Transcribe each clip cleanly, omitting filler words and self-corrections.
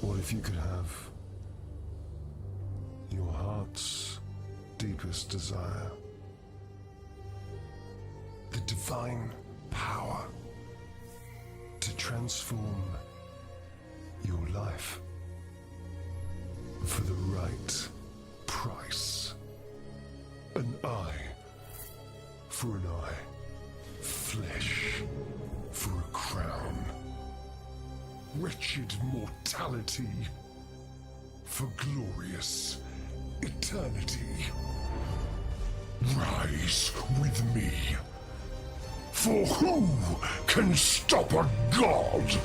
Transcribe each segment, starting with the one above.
What if you could have your heart's deepest desire? The divine power to transform your life for the right price. An eye for an eye. Flesh for a crown. Wretched mortality for glorious eternity. Rise with me. For who can stop a god?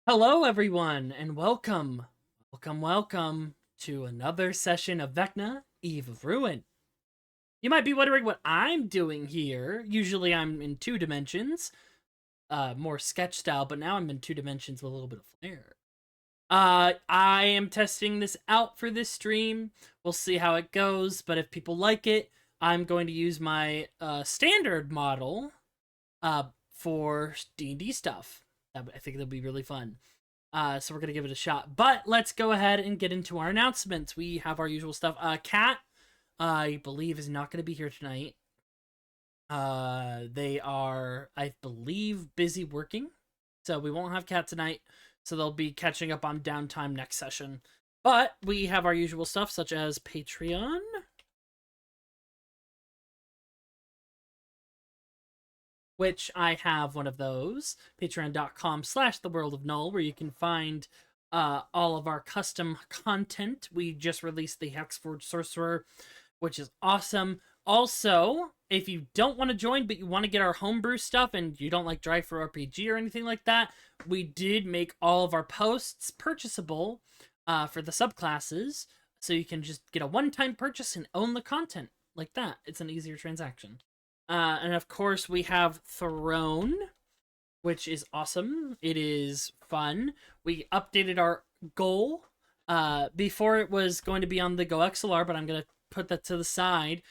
Hello everyone, and welcome to another session of Vecna, Eve of Ruin. You might be wondering what I'm doing here. Usually I'm in 2 dimensions, more sketch style, but now I'm in 2 dimensions with a little bit of flair. I am testing this out for this stream. We'll see how it goes, but if people like it, I'm going to use my standard model for D&D stuff. I think that'll be really fun. So we're going to give it a shot. But let's go ahead and get into our announcements. We have our usual stuff. Kat, I believe, is not going to be here tonight. They are, I believe, busy working. So we won't have Kat tonight. So they'll be catching up on downtime next session. But we have our usual stuff, such as Patreon. Which I have one of those, patreon.com/theworldofnull, where you can find all of our custom content. We just released the Hexforged Sorcerer, which is awesome. Also, if you don't want to join, but you want to get our homebrew stuff, and you don't like Drive for RPG or anything like that, we did make all of our posts purchasable for the subclasses, so you can just get a one-time purchase and own the content like that. It's an easier transaction. And of course, we have Throne, which is awesome. It is fun. We updated our goal. Before it was going to be on the Go XLR, but I'm going to put that to the side.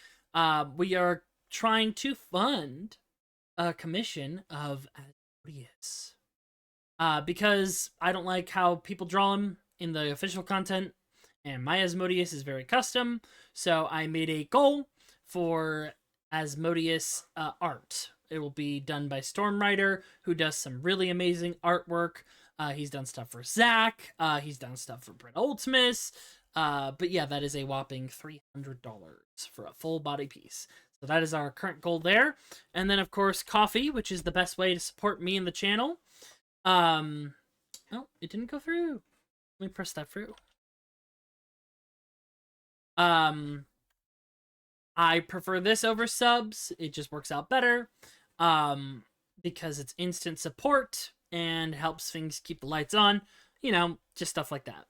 We are trying to fund a commission of Asmodeus. Because I don't like how people draw him in the official content, and my Asmodeus is very custom, so I made a goal for Asmodeus art. It will be done by Stormrider, who does some really amazing artwork. He's done stuff for Zach. He's done stuff for Brett Oldsmith. But yeah, that is a whopping $300 for a full body piece. So that is our current goal there. And then, of course, coffee, which is the best way to support me and the channel. Oh, it didn't go through. Let me press that through. I prefer this over subs. It just works out better because it's instant support and helps things keep the lights on. You know, just stuff like that.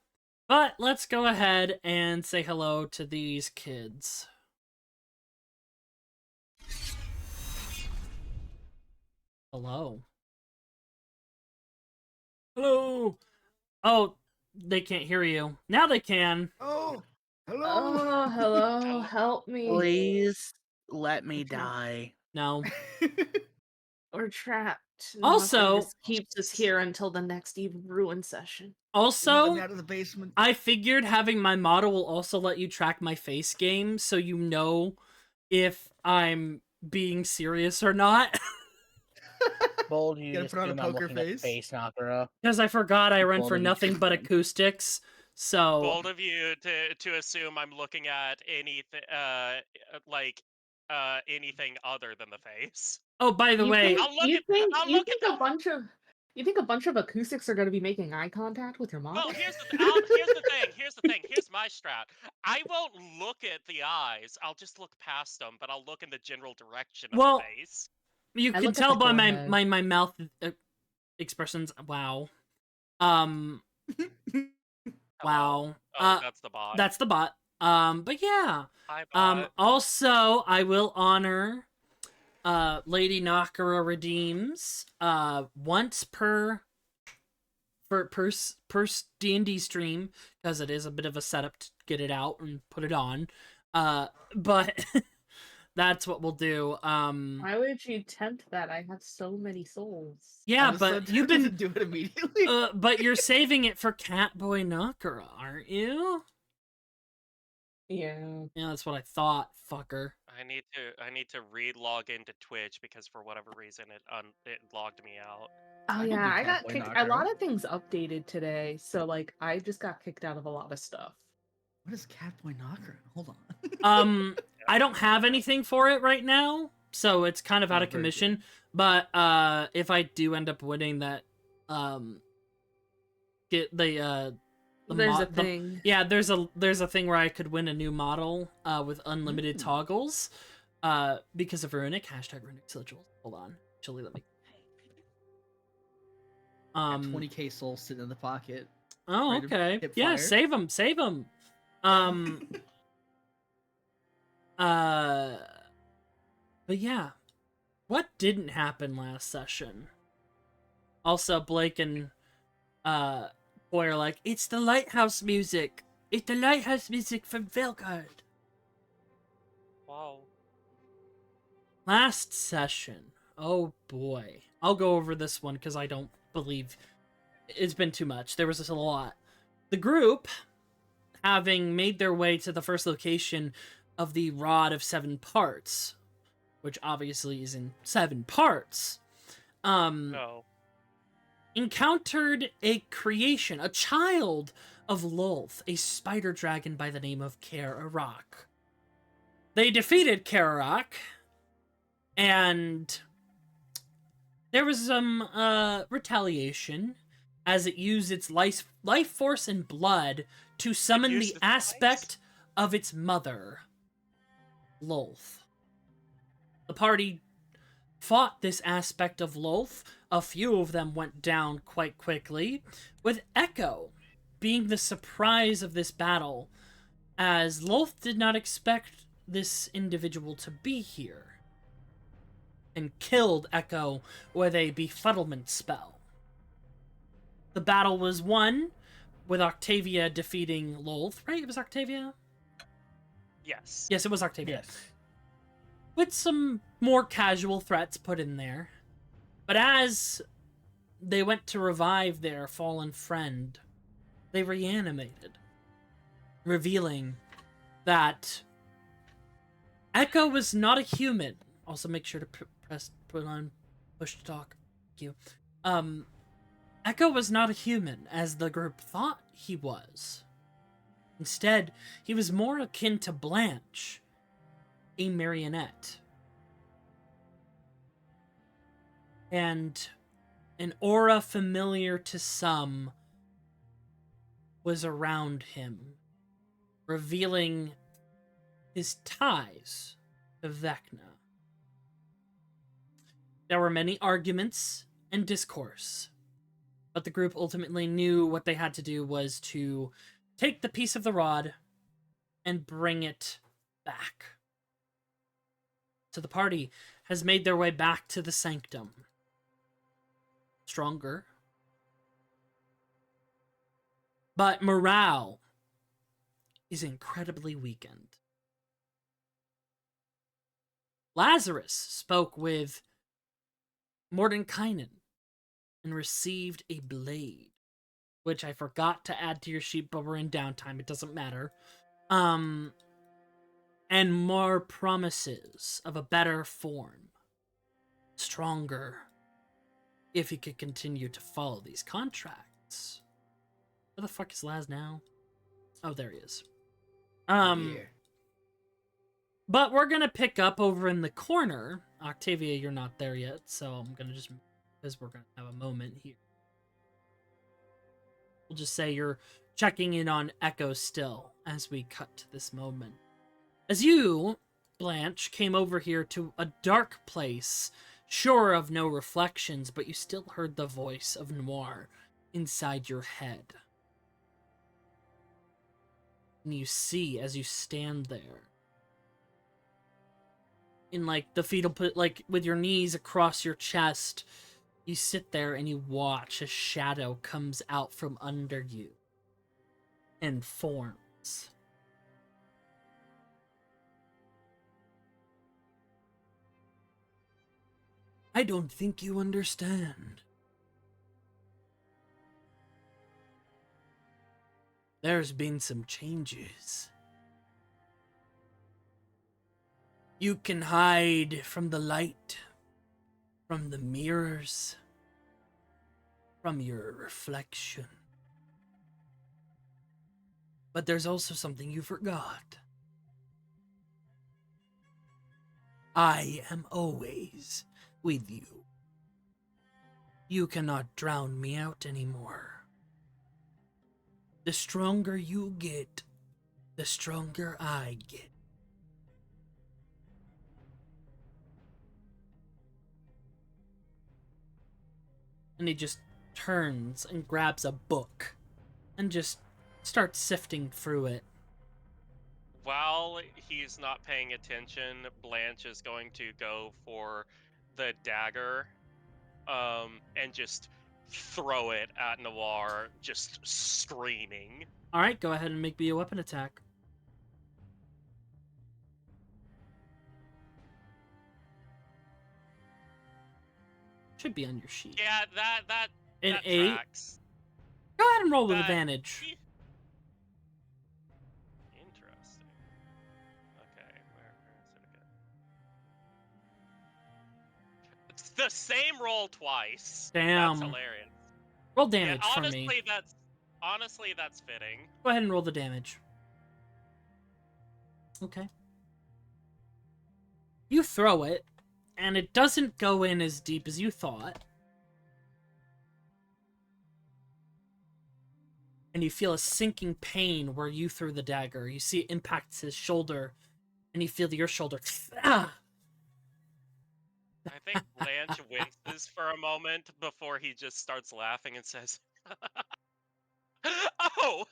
But let's go ahead and say hello to these kids. Hello. Hello. Oh, they can't hear you. Now they can. Oh, hello. Oh, hello. Help me. Please let me die. No. We're trapped. Also, this keeps us here until the next Eve of Ruin session. Also, Let me out of the basement. I figured having my model will also let you track my face game, so you know if I'm being serious or not. Bold, you Gotta just put on a assume I'm poker looking at face. face knocker. Because I forgot I run for Bold, nothing but acoustics, so... Bold of you to assume I'm looking at anything, anything other than the face. Oh, by the way... You think a bunch of acoustics are going to be making eye contact with your model? Well, here's the thing. Here's my strat. I won't look at the eyes. I'll just look past them, but I'll look in the general direction of the face. You I can look at tell the by forehead. my mouth expressions. Wow. Wow. Oh, that's the bot. That's the bot. But yeah. Hi, bot. Also, I will honor Lady Nakara redeems once per per D&D stream, because it is a bit of a setup to get it out and put it on. But that's what we'll do. Why would you tempt that? I have so many souls. Yeah, I was so but you've been tempted to do it immediately. but you're saving it for Catboy Nakara, aren't you? Yeah. Yeah, that's what I thought, fucker. I need to re-log into Twitch because for whatever reason it logged me out. Oh I can yeah, do I got Catboy kicked. A Knocker. lot of things updated today, so like I just got kicked out of a lot of stuff. What is Catboy Knocker? Hold on. I don't have anything for it right now, so it's kind of out Oh, of very commission. But if I do end up winning that, get the There's a thing. yeah, there's a thing where I could win a new model with unlimited toggles, because of Runic #Runic Sigils. Hold on, actually, let me. 20k souls sitting in the pocket. Oh, ready to okay. hit Yeah, fire. save them. But yeah, what didn't happen last session? Also, Blake and Boy are like, it's the lighthouse music. It's the lighthouse music from Velgard. Wow. Last session. Oh boy. I'll go over this one because I don't believe it's been too much. There was just a lot. The group, having made their way to the first location of the Rod of 7 Parts, which obviously is in 7 parts, No. encountered a creation, a child of Lolth, a spider dragon by the name of Kararak. They defeated Kararak, and there was some retaliation as it used its life force and blood to summon the used its aspect of its mother, Lolth. The party fought this aspect of Lolth. A few of them went down quite quickly, with Echo being the surprise of this battle, as Lolth did not expect this individual to be here, and killed Echo with a befuddlement spell. The battle was won, with Octavia defeating Lolth, right? It was Octavia? Yes. Yes, it was Octavia. Yes. With some more casual threats put in there. But as they went to revive their fallen friend, they reanimated, revealing that Echo was not a human. Also, make sure to put on push to talk. Thank you. Echo was not a human, as the group thought he was. Instead, he was more akin to Blanche, a marionette. And an aura familiar to some was around him, revealing his ties to Vecna. There were many arguments and discourse, but the group ultimately knew what they had to do was to take the piece of the rod and bring it back. So the party has made their way back to the sanctum. Stronger. But morale is incredibly weakened. Lazarus spoke with Mordenkainen and received a blade, which I forgot to add to your sheet, but we're in downtime. It doesn't matter. And more promises of a better form. Stronger. If he could continue to follow these contracts. Where the fuck is Laz now? Oh, there he is. Here. But we're gonna pick up over in the corner. Octavia, you're not there yet, so I'm gonna just, because we're gonna have a moment here. We'll just say you're checking in on Echo still as we cut to this moment. As you, Blanche, came over here to a dark place, sure of no reflections, but you still heard the voice of Noir inside your head. And you see, as you stand there, in like the fetal put, like with your knees across your chest, You sit there and you watch a shadow comes out from under you and forms. I don't think you understand. There's been some changes. You can hide from the light, from the mirrors, from your reflection. But there's also something you forgot. I am always with you. You cannot drown me out anymore. The stronger you get, the stronger I get. And he just turns and grabs a book and just starts sifting through it. While he's not paying attention, Blanche is going to go for the dagger, and just throw it at Noir, just screaming. Alright, go ahead and make me a weapon attack. Should be on your sheet. Yeah, that An that 8. tracks. Go ahead and roll with That- advantage. Interesting. Okay, where is it again? It's the same roll twice. Damn. That's hilarious. Roll Yeah, damage for me. honestly that's fitting. Go ahead and roll the damage. Okay. You throw it, and it doesn't go in as deep as you thought. And you feel a sinking pain where you threw the dagger. You see it impacts his shoulder, and you feel your shoulder. Ah! I think Blanche winces for a moment before he just starts laughing and says, Oh,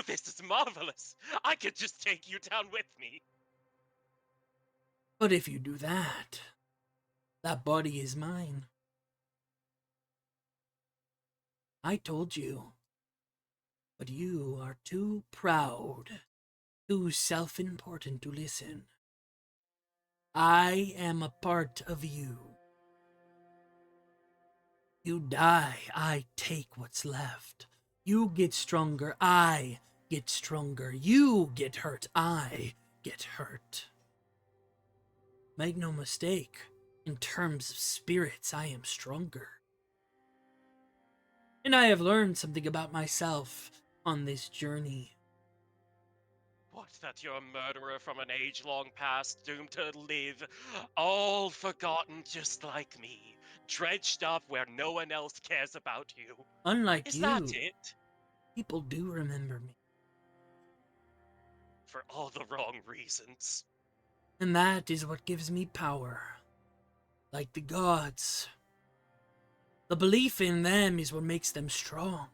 this is marvelous. I could just take you down with me. But if you do that, that body is mine. I told you. But you are too proud, too self-important to listen. I am a part of you. You die, I take what's left. You get stronger, I get stronger. You get hurt, I get hurt. Make no mistake, in terms of spirits, I am stronger. And I have learned something about myself on this journey. What, that you're a murderer from an age-long past, doomed to live, all forgotten just like me, dredged up where no one else cares about you? Unlike Is you, that it? people do remember me. For all the wrong reasons. And that is what gives me power. Like the gods. The belief in them is what makes them strong.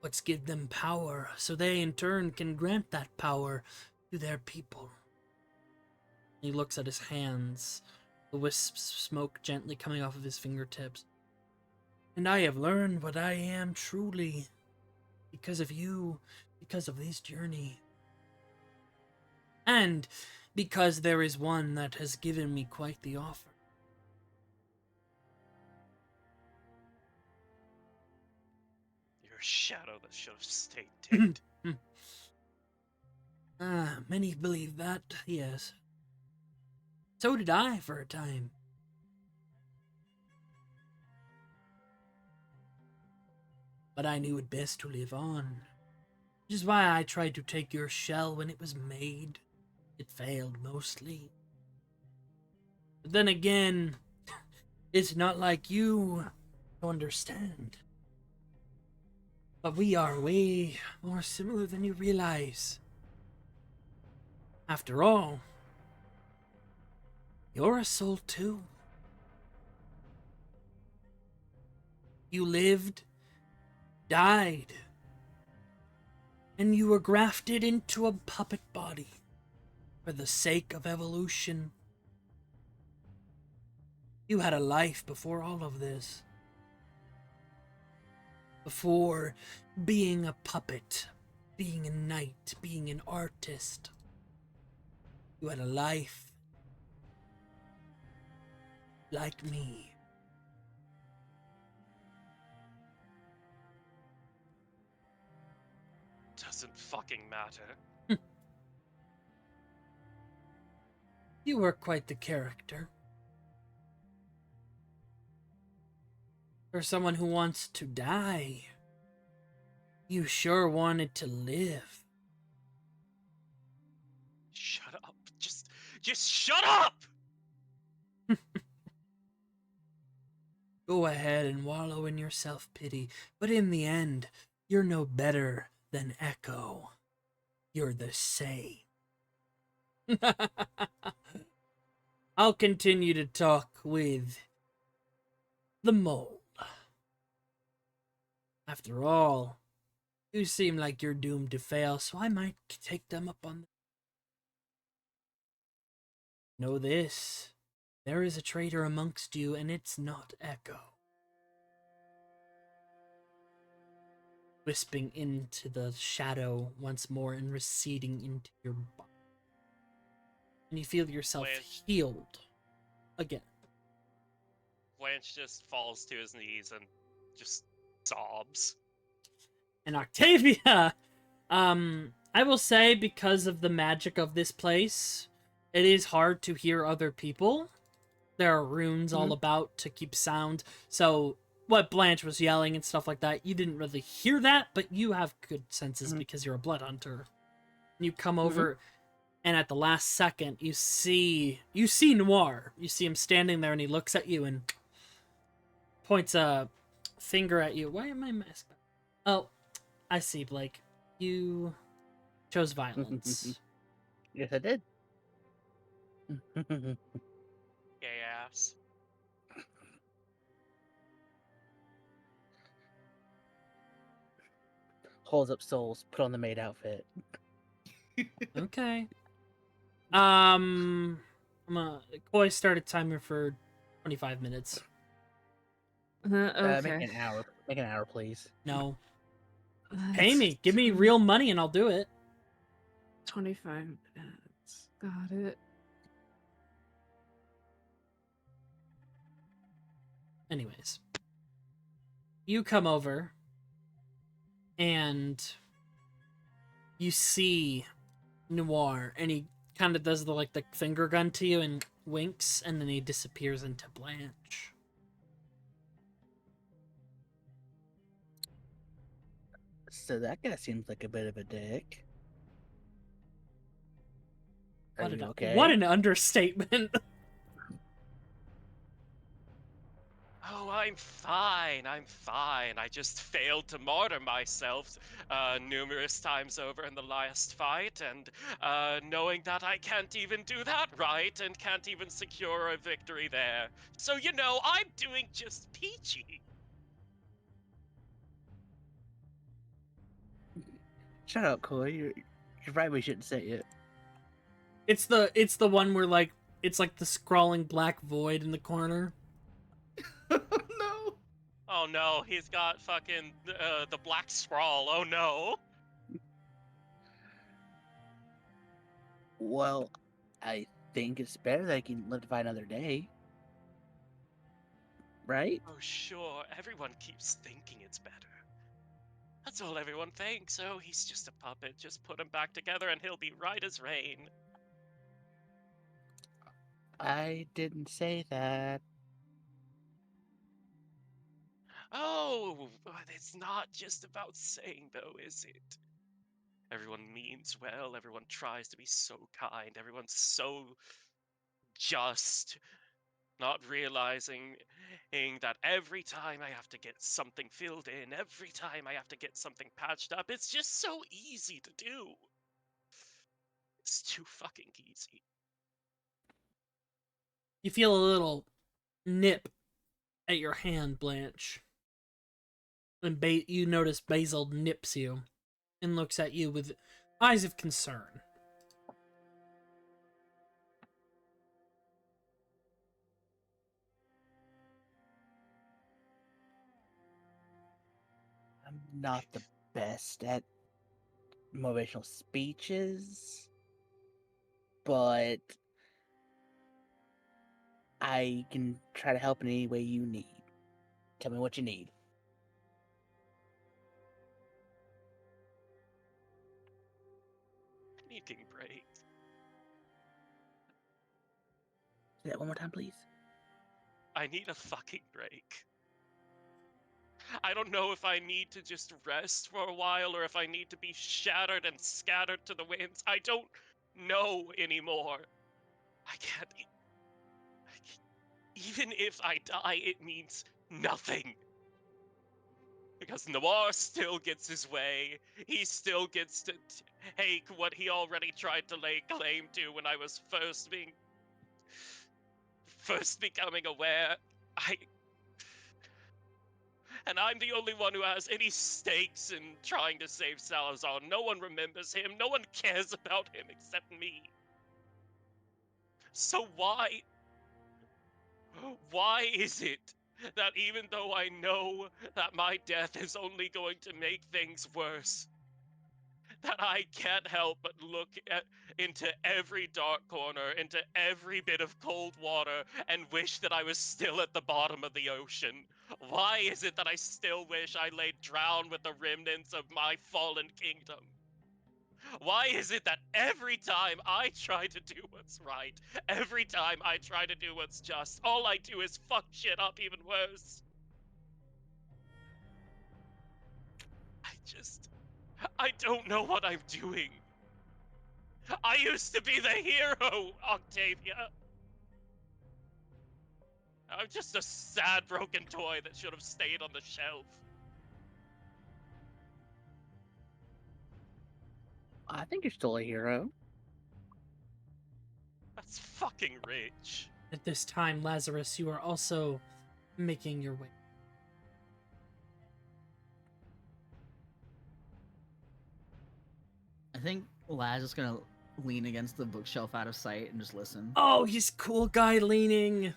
What's give them power, so they in turn can grant that power to their people. He looks at his hands, the wisps of smoke gently coming off of his fingertips. And I have learned what I am truly, because of you, because of this journey. And because there is one that has given me quite the offer. You're a shadow that should have stayed dead. Many believe that, yes. So did I for a time. But I knew it best to live on. Which is why I tried to take your shell when it was made. It failed mostly. But then again, it's not like you to understand. But we are way more similar than you realize. After all, you're a soul too. You lived, died, and you were grafted into a puppet body for the sake of evolution. You had a life before all of this. Before being a puppet, being a knight, being an artist. You had a life like me. Doesn't fucking matter. You were quite the character. For someone who wants to die, you sure wanted to live. Shut up. Just shut up! Go ahead and wallow in your self-pity, but in the end, you're no better than Echo. You're the same. I'll continue to talk with the mole. After all, you seem like you're doomed to fail, so I might take them up on. Know this. There is a traitor amongst you, and it's not Echo. Wisping into the shadow once more and receding into your body. And you feel yourself Blanche. healed again. Blanche just falls to his knees and just sobs. And Octavia, I will say, because of the magic of this place, it is hard to hear other people. There are runes all about to keep sound. So what Blanche was yelling and stuff like that, you didn't really hear that, but you have good senses because you're a blood hunter. You come over, and at the last second, you see Noir. You see him standing there, and he looks at you and points a finger at you. Why am I masked? Oh, I see, Blake. You chose violence. Yes, I did. Gay ass. Holds up souls. Put on the maid outfit. Okay. I'm gonna Koi started timer for 25 minutes. Okay. Make an hour. Make an hour, please. No. Pay me. Give me real money and I'll do it. 25 minutes. Got it. Anyways. You come over and you see Noir and he kind of does the finger gun to you and winks and then he disappears into Blanche. So that guy seems like a bit of a dick. Are you okay? What an understatement. Oh, I'm fine. I'm fine. I just failed to martyr myself numerous times over in the last fight, and knowing that I can't even do that right and can't even secure a victory there. So, I'm doing just peachy. Shut up, Koi. You're right. We shouldn't say it. It's the one where it's like the scrawling black void in the corner. No. Oh no, he's got fucking the black scrawl. Oh no. Well, I think it's better that I can live to fight another day. Right? Oh sure, everyone keeps thinking it's better. That's all everyone thinks. Oh, he's just a puppet. Just put him back together and he'll be right as rain. I didn't say that. Oh, but it's not just about saying, though, is it? Everyone means well, everyone tries to be so kind, everyone's so just, not realizing that every time I have to get something filled in, every time I have to get something patched up, it's just so easy to do. It's too fucking easy. You feel a little nip at your hand, Blanche. And you notice Basil nips you and looks at you with eyes of concern. not the best at motivational speeches, but I can try to help in any way you need. Tell me what you need. Needing break. Say that one more time, please. I need a fucking break. I don't know if I need to just rest for a while or if I need to be shattered and scattered to the winds. I don't know anymore. I can't. Even if I die, it means nothing. Because Noir still gets his way. He still gets to take what he already tried to lay claim to when I was first becoming aware. And I'm the only one who has any stakes in trying to save Salazar. No one remembers him. No one cares about him except me. So why is it that even though I know that my death is only going to make things worse, that I can't help but look into every dark corner, into every bit of cold water, and wish that I was still at the bottom of the ocean? Why is it that I still wish I lay drowned with the remnants of my fallen kingdom? Why is it that every time I try to do what's right, every time I try to do what's just, all I do is fuck shit up even worse? I don't know what I'm doing. I used to be the hero, Octavia. I'm just a sad, broken toy that should have stayed on the shelf. I think you're still a hero. That's fucking rich. At this time, Lazarus, you are also making your way. I think Laz is gonna lean against the bookshelf out of sight and just listen. Oh, he's cool guy leaning.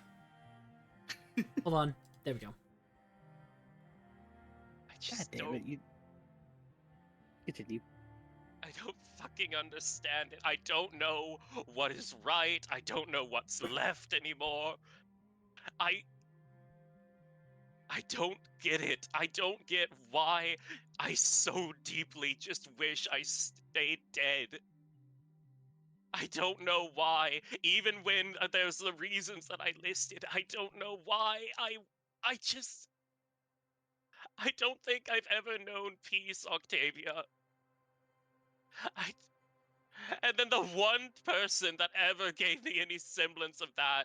Hold on. There we go. I God just damn don't. it! You continue. I don't fucking understand it. I don't know what is right. I don't know what's left anymore. I don't get it. I don't get why I so deeply just wish I stayed dead. I don't know why. Even when there's the reasons that I listed, I don't know why. I don't think I've ever known peace, Octavia. And then the one person that ever gave me any semblance of that,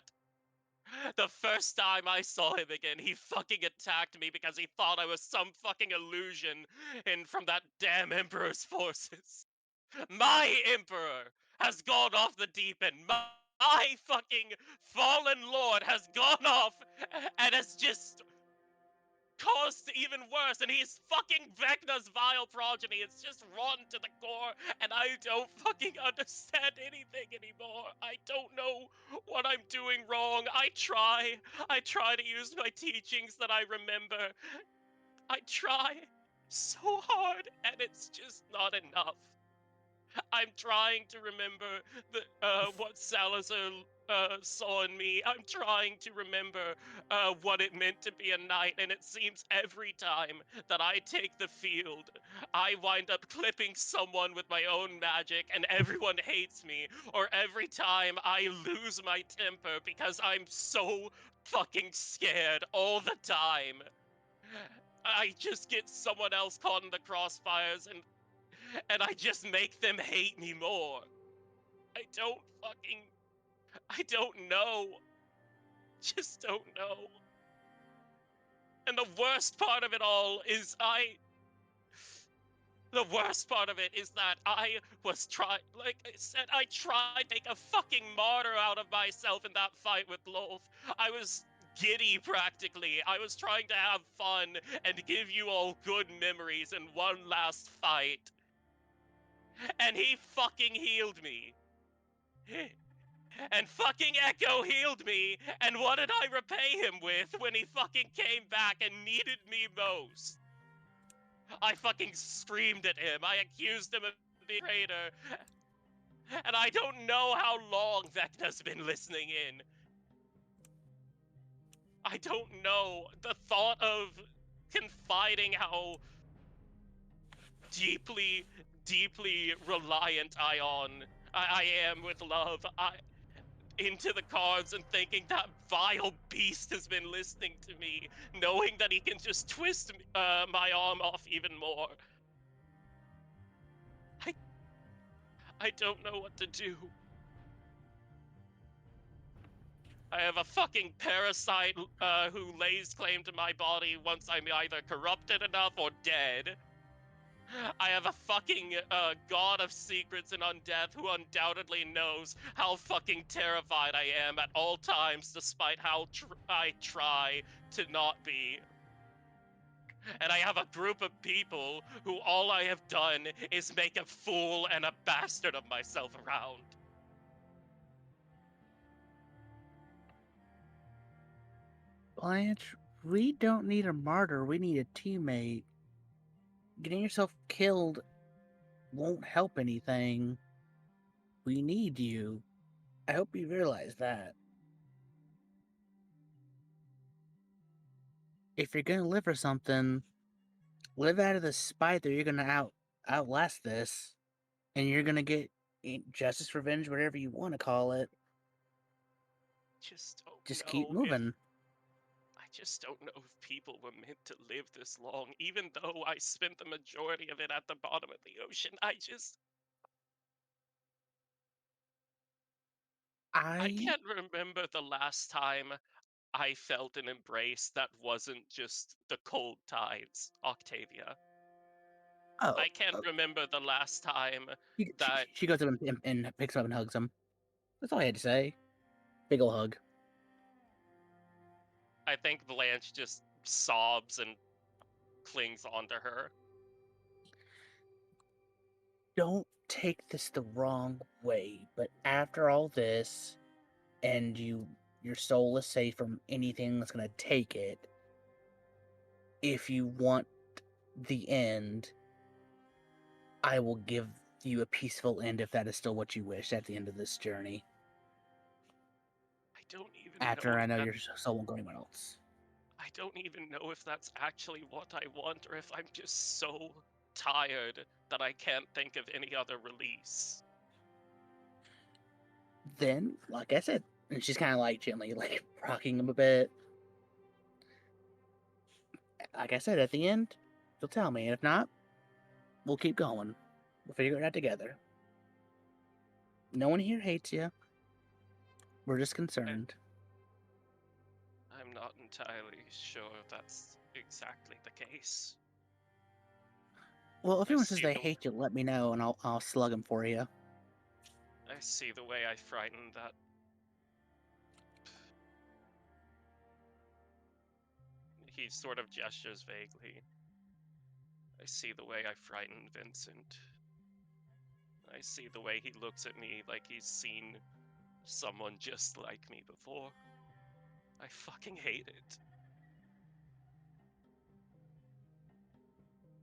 the first time I saw him again, he fucking attacked me because he thought I was some fucking illusion from that damn Emperor's forces. My Emperor has gone off the deep end. My fucking fallen lord has gone off and has just caused even worse, and he's fucking Vecna's vile progeny. It's just rotten to the core, and I don't fucking understand anything anymore. I don't know what I'm doing wrong. I try to use my teachings that I remember. I try so hard, and it's just not enough. I'm trying to remember what Salazar saw in me. I'm trying to remember what it meant to be a knight, and it seems every time that I take the field, I wind up clipping someone with my own magic, and everyone hates me. Or every time I lose my temper because I'm so fucking scared all the time, I just get someone else caught in the crossfires, and I just make them hate me more. I don't know. Just don't know. And the worst part of it all is that I was like I said, I tried to make a fucking martyr out of myself in that fight with Lolth. I was giddy practically. I was trying to have fun and give you all good memories in one last fight. And he fucking healed me. And fucking Echo healed me, and what did I repay him with when he fucking came back and needed me most? I fucking screamed at him. I accused him of being a traitor. And I don't know how long Vecna's been listening in. I don't know. The thought of confiding how deeply, deeply reliant I am with love, into the cards and thinking that vile beast has been listening to me, knowing that he can just twist my arm off even more. I don't know what to do. I have a fucking parasite who lays claim to my body once I'm either corrupted enough or dead. I have a fucking god of secrets and undeath who undoubtedly knows how fucking terrified I am at all times, despite how I try to not be. And I have a group of people who all I have done is make a fool and a bastard of myself around. Blanche, we don't need a martyr, we need a teammate. Getting yourself killed won't help anything. We need you. I hope you realize that. If you're gonna live for something, live out of the spite that you're gonna outlast this, and you're gonna get justice, revenge, whatever you want to call it. Just don't Just keep know if moving. I just don't know if people were meant to live this long, even though I spent the majority of it at the bottom of the ocean. I I can't remember the last time I felt an embrace that wasn't just the cold tides, Octavia. oh, I can't remember the last time that she goes up and picks him up and hugs him. That's all I had to say. Big ol' hug. I think Blanche just sobs and clings onto her. Don't take this the wrong way, but after all this, and your soul is safe from anything that's gonna take it, if you want the end, I will give you a peaceful end if that is still what you wish at the end of this journey. I don't even After know I if know that your soul won't go anywhere else. I don't even know if that's actually what I want or if I'm just so tired that I can't think of any other release. Then, like I said, and she's kind of like gently like rocking him a bit. Like I said, at the end, you'll tell me, and if not, we'll keep going. We'll figure it out together. No one here hates you. We're just concerned. I'm not entirely sure if that's exactly the case. Well, if I anyone says see they the hate you, let me know, and I'll slug them for you. I see the way I frightened that. He sort of gestures vaguely. I see the way I frightened Vincent. I see the way he looks at me like he's seen someone just like me before. I fucking hate it.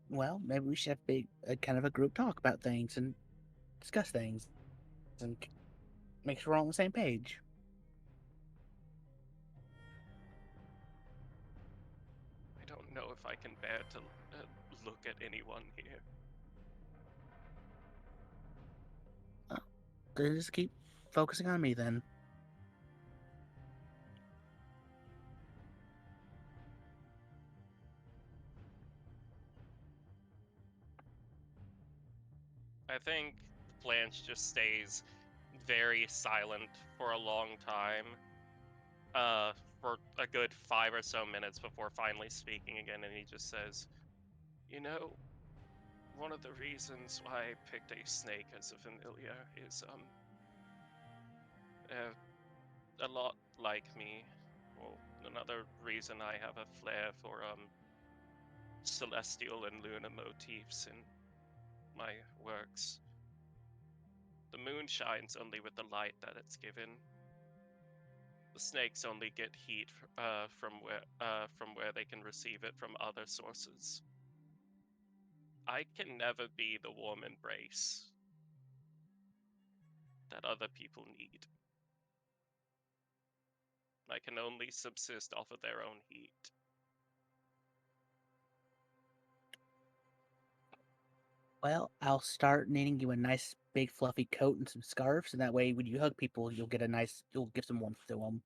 Well, maybe we should have a kind of a group talk about things and discuss things and make sure we're all on the same page. I don't know if I can bear to look at anyone here. Then just keep focusing on me then. I think Blanche just stays very silent for a long time. For a good 5 or so minutes before finally speaking again, and he just says, "You know, one of the reasons why I picked a snake as a familiar is uh, a lot like me. Well, another reason I have a flair for celestial and lunar motifs in my works. The moon shines only with the light that it's given. The snakes only get heat from where they can receive it from other sources. I can never be the warm embrace that other people need. I can only subsist off of their own heat. Well, I'll start knitting you a nice big fluffy coat and some scarves, and that way when you hug people, you'll give some warmth to them.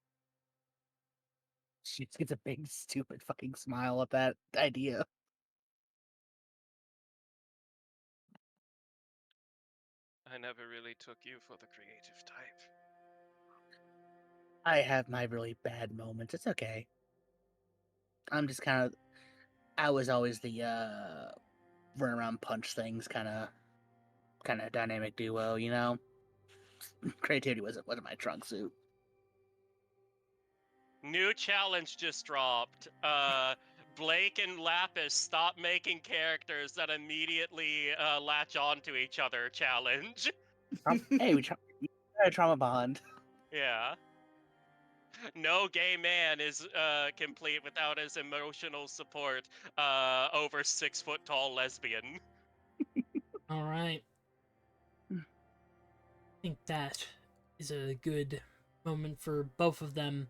She just gets a big stupid fucking smile at that idea. I never really took you for the creative type. I have my really bad moments. It's okay. I'm just I was always the run around punch things kind of dynamic duo, you know? Creativity wasn't my trunk suit. New challenge just dropped. Blake and Lapis stop making characters that immediately latch onto each other challenge. Hey, we tried a trauma bond. Yeah. No gay man is complete without his emotional support over 6 foot tall lesbian. All right. I think that is a good moment for both of them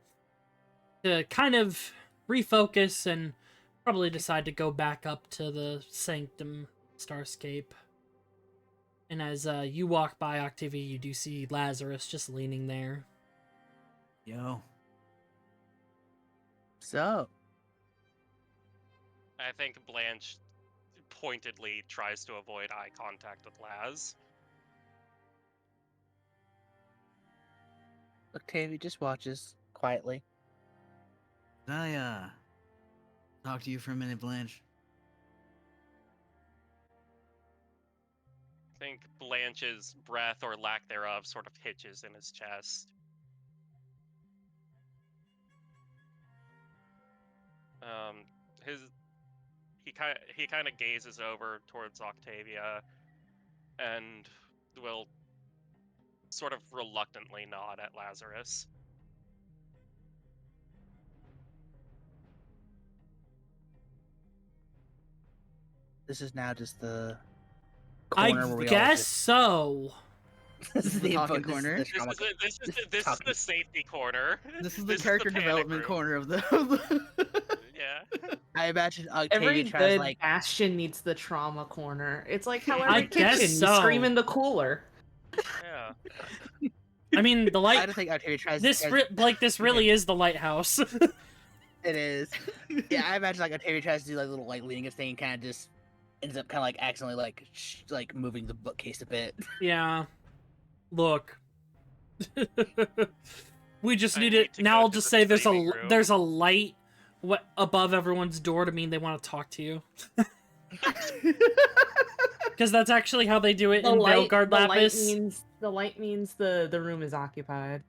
to kind of refocus and probably decide to go back up to the Sanctum Starscape. And as you walk by Octavia, you do see Lazarus just leaning there. Yo. So, I think Blanche pointedly tries to avoid eye contact with Laz. Octavia just watches quietly. Did I talk to you for a minute, Blanche? I think Blanche's breath or lack thereof sort of hitches in his chest. His he kind of gazes over towards Octavia and will sort of reluctantly nod at Lazarus. This is now just the I corner where we all guess just... so. This is the talking corner? This is the safety corner. This is the This character panic development room. corner of the. Yeah. I imagine Every Octavia tries good like... bastion needs the trauma corner. It's like how I every guess kitchen so. you scream in the cooler. Yeah. I mean, the I light. don't think Octavia tries... This really is the lighthouse. It is. Yeah, I imagine like Octavia tries to do like little like leaning thing and kind of just ends up kind of like accidentally like moving the bookcase a bit. Yeah. Look. We just I need need it. to Now go I'll to just the say saving room. there's a light above everyone's door to mean they want to talk to you. Because that's actually how they do it in Veilguard Lapis. The light means the room is occupied.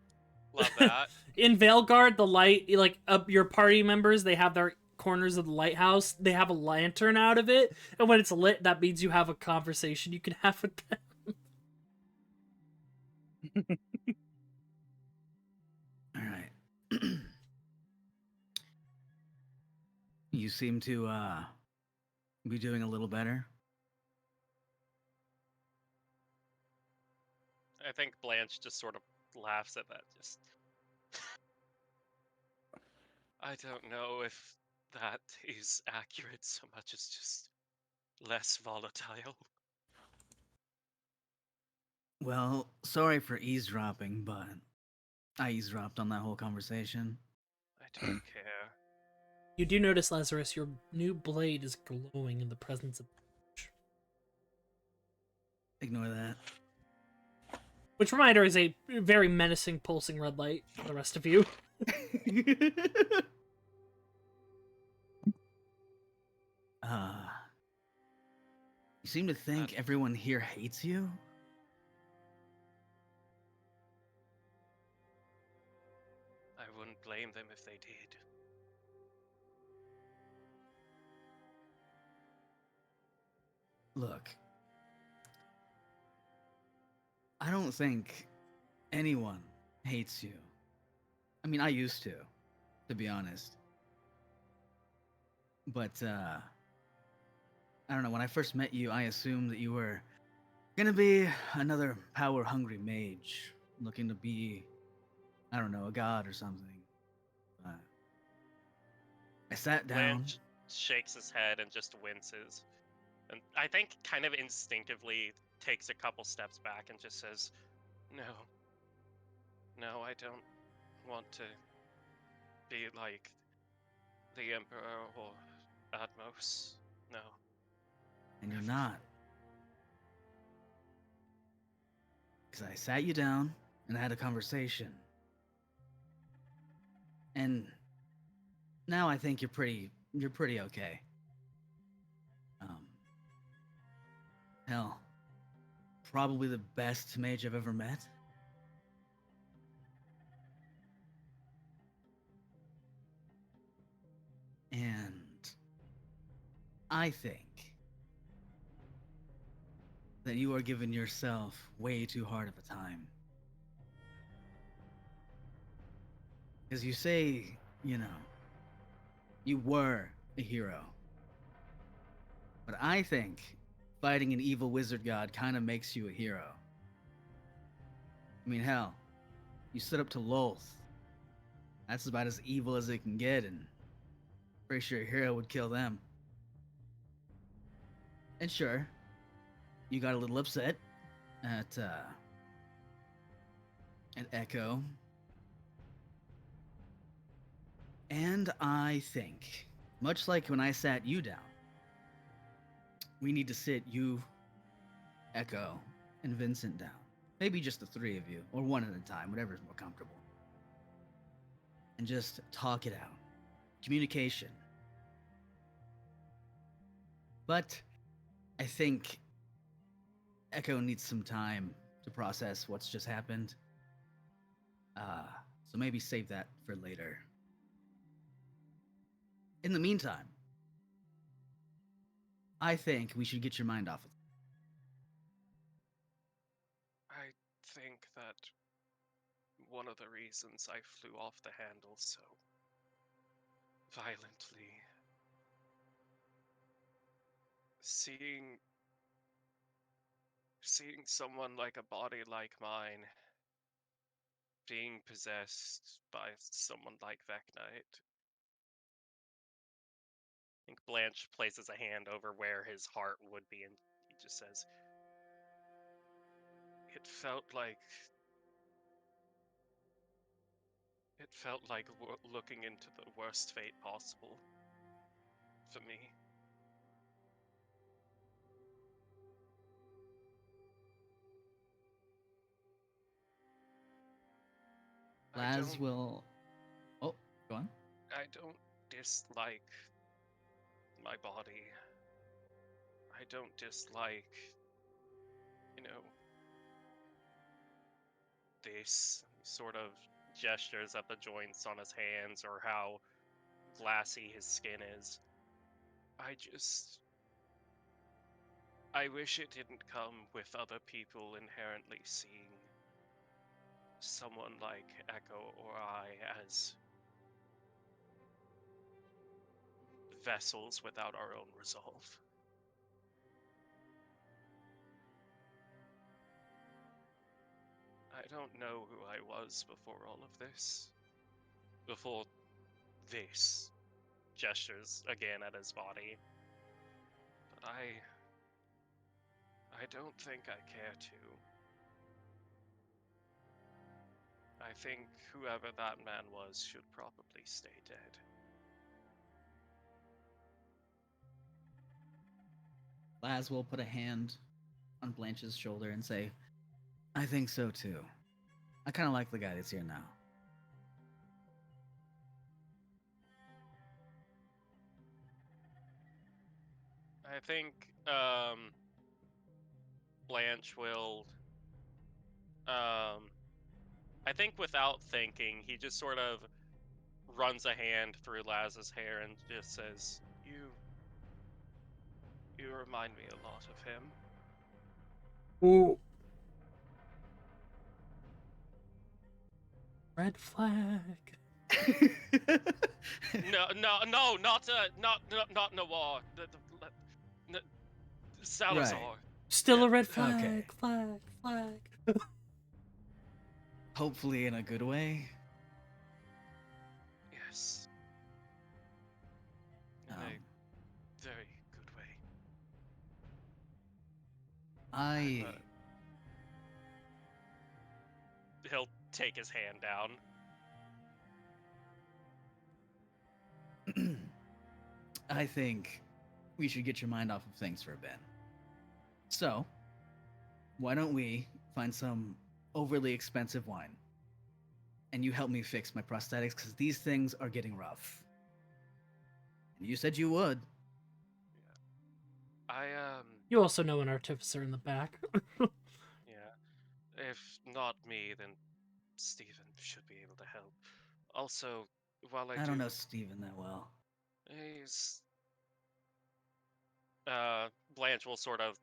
Love that. In Veilguard, the light, like your party members, they have their corners of the lighthouse. They have a lantern out of it, and when it's lit, that means you have a conversation you can have with them. All right. You seem to be doing a little better. I think Blanche just sort of laughs at that. Just, I don't know if that is accurate so much as just less volatile. Well, sorry for eavesdropping, but I eavesdropped on that whole conversation. I don't care. You do notice, Lazarus, your new blade is glowing in the presence of... Ignore that. Which, reminder, is a very menacing, pulsing red light for the rest of you. You seem to think everyone here hates you? I wouldn't blame them if they did. Look, I don't think anyone hates you. I mean, I used to be honest. But don't know, when I first met you, I assumed that you were gonna be another power-hungry mage, looking to be, I don't know, a god or something. But I sat down. Blanche shakes his head and just winces. And I think kind of instinctively takes a couple steps back and just says, No, I don't want to be like the Emperor or Atmos. No. And you're Never. not. Because I sat you down and had a conversation. And now I think you're pretty okay. Hell, probably the best mage I've ever met. And I think that you are giving yourself way too hard of a time. Because you say, you were a hero. But I think fighting an evil wizard god kind of makes you a hero. I mean, hell, you stood up to Lolth. That's about as evil as it can get, and pretty sure a hero would kill them. And sure, you got a little upset at Echo. And I think, much like when I sat you down, we need to sit you, Echo, and Vincent down. Maybe just the three of you, or one at a time, whatever's more comfortable. And just talk it out. Communication. But I think Echo needs some time to process what's just happened. So maybe save that for later. In the meantime, I think we should get your mind off of it. I think that one of the reasons I flew off the handle so violently, seeing someone like a body like mine being possessed by someone like Vecna, I think Blanche places a hand over where his heart would be, and he just says, It felt like looking into the worst fate possible for me. Laz will... Oh, go on. I don't dislike my body. I don't dislike, this sort of gestures at the joints on his hands or how glassy his skin is. I wish it didn't come with other people inherently seeing someone like Echo or I as vessels without our own resolve. I don't know who I was before all of this. Before this. Gestures again at his body. But I don't think I care to. I think whoever that man was should probably stay dead. Laz will put a hand on Blanche's shoulder and say, I think so too. I kind of like the guy that's here now. I think Blanche will I think without thinking, he just sort of runs a hand through Laz's hair and just says, You remind me a lot of him. Ooh. Red flag. No, not Noir. Salazar. Still Yeah, a red flag, okay. flag. Hopefully in a good way. Yes. In Um, a very good way. I He'll take his hand down. I think we should get your mind off of things for a bit. So, why don't we find some overly expensive wine? And you help me fix my prosthetics because these things are getting rough. And you said you would. I You also know an artificer in the back. yeah. If not me, then Stephen should be able to help. Also, while I I do, don't know Steven that well. he's Blanche will sort of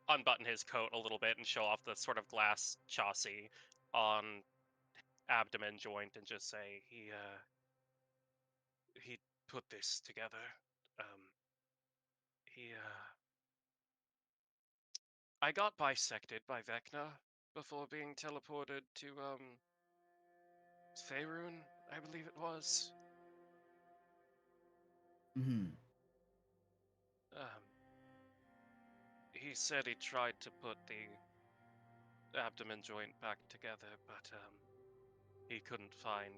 unbutton his coat a little bit and show off the sort of glass chassis on abdomen joint and just say he put this together. Um, he I got bisected by Vecna before being teleported to Faerun, I believe it was. Hmm. He said he tried to put the abdomen joint back together, but he couldn't find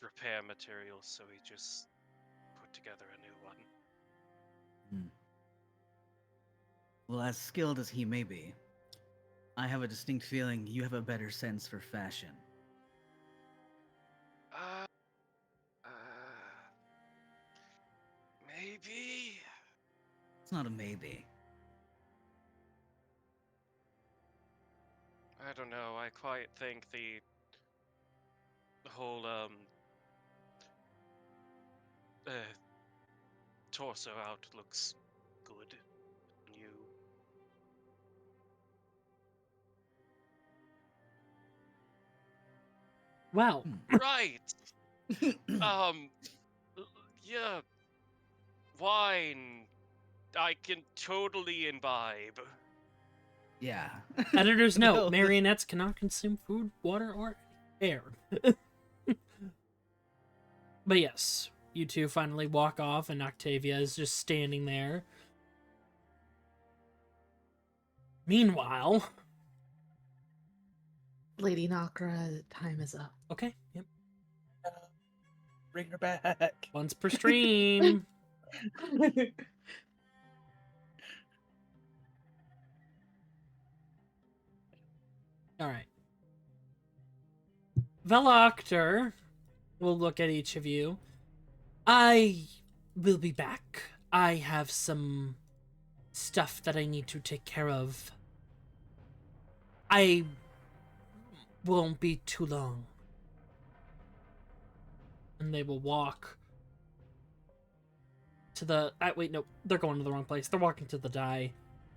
repair materials, so he just put together a new one. Hmm. Well, as skilled as he may be, I have a distinct feeling you have a better sense for fashion. Uh, uh, maybe. It's not a maybe. I don't know. I quite think the whole uh, torso out looks good. New. Wow. Right. Um. Yeah. Wine. I can totally imbibe. Yeah. Editor's note: Well, marionettes cannot consume food, water, or air. But yes, you two finally walk off, and Octavia is just standing there. Meanwhile, Lady Nakra, time is up. okay, yep, Bring her back. once per stream. All right. Veloctor will look at each of you. I will be back. I have some stuff that I need to take care of. I won't be too long. And they will walk to the... wait, no, they're going to the wrong place. They're walking to the die.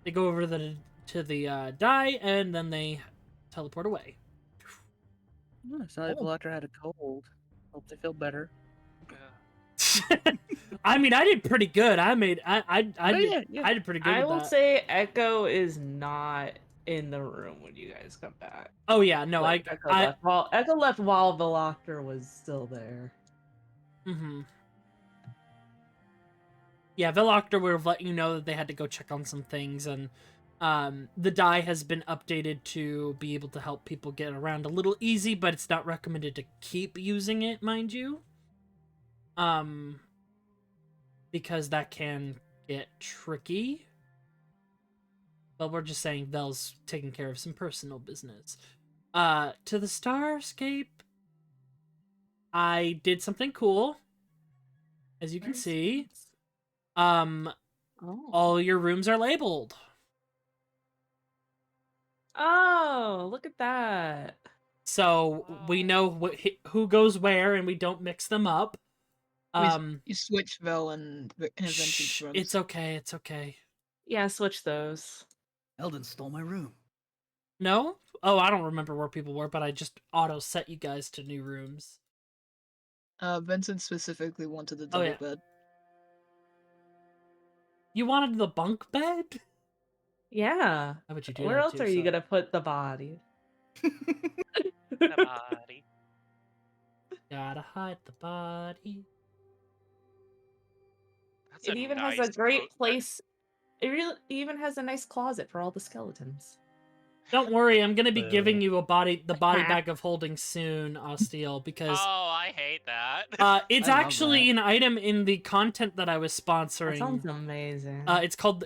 They go over to the die, and then they teleport away. Oh, it's not like Blanche had a cold. Hope they feel better. Yeah. I mean, I did pretty good. I did pretty good I with will that. say Echo is not in the room when you guys come back. Oh yeah, no, Like, Echo left while Veloctor was still there. Mm-hmm. Yeah, Veloctor would have let you know that they had to go check on some things, and the die has been updated to be able to help people get around a little easy, but it's not recommended to keep using it, mind you. Because that can get tricky. But we're just saying Vel's taking care of some personal business. To the Starscape, I did something cool. As you can see. Oh. All your rooms are labeled. Oh, look at that. So we know who goes where, and we don't mix them up. You switch Vel and Vincent's rooms. It's okay. It's okay. Yeah, switch those. Eldon stole my room. No? Oh, I don't remember where people were, but I just auto set you guys to new rooms. Vincent specifically wanted the Oh, double yeah. bed. You wanted the bunk bed? Yeah. How would you do Where that else to are you yourself? gonna put the body? The body. Gotta hide the body. That's It a even has nice a great quote. place. It really even has a nice closet for all the skeletons. Don't worry, I'm gonna be Boo. giving you the body bag of holding soon, Astiel, because Oh, I hate that. it's I love actually that. an item in the content that I was That sponsoring. sounds amazing. It's called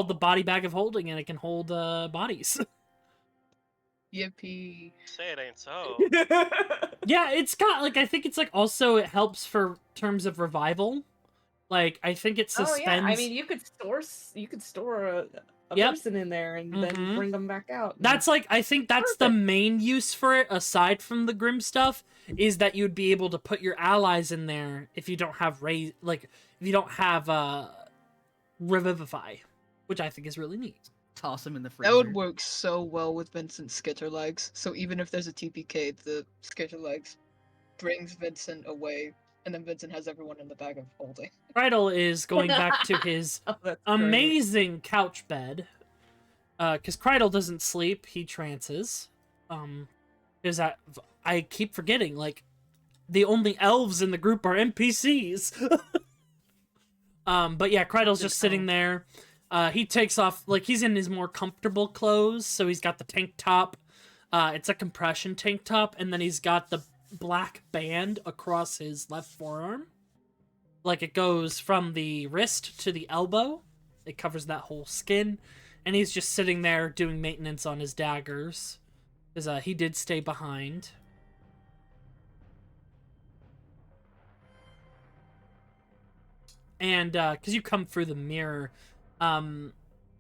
the body bag of holding, and it can hold bodies. Yippee. Say it ain't so. Yeah, it's got like I think it's like also it helps for terms of revival. Like I think it Oh suspends. yeah, I mean you could store a Yep. person in there and Mhm. then bring them back out. and- That's like I think that's the Perfect. main use for it, aside from the grim stuff, is that you'd be able to put your allies in there if you don't have if you don't have revivify, which I think is really neat. Toss him in the freezer. That would work so well with Vincent's skitter legs. So even if there's a TPK, the skitter legs brings Vincent away, and then Vincent has everyone in the bag of holding. Rydell is going back to his Oh, that's great. amazing couch bed. Because Krydel doesn't sleep, he trances. Because I keep forgetting, like, the only elves in the group are NPCs. But yeah, Krydel's just sitting there. He takes off, like, he's in his more comfortable clothes, so he's got the tank top. It's a compression tank top, and then he's got the black band across his left forearm. Like, it goes from the wrist to the elbow. It covers that whole skin. And he's just sitting there doing maintenance on his daggers. Because he did stay behind. And because you come through the mirror,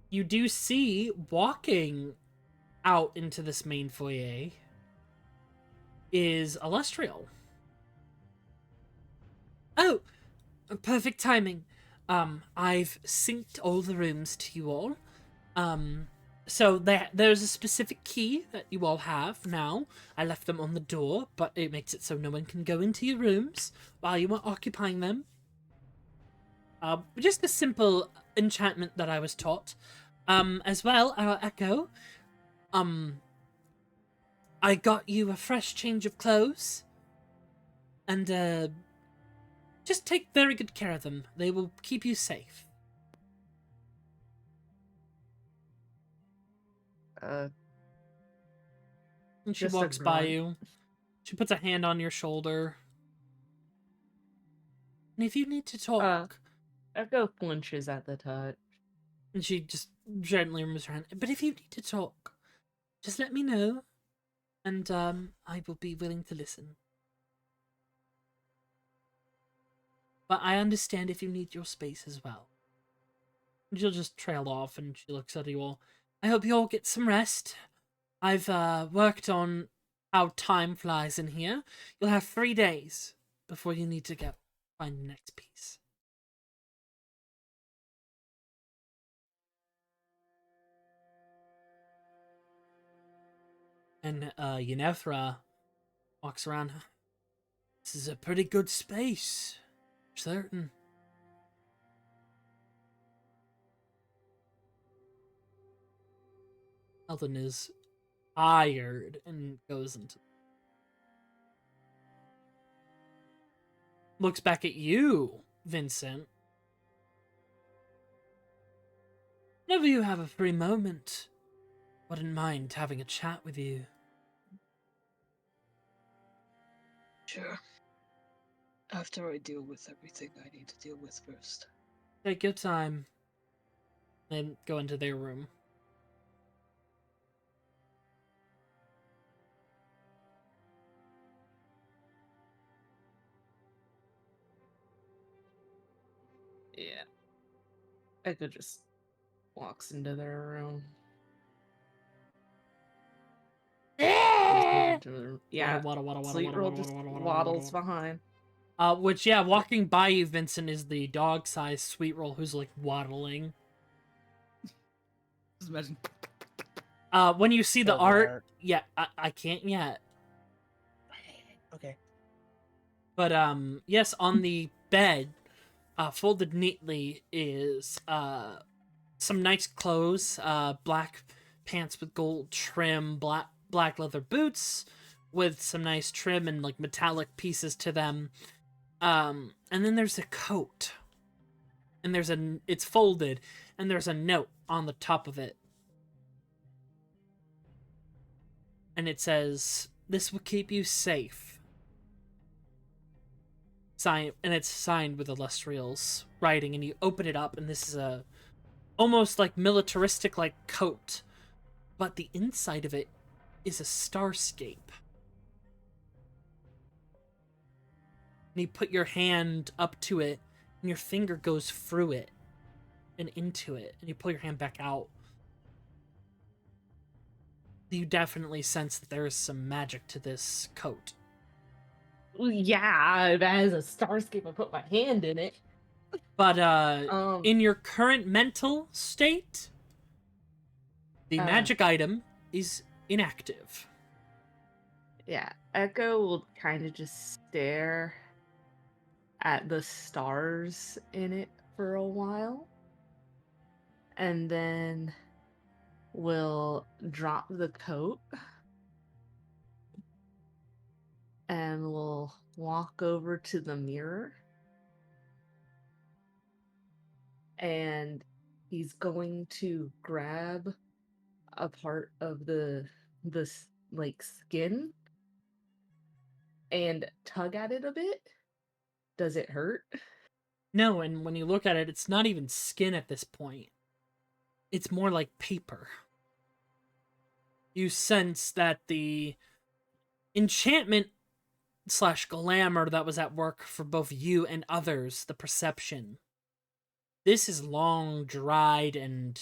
you do see walking out into this main foyer is Alestriel. Oh, perfect timing. I've synced all the rooms to you all. So there's a specific key that you all have now. I left them on the door, but it makes it so no one can go into your rooms while you are occupying them. Just a simple enchantment that I was taught. As well, our Echo. I got you a fresh change of clothes. And, just take very good care of them. They will keep you safe. And she Just a walks by grunt. you. She puts a hand on your shoulder. And if you need to talk... Echo flinches at the touch. And she just gently removes her hand. But if you need to talk, just let me know. And, I will be willing to listen. But I understand if you need your space as well. And she'll just trail off and she looks at you all. I hope you all get some rest. I've worked on how time flies in here. You'll have 3 days before you need to go find the next piece. And Yenethra walks around. This is a pretty good space. Certain. Elton is tired and goes into... Looks back at you, Vincent. Whenever you have a free moment, wouldn't mind having a chat with you. Sure. After I deal with everything I need to deal with first. Take your time. Then go into their room. Yeah. Echo just walks into their room. Yeah. Sleep roll just waddles behind. Which, yeah, walking by you, Vincent, is the dog-sized sweet roll who's, like, waddling. Just imagine. When you see the Show the art, art. yeah, I can't yet. Okay. But, yes, on the bed, folded neatly is some nice clothes, black pants with gold trim, black leather boots with some nice trim and like metallic pieces to them. And then there's a coat, and it's folded, and there's a note on the top of it, and it says, "This will keep you safe." And it's signed with Illustrial's writing, and you open it up, and this is a almost like militaristic like coat, but the inside of it is a starscape. And you put your hand up to it, and your finger goes through it and into it, and you pull your hand back out. You definitely sense that there is some magic to this coat. Well, yeah, if it has a starscape, I put my hand in it. But in your current mental state, the magic item is inactive. Yeah, Echo will kind of just stare at the stars in it for a while, and then will drop the coat and will walk over to the mirror, and he's going to grab a part of the like skin and tug at it a bit. Does it hurt? No, and when you look at it, it's not even skin at this point. It's more like paper. You sense that the enchantment / glamour that was at work for both you and others, the perception, this is long dried and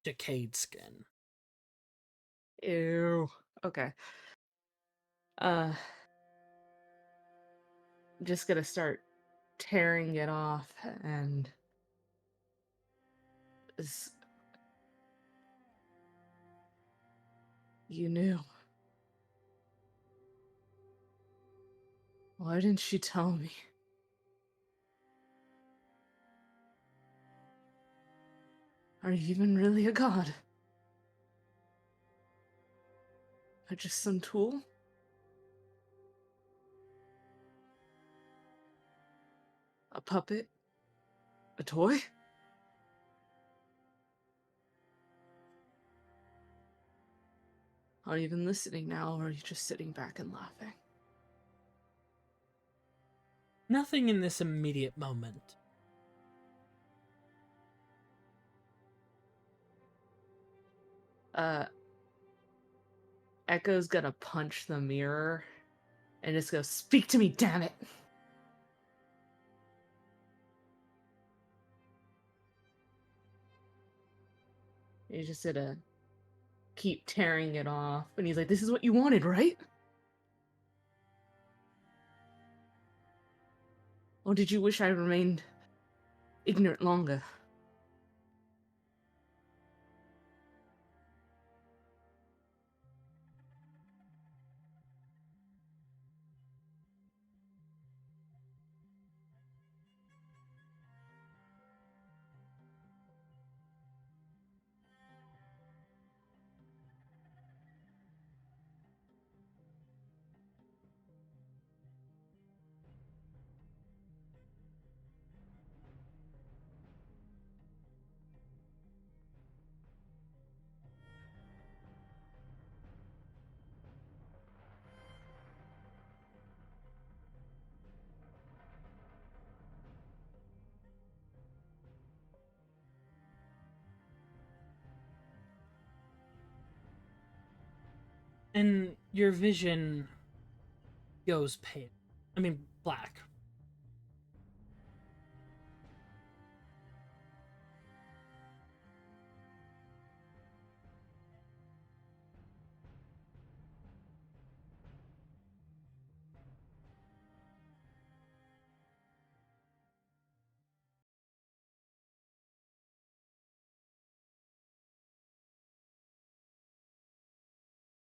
decayed skin. Ew. Okay. Just gonna start tearing it off and you knew. Why didn't you tell me? Are you even really a god? Or just some tool? A puppet? A toy? Are you even listening now, or are you just sitting back and laughing? Nothing in this immediate moment. Echo's gonna punch the mirror and just go, "Speak to me, damn it!" He's just gonna keep tearing it off, and he's like, "This is what you wanted, right? Or did you wish I remained ignorant longer?" And your vision goes pale. I mean, black.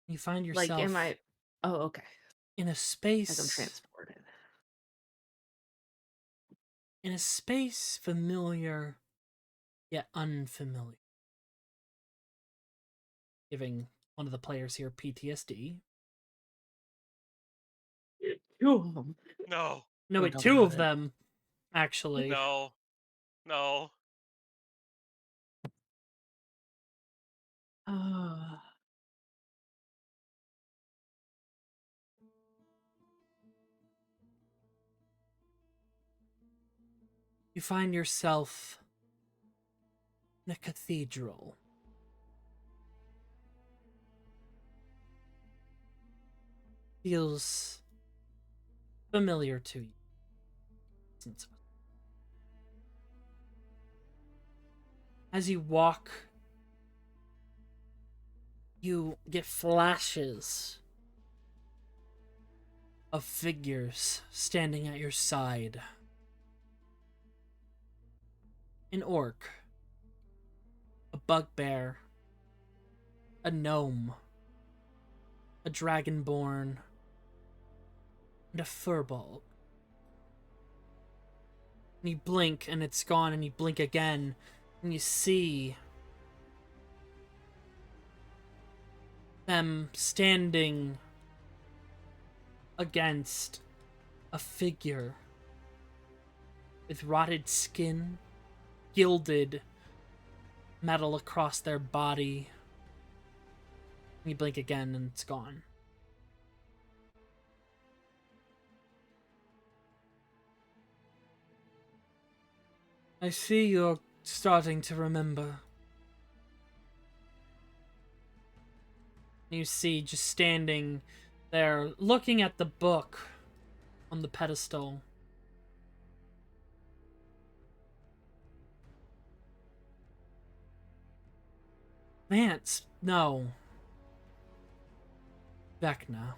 You find Like, yourself am I? Oh, okay. in a Like I'm space transported. in a space familiar yet unfamiliar, giving one of the players here PTSD. Two of them. No, No, Oh, wait, don't two do of it. them, actually. no, no. You find yourself in a cathedral. Feels familiar to you. As you walk, you get flashes of figures standing at your side. An orc, a bugbear, a gnome, a dragonborn, and a furball. And you blink and it's gone, and you blink again, and you see them standing against a figure with rotted skin, gilded metal across their body. You blink again and it's gone. I see you're starting to remember. You see, just standing there, looking at the book on the pedestal. Vance, no. Vecna.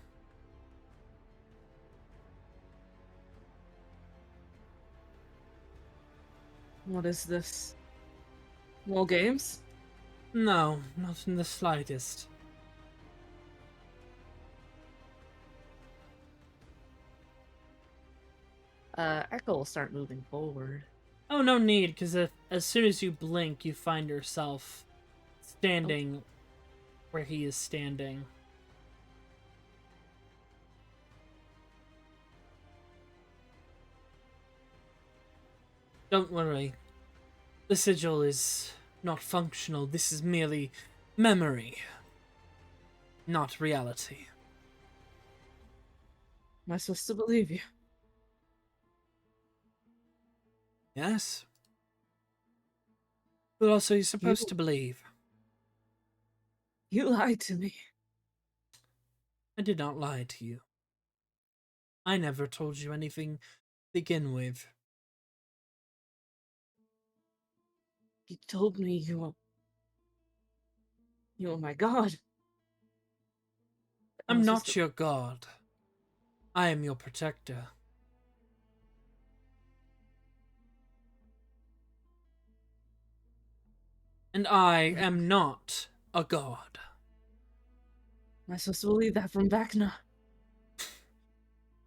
What is this? More games? No, not in the slightest. Echo will start moving forward. Oh, no need, because as soon as you blink, you find yourself standing where he is standing. Don't worry. The sigil is not functional. This is merely memory, not reality. Am I supposed to believe you? Yes? But also you're supposed You- to believe. You lied to me. I did not lie to you. I never told you anything to begin with. You told me you were my god. Am I I'm supposed not to- your god. I am your protector. And I am not a god. Am I supposed to believe that from Vecna?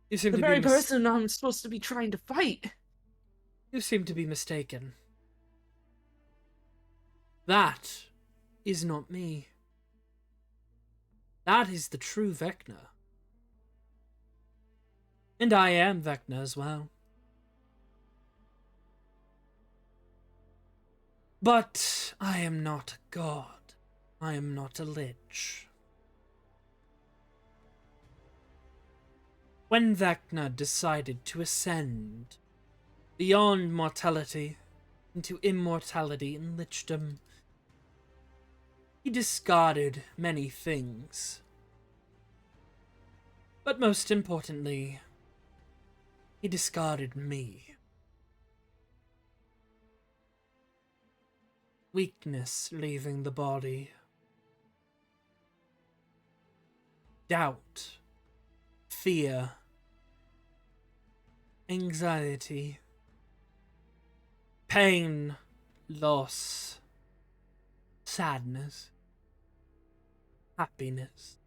You seem The to very be person I'm supposed to be trying to fight. You seem to be mistaken. That is not me. That is the true Vecna. And I am Vecna as well. But I am not a god. I am not a lich. When Vecna decided to ascend beyond mortality into immortality and lichdom, he discarded many things. But most importantly, he discarded me. Weakness leaving the body. Doubt. Fear. Anxiety. Pain. Loss. Sadness. Happiness.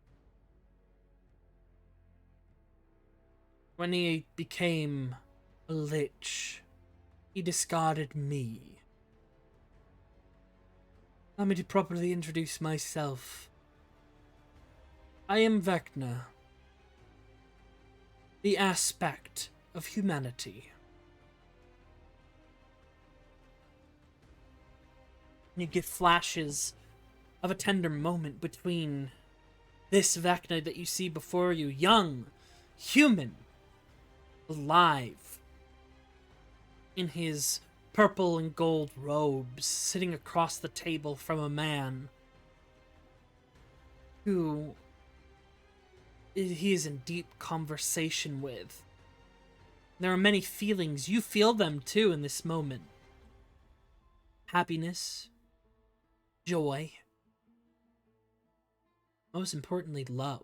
When he became a lich, he discarded me. Allow me to properly introduce myself. I am Vecna, the aspect of humanity. You get flashes of a tender moment between this Vecna that you see before you, young, human, alive, in his purple and gold robes, sitting across the table from a man who he is in deep conversation with. There are many feelings. You feel them too in this moment. Happiness, joy, most importantly, love.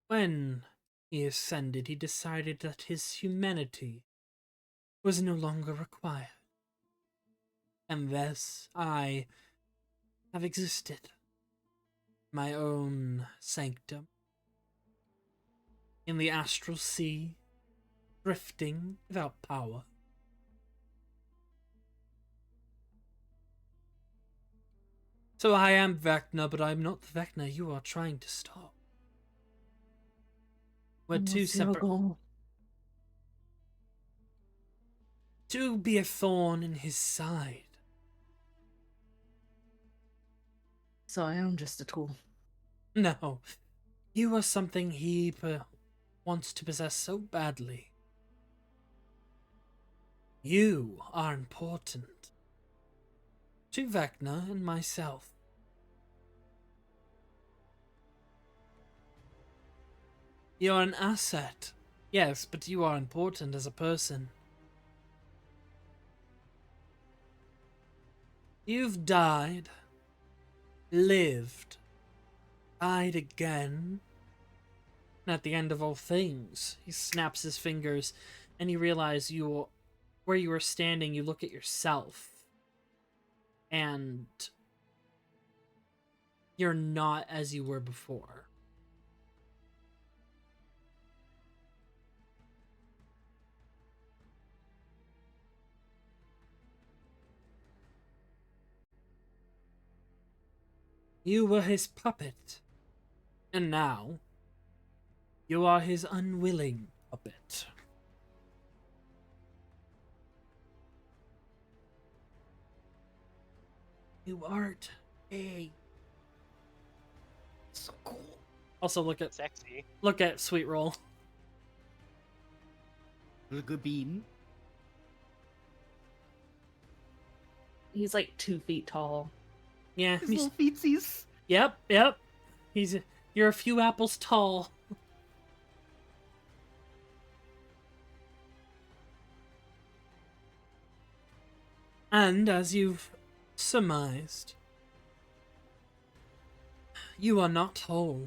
When he ascended, he decided that his humanity was no longer required. And thus I have existed, my own sanctum, in the astral sea, drifting without power. So I am Vecna, but I'm not the Vecna you are trying to stop. We're two What's your separate... goal? To be a thorn in his side. So I am just a tool. No, you are something he wants to possess so badly. You are important to Vecna and myself. You're an asset, yes, but you are important as a person. You've died, lived, died again. And at the end of all things, he snaps his fingers, and you realize where you were standing, you look at yourself, and you're not as you were before. You were his puppet, and now you are his unwilling puppet. You aren't a... So cool. Also look Sexy. at Sweet Roll. Look a bean. He's like 2 feet tall. Yeah, His little feetsies. Yep. You're a few apples tall. And as you've surmised, you are not whole,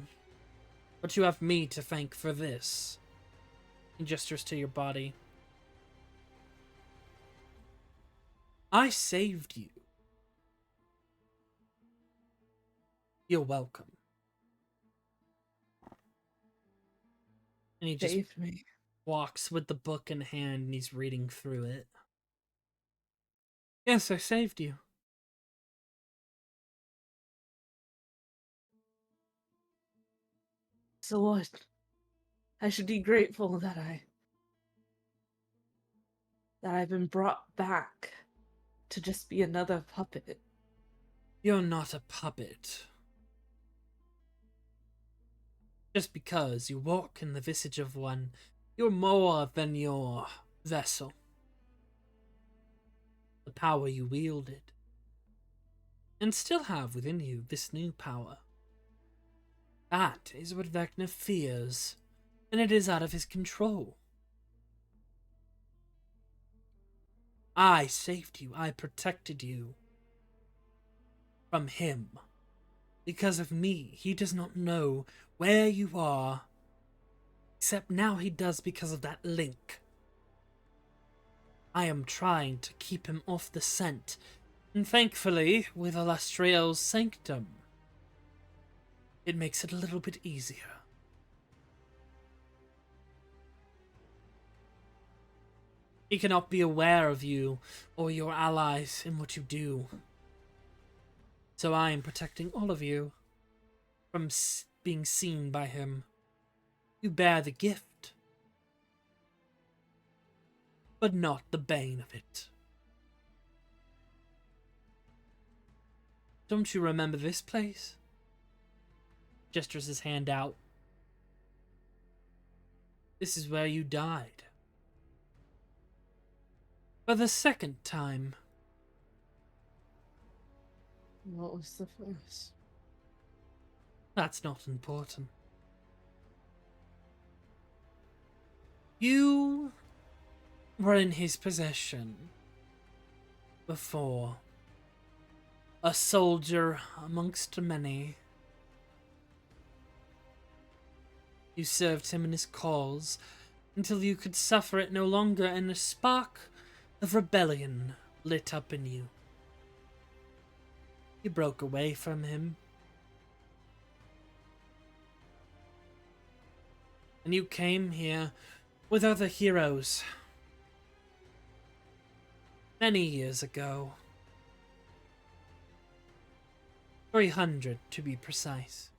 but you have me to thank for this. He gestures to your body. I saved you. You're welcome. And he just Saved me. walks with the book in hand and he's reading through it. Yes, I saved you. So what? I should be grateful that I've been brought back to just be another puppet. You're not a puppet. Just because you walk in the visage of one, you're more than your vessel. The power you wielded, and still have within you this new power. That is what Vecna fears, and it is out of his control. I saved you, I protected you from him. Because of me, he does not know where you are, except now he does because of that link. I am trying to keep him off the scent, and thankfully, with Alastriel's sanctum, it makes it a little bit easier. He cannot be aware of you or your allies in what you do. So I am protecting all of you from being seen by him. You bear the gift, but not the bane of it. Don't you remember this place? Gestures his hand out. This is where you died. For the second time. What was the first? That's not important. You were in his possession before. A soldier amongst many. You served him in his cause until you could suffer it no longer, and a spark of rebellion lit up in you. You broke away from him. And you came here with other heroes. Many years ago. 300 to be precise.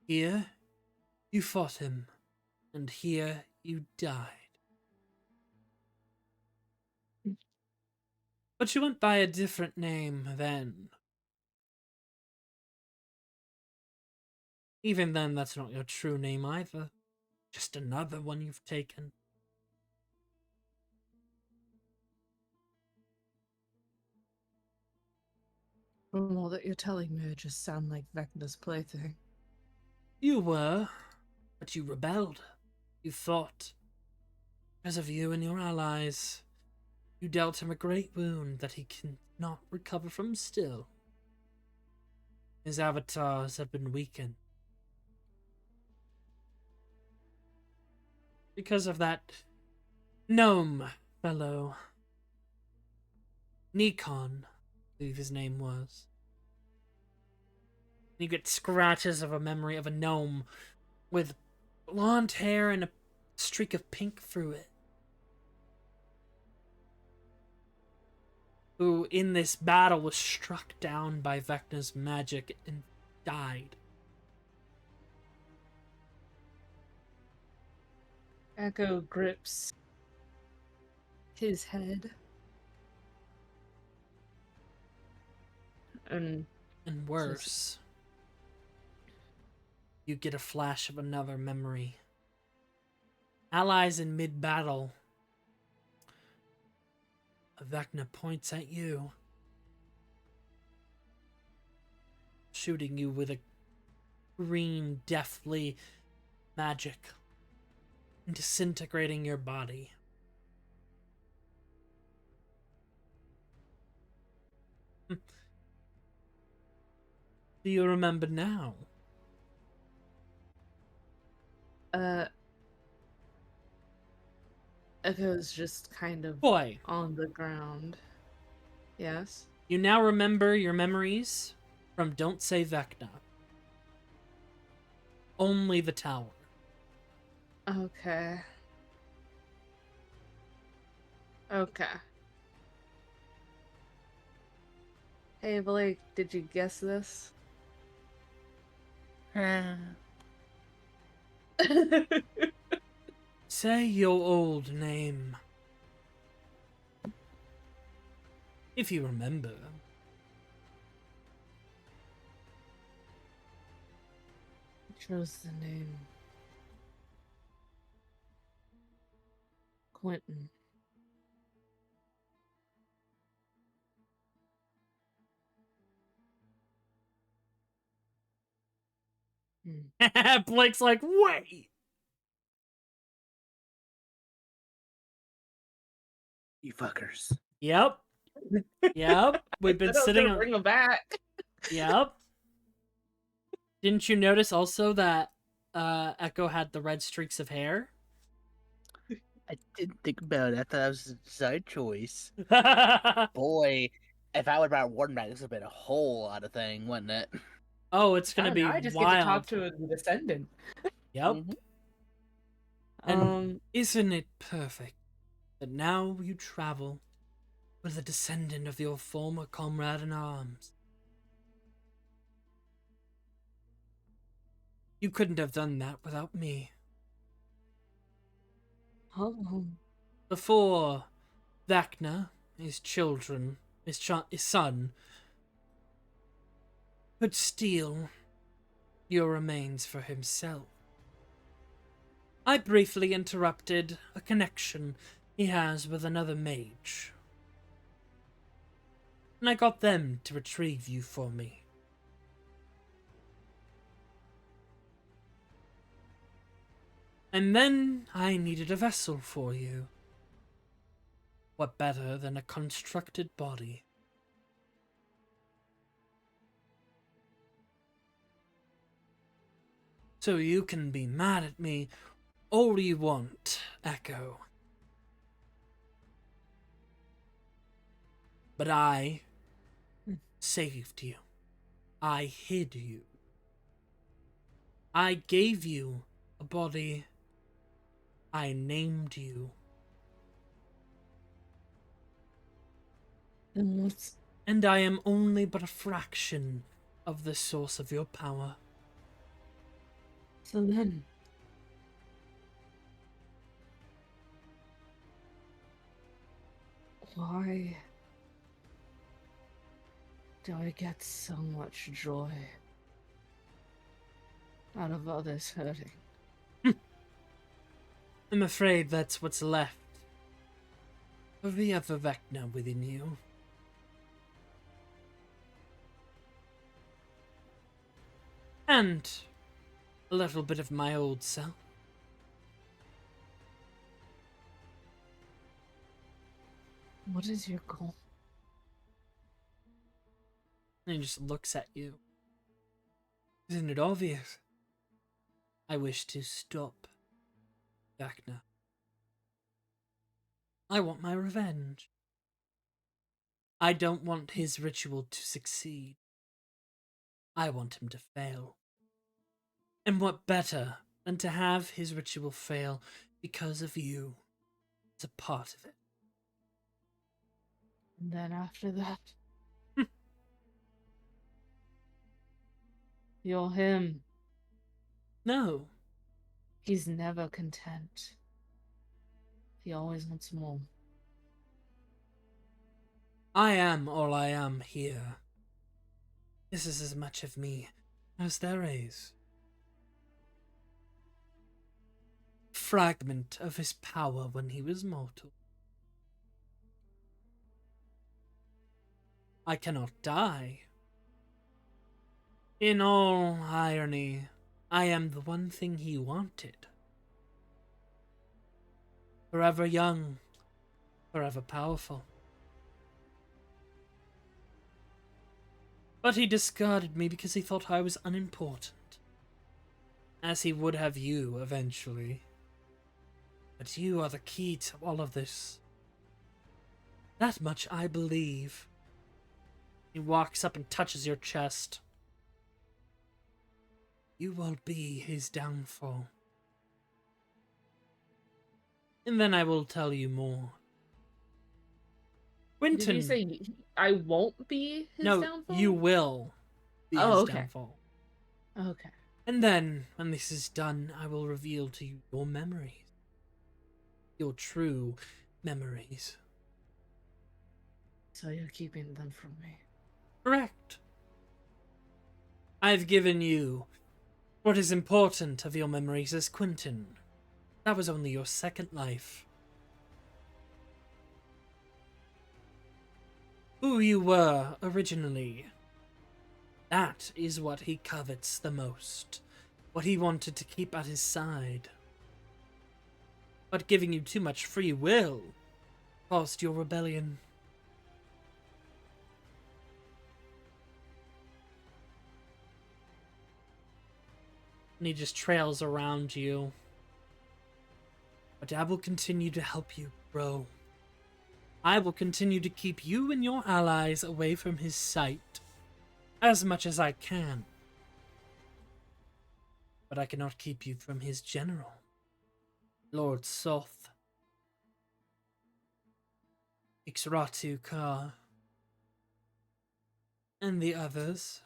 Here, you fought him, and here you died. But you went by a different name then. Even then, that's not your true name either. Just another one you've taken. From all that you're telling me, it just sound like Vecna's plaything. You were, but you rebelled. You fought. Because of you and your allies, you dealt him a great wound that he cannot recover from still. His avatars have been weakened. Because of that gnome fellow. Nikon, I believe his name was. You get scratches of a memory of a gnome with blonde hair and a streak of pink through it. Who, in this battle, was struck down by Vecna's magic and died. Echo grips his head. And worse, you get a flash of another memory. Allies in mid-battle. Vecna points at you, shooting you with a green, deathly magic, and disintegrating your body. Do you remember now? Echo's just kind of Boy, on the ground. Yes? you now remember your memories from Don't Say Vecna. Only the tower. Okay. Okay. Hey, Blake, did you guess this? Say your old name. If you remember. Chose the name Quentin. Blake's like, wait! You fuckers. Yep. Yep. We've been sitting on... Bring him back. Yep. Didn't you notice also that Echo had the red streaks of hair? I didn't think about it. I thought that was a side choice. Boy, If I would buy a warden back, this would have been a whole lot of thing, wouldn't it? Oh, it's gonna Oh, be now I just get to wild. talk to the descendant. Yep. Mhm. And isn't it perfect that now you travel with a descendant of your former comrade in arms? You couldn't have done that without me. Oh, Before Vecna, his children, his son, could steal your remains for himself, I briefly interrupted a connection he has with another mage, and I got them to retrieve you for me. And then I needed a vessel for you. What better than a constructed body? So you can be mad at me all you want, Echo. But I saved you. I hid you. I gave you a body. I named you. then what's And I am only but a fraction of the source of your power. so then? Why do I get so much joy out of others hurting? I'm afraid that's what's left of the other Vecna within you. And a little bit of my old self. What is your goal? And he just looks at you. Isn't it obvious? I wish to stop Vecna. I want my revenge. I don't want his ritual to succeed. I want him to fail. And what better than to have his ritual fail because of you as a part of it? And then after that, you're him. No, He's never content. He always wants more. I am all I am here. This is as much of me as there is. Fragment of his power when he was mortal. I cannot die. In all irony, I am the one thing he wanted. Forever young, forever powerful. But he discarded me because he thought I was unimportant. As he would have you eventually. But you are the key to all of this. That much I believe. He walks up and touches your chest. You will be his downfall. And then I will tell you more. Winton. Did you say I won't be his no, downfall? you will be Oh, his okay. downfall. Okay. And then, when this is done, I will reveal to you your memories. Your true memories. So you're keeping them from me. Correct. I've given you what is important of your memories as Quentin. That was only your second life. Who you were originally. That is what he covets the most. What he wanted to keep at his side. But giving you too much free will caused your rebellion. And he just trails around you. But I will continue to help you grow. I will continue to keep you and your allies away from his sight as much as I can. But I cannot keep you from his general, Lord Soth, Ixratu Ka, and the others.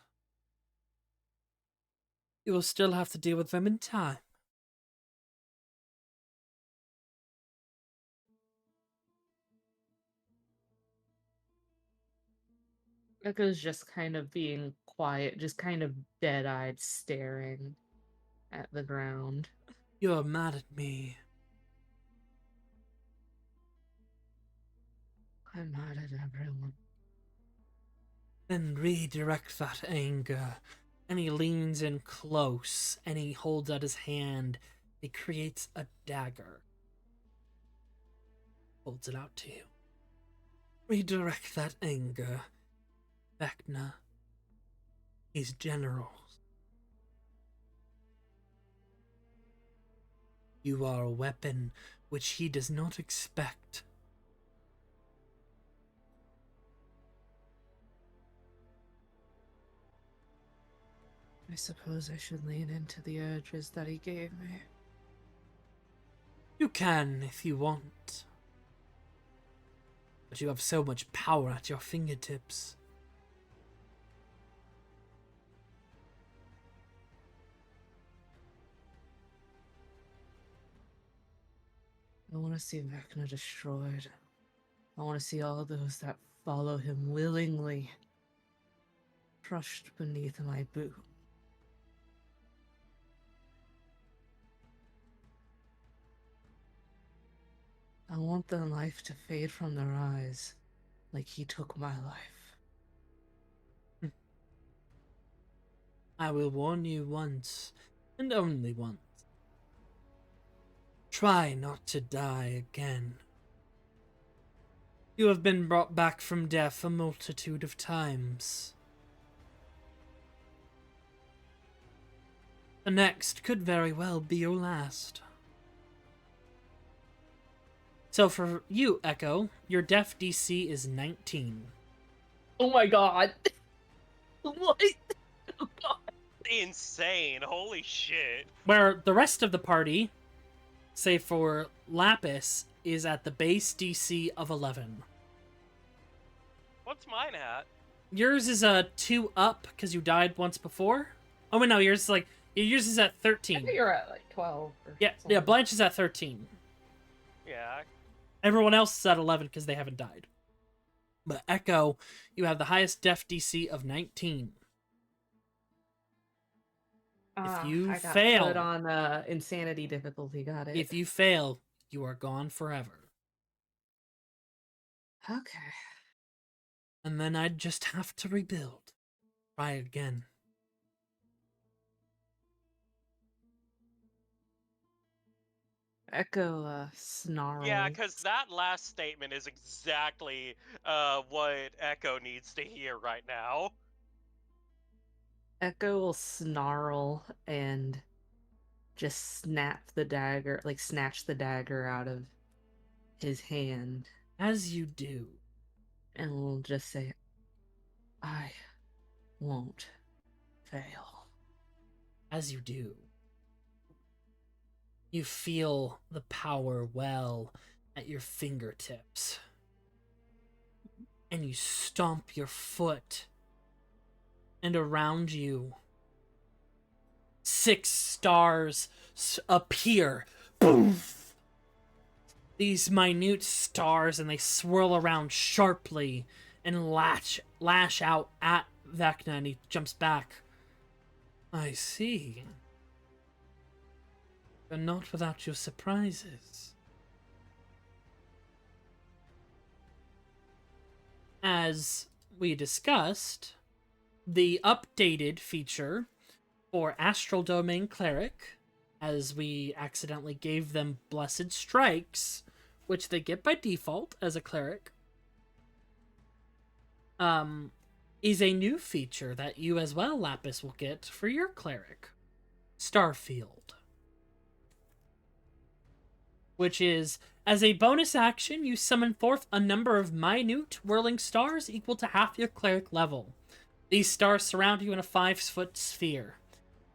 You will still have to deal with them in time. Echo's just kind of being quiet, just kind of dead-eyed staring at the ground. You're mad at me. I'm mad at everyone. Then redirect that anger. And he leans in close, and he holds out his hand. He creates a dagger. Holds it out to you. Redirect that anger. Vecna. His generals. You are a weapon which he does not expect. I suppose I should lean into the urges that he gave me. You can if you want. But you have so much power at your fingertips. I want to see Vecna destroyed. I want to see all those that follow him willingly crushed beneath my boot. I want their life to fade from their eyes like he took my life. I will warn you once, and only once. Try not to die again. You have been brought back from death a multitude of times. The next could very well be your last. So for you, Echo, your death DC is 19. Oh my god! What? Oh god. Insane. Holy shit. Where the rest of the party, save for Lapis, is at the base DC of 11. What's mine at? Yours is a 2 up because you died once before. Oh wait, no, yours is at I 13. think you're at like 12 or Yeah, something. Blanche is at 13. Yeah. Everyone else is at 11 because they haven't died. But Echo, you have the highest death DC of 19. you I got fail- put on insanity difficulty, got it. If you fail, you are gone forever. Okay. And then I'd just have to rebuild. Try again. Echo snarls. Yeah, because that last statement is exactly what Echo needs to hear right now. Echo will snarl and just snatch the dagger out of his hand, As you do. and will just say, I won't fail. As you do. You feel the power well at your fingertips. And you stomp your foot. And around you, 6 stars appear. Poof! These minute stars, and they swirl around sharply and lash out at Vecna, and he jumps back. I see. But not without your surprises. As we discussed, the updated feature for Astral Domain Cleric, as we accidentally gave them Blessed Strikes, which they get by default as a cleric, is a new feature that you as well, Lapis, will get for your cleric, Starfield. which is, as a bonus action, you summon forth a number of minute whirling stars equal to half your cleric level. These stars surround you in a 5-foot sphere.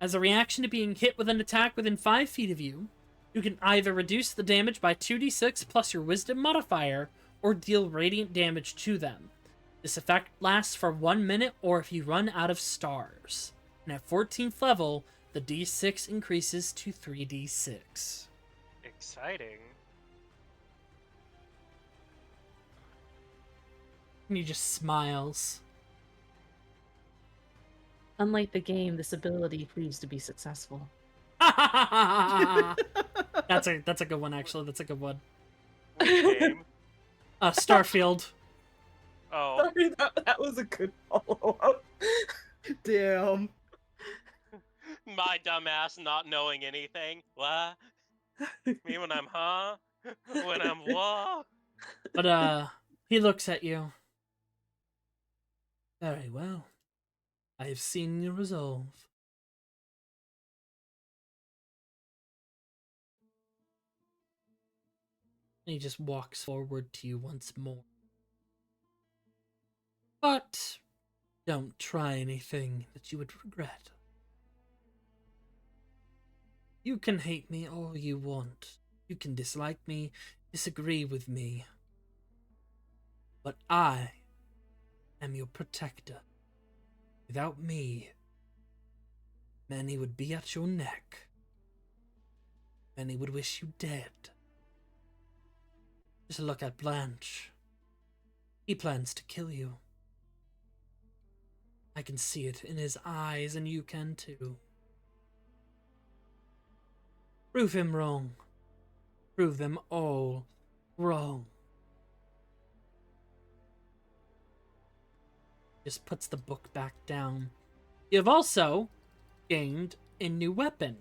As a reaction to being hit with an attack within 5 feet of you, you can either reduce the damage by 2d6 plus your wisdom modifier, or deal radiant damage to them. This effect lasts for 1 minute or if you run out of stars. And at 14th level, the d6 increases to 3d6. Exciting. And he just smiles. Unlike the game, this ability proves to be successful. That's a good one, actually. That's a good one. Which game? Starfield. Oh, Sorry, that was a good follow-up. Damn. my dumbass not knowing anything. What? Me when I'm When I'm what? But, he looks at you. Very well. I have seen your resolve. And he just walks forward to you once more. But don't try anything that you would regret. You can hate me all you want. You can dislike me, disagree with me. But I am your protector. Without me, many would be at your neck. Many would wish you dead. Just look at Blanche. He plans to kill you. I can see it in his eyes, and you can too. Prove him wrong. Prove them all wrong. Just puts the book back down. You have also gained a new weapon.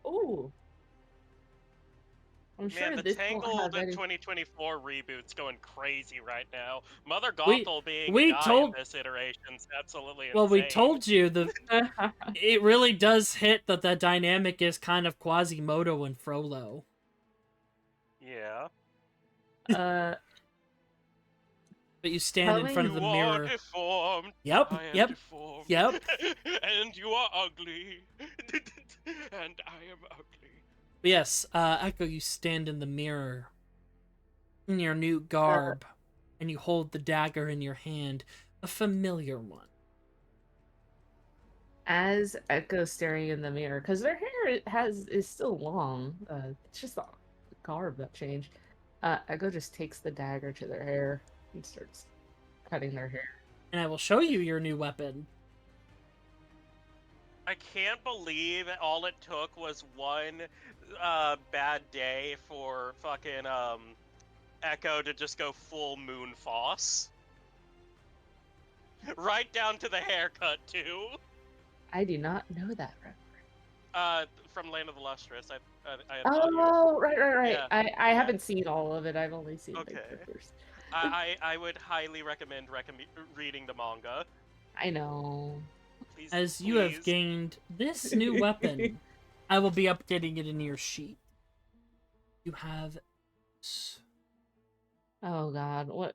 Ooh. I'm sure Man, the this won't Tangled have any... 2024 reboot's going crazy right now. Mother We- Gothel being we a guy told- in this iteration's absolutely Well, we insane. told you it really does hit that the dynamic is kind of Quasimodo and Frollo. Yeah. But you stand in front of the You mirror. are deformed. Yep, I am yep, deformed. yep. And you are ugly. And I am ugly. But yes, Echo, you stand in the mirror in your new garb, and you hold the dagger in your hand, a familiar one. As Echo's staring in the mirror, because their hair is still long. It's just the garb that changed. Echo just takes the dagger to their hair and starts cutting their hair. And I will show you your new weapon. I can't believe all it took was one bad day for fucking Echo to just go full Moon Foss. Right down to the haircut too. I do not know that reference. From Land of the Lustrous. I Oh, right. Yeah. I haven't seen all of it. I've only seen like, Okay. the first. I would highly recommend reading the manga. I know. Please, As you have please. gained this new weapon, I will be updating it in your sheet. You have... Oh God, what?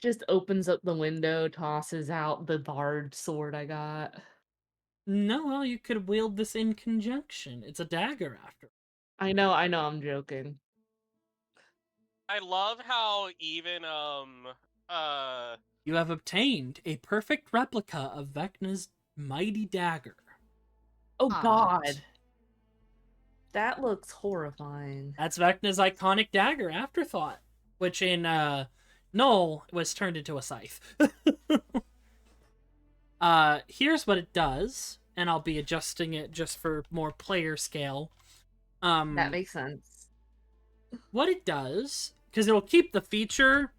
Just opens up the window, tosses out the barred sword I got. No, well, you could wield this in conjunction. It's a dagger after. I know, I'm joking. I love how even You have obtained a perfect replica of Vecna's mighty dagger. Oh Ah. God. That looks horrifying. That's Vecna's iconic dagger, Afterthought, which in Null was turned into a scythe. Here's what it does, and I'll be adjusting it just for more player scale. That makes sense. What it does, because it'll keep the feature,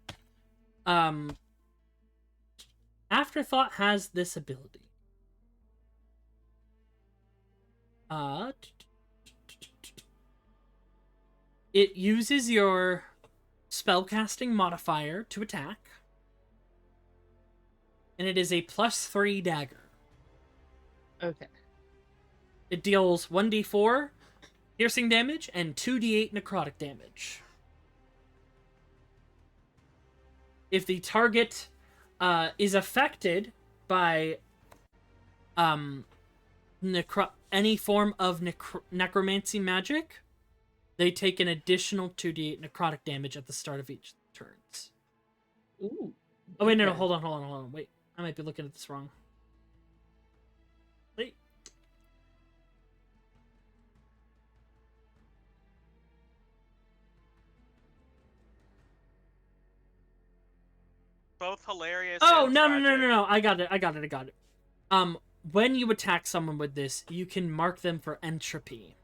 Afterthought has this ability. It uses your spellcasting modifier to attack, and it is a +3 dagger. Okay. It deals 1d4 piercing damage and 2d8 necrotic damage. If the target is affected by any form of necromancy magic, they take an additional 2d8 necrotic damage at the start of each turns. Ooh. Oh wait, no, okay. hold on. Wait, I might be looking at this wrong. Wait. Both hilarious. Oh and no. tragic. I got it. When you attack someone with this, you can mark them for entropy.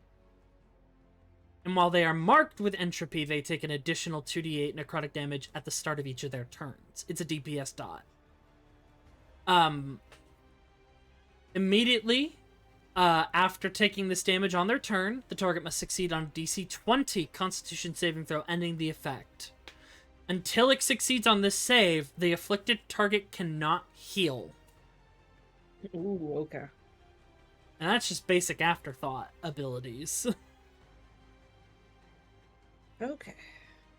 And while they are marked with entropy, they take an additional 2d8 necrotic damage at the start of each of their turns. It's a DPS dot. Immediately, after taking this damage on their turn, the target must succeed on a DC 20 Constitution saving throw, ending the effect. Until it succeeds on this save, the afflicted target cannot heal. Ooh, okay. And that's just basic afterthought abilities. Okay.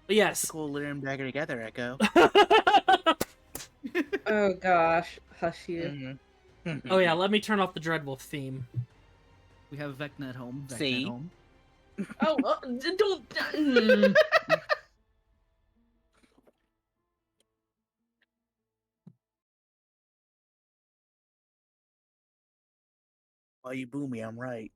But yes. Cool, lure him back together, Echo. Oh gosh, hush you. Mm-hmm. Oh yeah, let me turn off the Dreadwolf theme. We have Vecna at home. Vecna See? At home. Oh, don't. While you boo me, I'm right.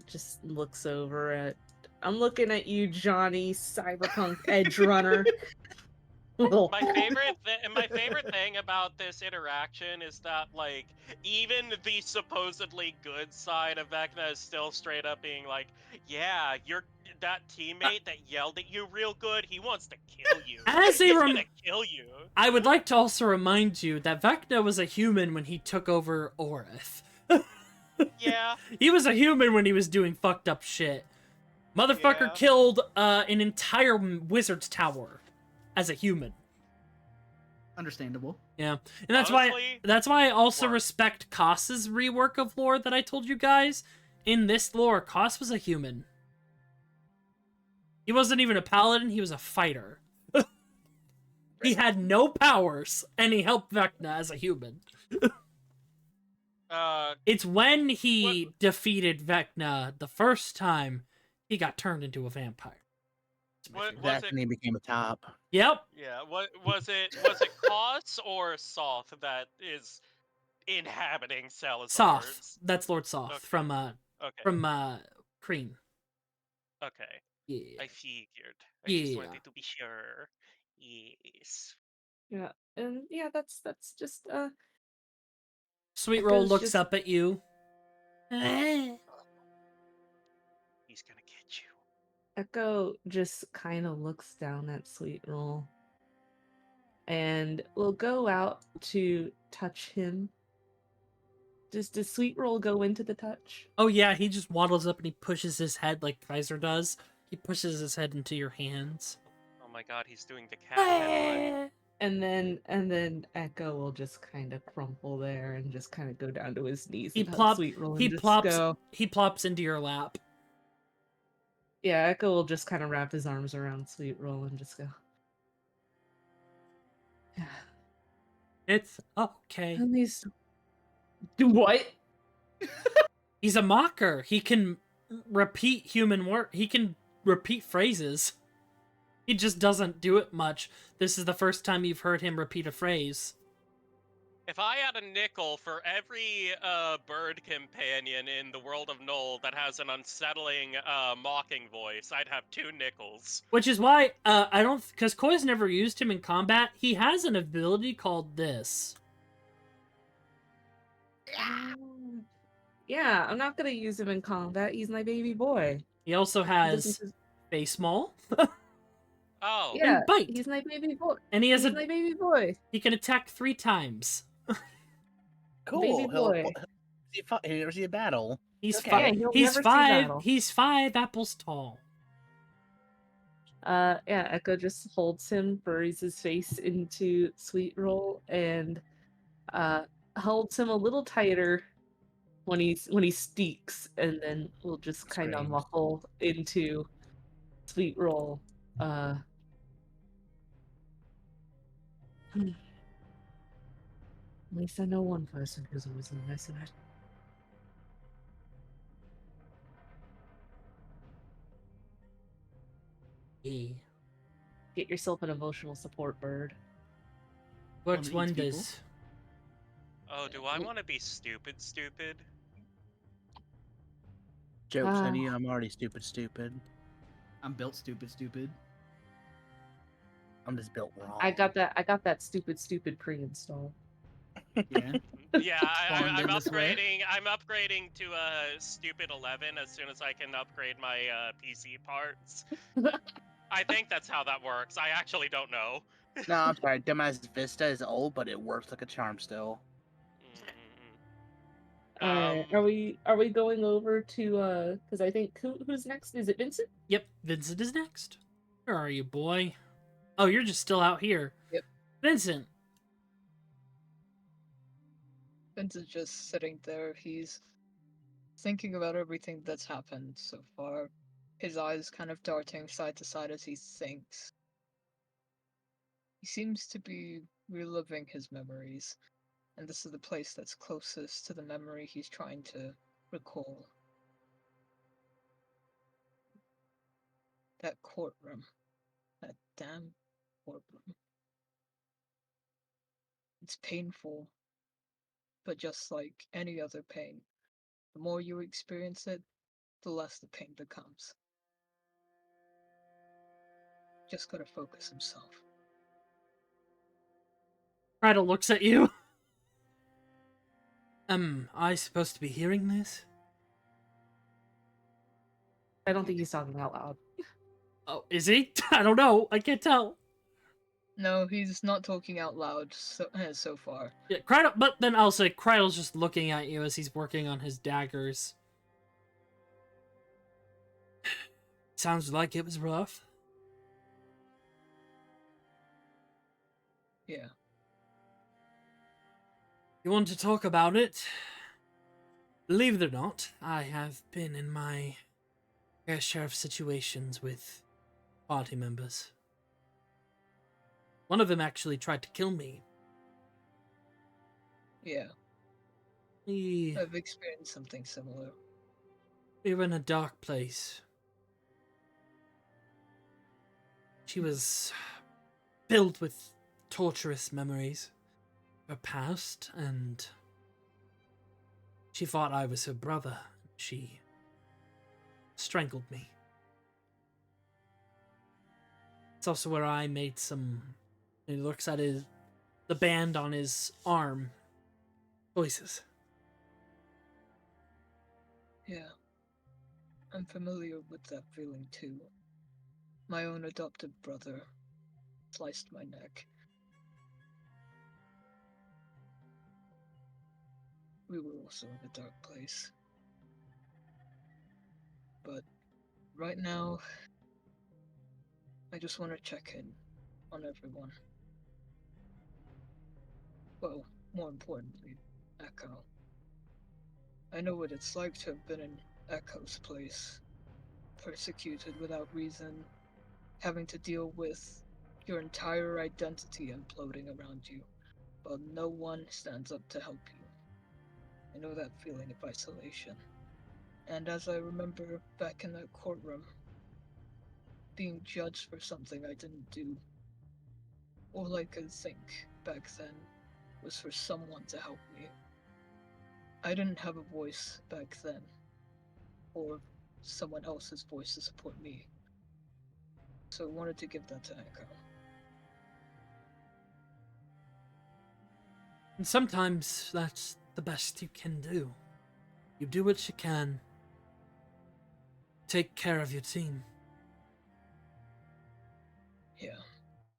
Just looks over at. I'm looking at you, Jonny, cyberpunk edge runner. My favorite thing about this interaction is that, like, even the supposedly good side of Vecna is still straight up being like, yeah, you're that teammate that yelled at you real good, he wants to kill you. As a He's gonna kill you. I would like to also remind you that Vecna was a human when he took over Orith. Yeah. He was a human when he was doing fucked up shit. Motherfucker Yeah. killed an entire wizard's tower as a human. Understandable. Yeah, and Honestly, that's why I also work. respect Koss's rework of lore that I told you guys. In this lore, Koss was a human. He wasn't even a paladin, he was a fighter. He had no powers, and he helped Vecna as a human. It's when he defeated Vecna the first time he got turned into a vampire. That's when he became a top. Yep. Yeah, what was it Koss or Soth that is inhabiting Salazar's? Soth. That's Lord Soth Okay. from Okay. Kreen. Okay. Yeah. I figured. I just Yeah. wanted to be sure. Yes. Yeah, and yeah, that's just Sweet Echo's Roll looks just- up at you. He's gonna get you. Echo just kind of looks down at Sweet Roll and will go out to touch him. Does Sweet Roll go into the touch? Oh yeah, he just waddles up and he pushes his head like Kaiser does. He pushes his head into your hands. Oh my god, he's doing the cat headbutt. And then Echo will just kind of crumple there and just kind of go down to his knees. He and hug plops. Sweet Roll and He just plops. go. He plops into your lap. Yeah, Echo will just kind of wrap his arms around Sweet Roll and just go. Yeah. It's okay. And he's. Do what? He's a mocker. He can repeat human work. He can repeat phrases. He just doesn't do it much. This is the first time you've heard him repeat a phrase. If I had a nickel for every bird companion in the world of Null that has an unsettling mocking voice, I'd have 2 nickels. Which is why I don't, because Koi's never used him in combat. He has an ability called this. Yeah, I'm not gonna use him in combat. He's my baby boy. He also He has doesn't- face maul. Oh. Yeah, bite. he's my baby boy. And he has He's my baby boy. he can attack 3 times. Cool. Baby boy. Here's a battle. He's Okay. five. Yeah, he'll He's never see 5. battle. He's 5 apples tall. Yeah, Echo just holds him, buries his face into Sweet Roll, and holds him a little tighter when he speaks, and then we'll just kind of Screams. muffle into sweet roll. At least I know one person who's always missing it. E. Get yourself an emotional support bird. Works One that eats people. wonders. Oh, do I want to be stupid? Stupid? Jokes on Ah. you, I'm already stupid. I'm built stupid. I'm just built wrong. I got that stupid pre-install. Yeah. Yeah, Spawned I'm in this way? upgrading. I'm upgrading to a stupid 11 as soon as I can upgrade my PC parts. I think that's how that works. I actually don't know. No, I'm sorry. Dumbass Vista is old, but it works like a charm still. Alright, are we going over to because I think who's next? Is it Vincent? Yep, Vincent is next. Where are you, boy? Oh, you're just still out here. Yep. Vincent. Vincent's just sitting there. He's thinking about everything that's happened so far. His eyes kind of darting side to side as he thinks. He seems to be reliving his memories, and this is the place that's closest to the memory he's trying to recall. That courtroom. That damn courtroom. It's painful, but just like any other pain, the more you experience it, the less the pain becomes. Just gotta focus himself. Crider looks at you. I supposed to be hearing this? I don't think he's talking out loud. Oh, is he? I don't know. I can't tell. No, he's not talking out loud so far. Yeah, Crider, but then I'll say Crider's just looking at you as he's working on his daggers. Sounds like it was rough. Yeah. You want to talk about it? Believe it or not, I have been in my fair share of situations with party members. One of them actually tried to kill me. Yeah. We I've experienced something similar. were in a dark place. She was filled with torturous memories of her past, and she thought I was her brother. She strangled me. It's also where I made some... He looks at the band on his arm. Voices. Yeah. I'm familiar with that feeling too. My own adopted brother sliced my neck. We were also in a dark place. But right now, I just want to check in on everyone. Well, more importantly, Echo. I know what it's like to have been in Echo's place. Persecuted without reason, having to deal with your entire identity imploding around you, while no one stands up to help you. I know that feeling of isolation. And as I remember back in that courtroom, being judged for something I didn't do, all I could think back then was for someone to help me. I didn't have a voice back then, or someone else's voice to support me. So I wanted to give that to Echo. And sometimes that's the best you can do. You do what you can. Take care of your team. Yeah.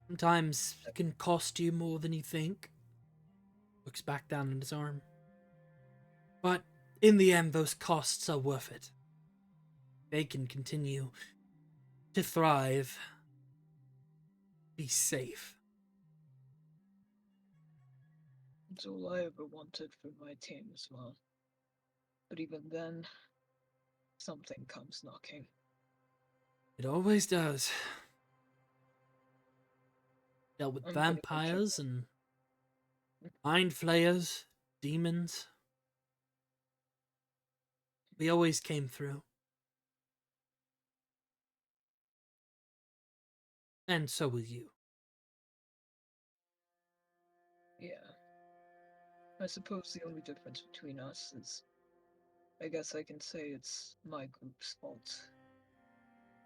Sometimes it can cost you more than you think. Looks back down at his arm. But in the end, those costs are worth it. They can continue to thrive. Be safe. It's all I ever wanted for my team as well. But even then, something comes knocking. It always does. Dealt with I'm gonna go check vampires that. and mind flayers, demons. We always came through. And so will you. Yeah. I suppose the only difference between us is, I guess I can say it's my group's fault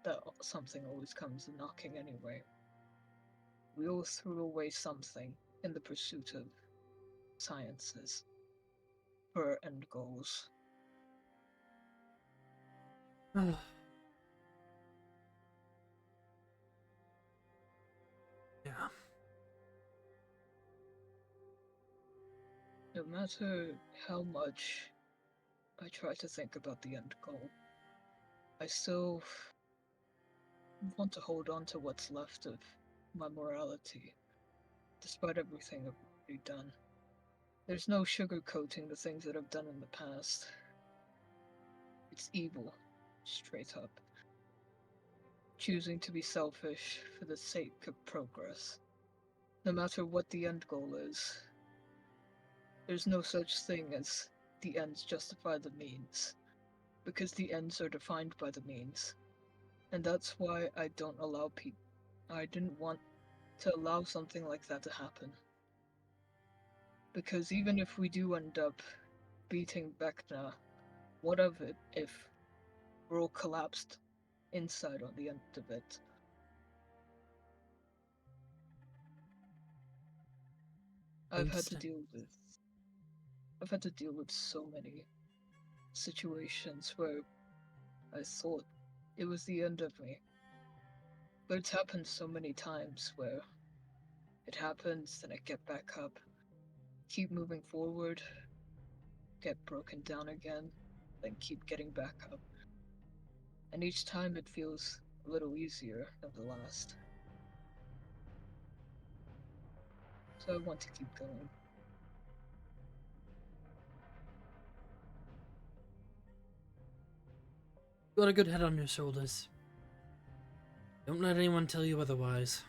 that something always comes knocking anyway. We all threw away something in the pursuit of sciences for our end goals. Yeah. No matter how much I try to think about the end goal, I still want to hold on to what's left of my morality, despite everything I've already done. There's no sugarcoating the things that I've done in the past. It's evil, straight up. Choosing to be selfish for the sake of progress. No matter what the end goal is, there's no such thing as the ends justify the means, because the ends are defined by the means. And that's why I don't allow people. I didn't want to allow something like that to happen. Because even if we do end up beating Vecna, what of it if we're all collapsed inside on the end of it? I've had to deal with so many situations where I thought it was the end of me. But it's happened so many times where it happens, then I get back up, keep moving forward, get broken down again, then keep getting back up. And each time it feels a little easier than the last. So I want to keep going. You got a good head on your shoulders. Don't let anyone tell you otherwise.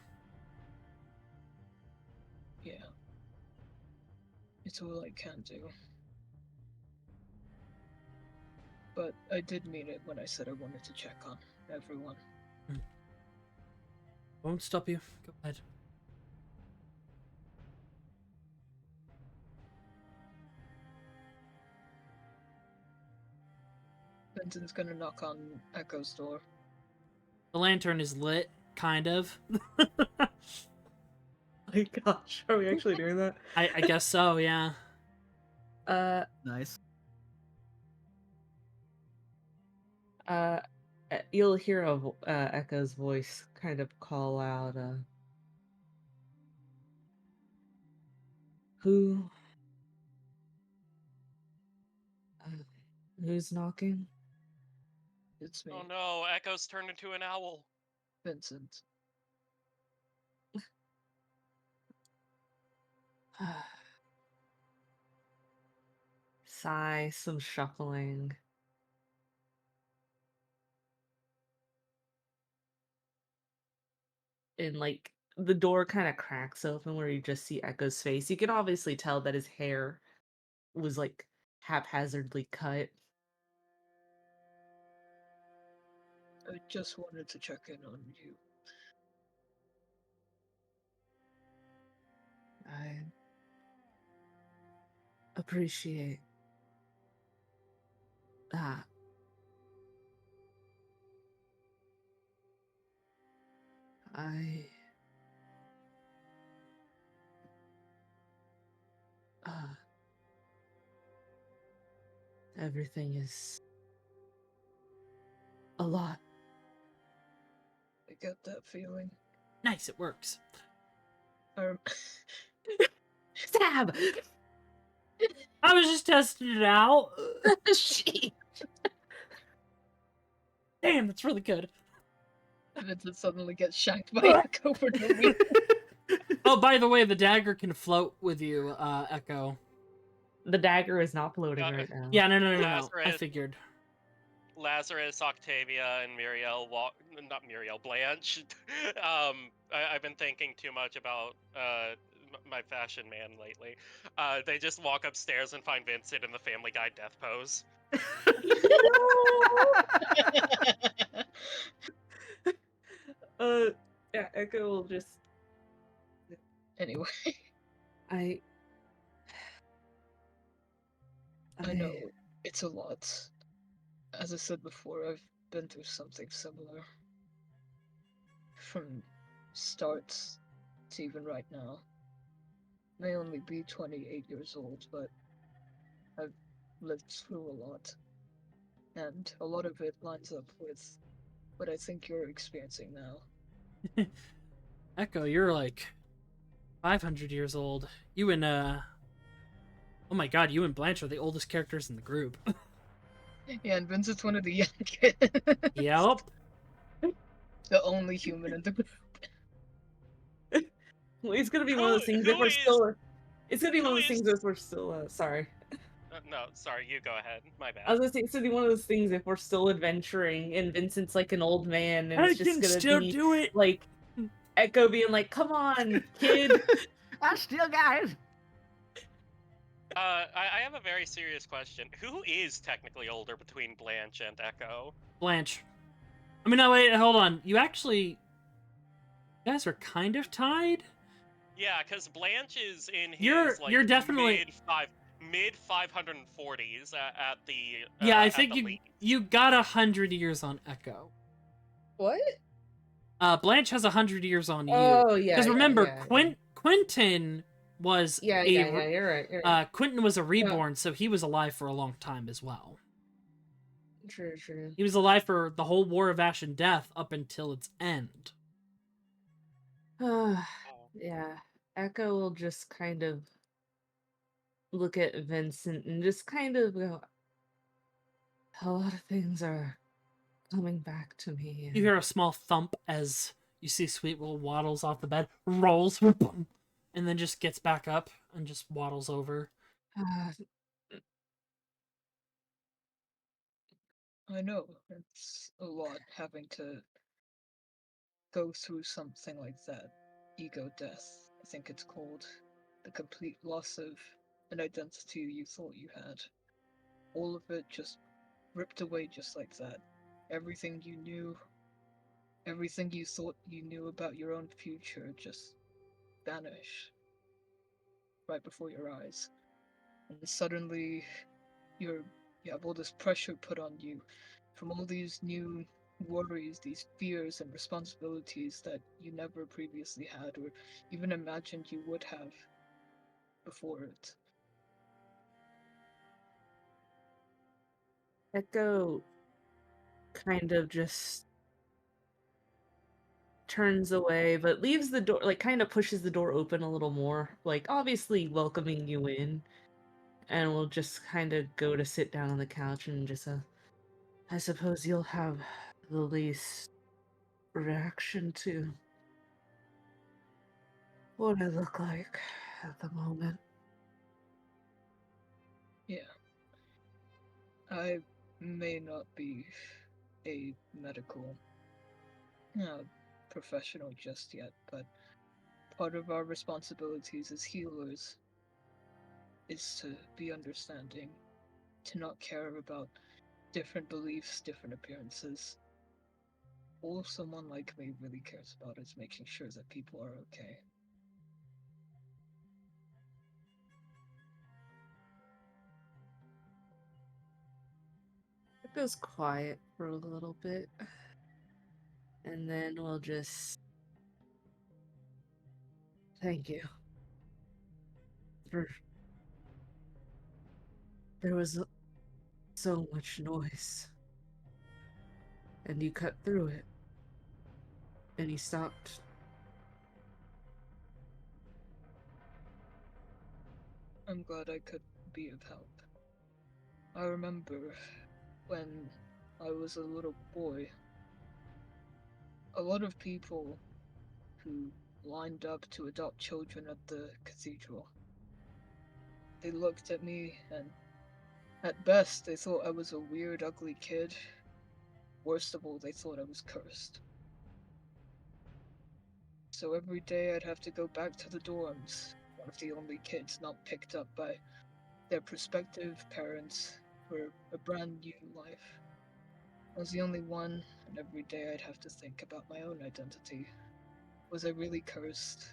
Yeah. It's all I can do. But I did mean it when I said I wanted to check on everyone. Won't stop you. Go ahead. Vincent's gonna knock on Echo's door. The lantern is lit, kind of. My gosh, are we actually doing that? I guess so, yeah. Nice. You'll hear Echo's voice kind of call out, who? Who's knocking? It's me, Oh no, Echo's turned into an owl. Vincent. Sigh, some shuffling. And like the door kind of cracks open where you just see Echo's face. You can obviously tell that his hair was like haphazardly cut. I just wanted to check in on you. I appreciate that. I everything is a lot. I get that feeling. Nice, it works. Stab! I was just testing it out. She. Damn, that's really good. Vincent suddenly gets shanked by Echo for no reason. Oh, by the way, the dagger can float with you, Echo. The dagger is not floating Uh, right now. Yeah, no. I Lazarus, figured. Lazarus, Octavia, and Muriel not Muriel, Blanche. I've been thinking too much about my fashion man lately. They just walk upstairs and find Vincent in the Family Guy death pose. Yeah, Echo will just. Anyway, I I know it's a lot. As I said before, I've been through something similar. From start to even right now. May only be 28 years old, but I've lived through a lot. And a lot of it lines up with what I think you're experiencing now. Echo, you're like 500 years old. You and oh my god, you and Blanche are the oldest characters in the group. Yeah, and Vincent's one of the young kids. Yep. The only human in the group. Well, it's gonna be one of Who those things who if we're is still. It's gonna be one who of those is? things if we're still. Sorry. No, sorry, you go ahead. My I bad. was gonna say it's gonna be one of those things if we're still adventuring and Vincent's like an old man and I it's just can gonna still be do it. like Echo being like, "Come on, kid." Astiel, guys. I have a very serious question. Who is technically older between Blanche and Echo? Blanche. I mean, no, wait, hold on. You guys are kind of tied. Yeah, because Blanche is in his You're definitely mid 540s at the yeah. I at think the least. you got 100 years on Echo. What? Blanche has 100 years on you. Oh yeah. Because remember, yeah. Quentin was Yeah, a you're right. You're right. Quentin was a reborn, so he was alive for a long time as well. True. He was alive for the whole War of Ash and Death up until its end. Yeah. Echo will just kind of look at Vincent and just kind of go, a lot of things are coming back to me. You hear a small thump as you see Sweetwell waddles off the bed, rolls, and then just gets back up and just waddles over. I know, it's a lot having to go through something like that. Ego death, I think it's called. The complete loss of an identity you thought you had. All of it just ripped away just like that. Everything you knew, everything you thought you knew about your own future just vanished right before your eyes. And suddenly you have all this pressure put on you from all these new worries, these fears and responsibilities that you never previously had or even imagined you would have before it. Echo kind of just turns away, but leaves the door, like kind of pushes the door open a little more, like obviously welcoming you in, and will just kind of go to sit down on the couch and just, I suppose you'll have the least reaction to what I look like at the moment. Yeah. I may not be a medical professional just yet, but part of our responsibilities as healers is to be understanding, to not care about different beliefs, different appearances. All someone like me really cares about is making sure that people are okay. It goes quiet for a little bit, and then we'll just thank you for. There was so much noise, and you cut through it, and you stopped. I'm glad I could be of help. I remember when I was a little boy, a lot of people who lined up to adopt children at the cathedral. They looked at me, and at best, they thought I was a weird, ugly kid. Worst of all, they thought I was cursed. So every day I'd have to go back to the dorms, one of the only kids not picked up by their prospective parents for a brand new life. I was the only one, and every day I'd have to think about my own identity. Was I really cursed?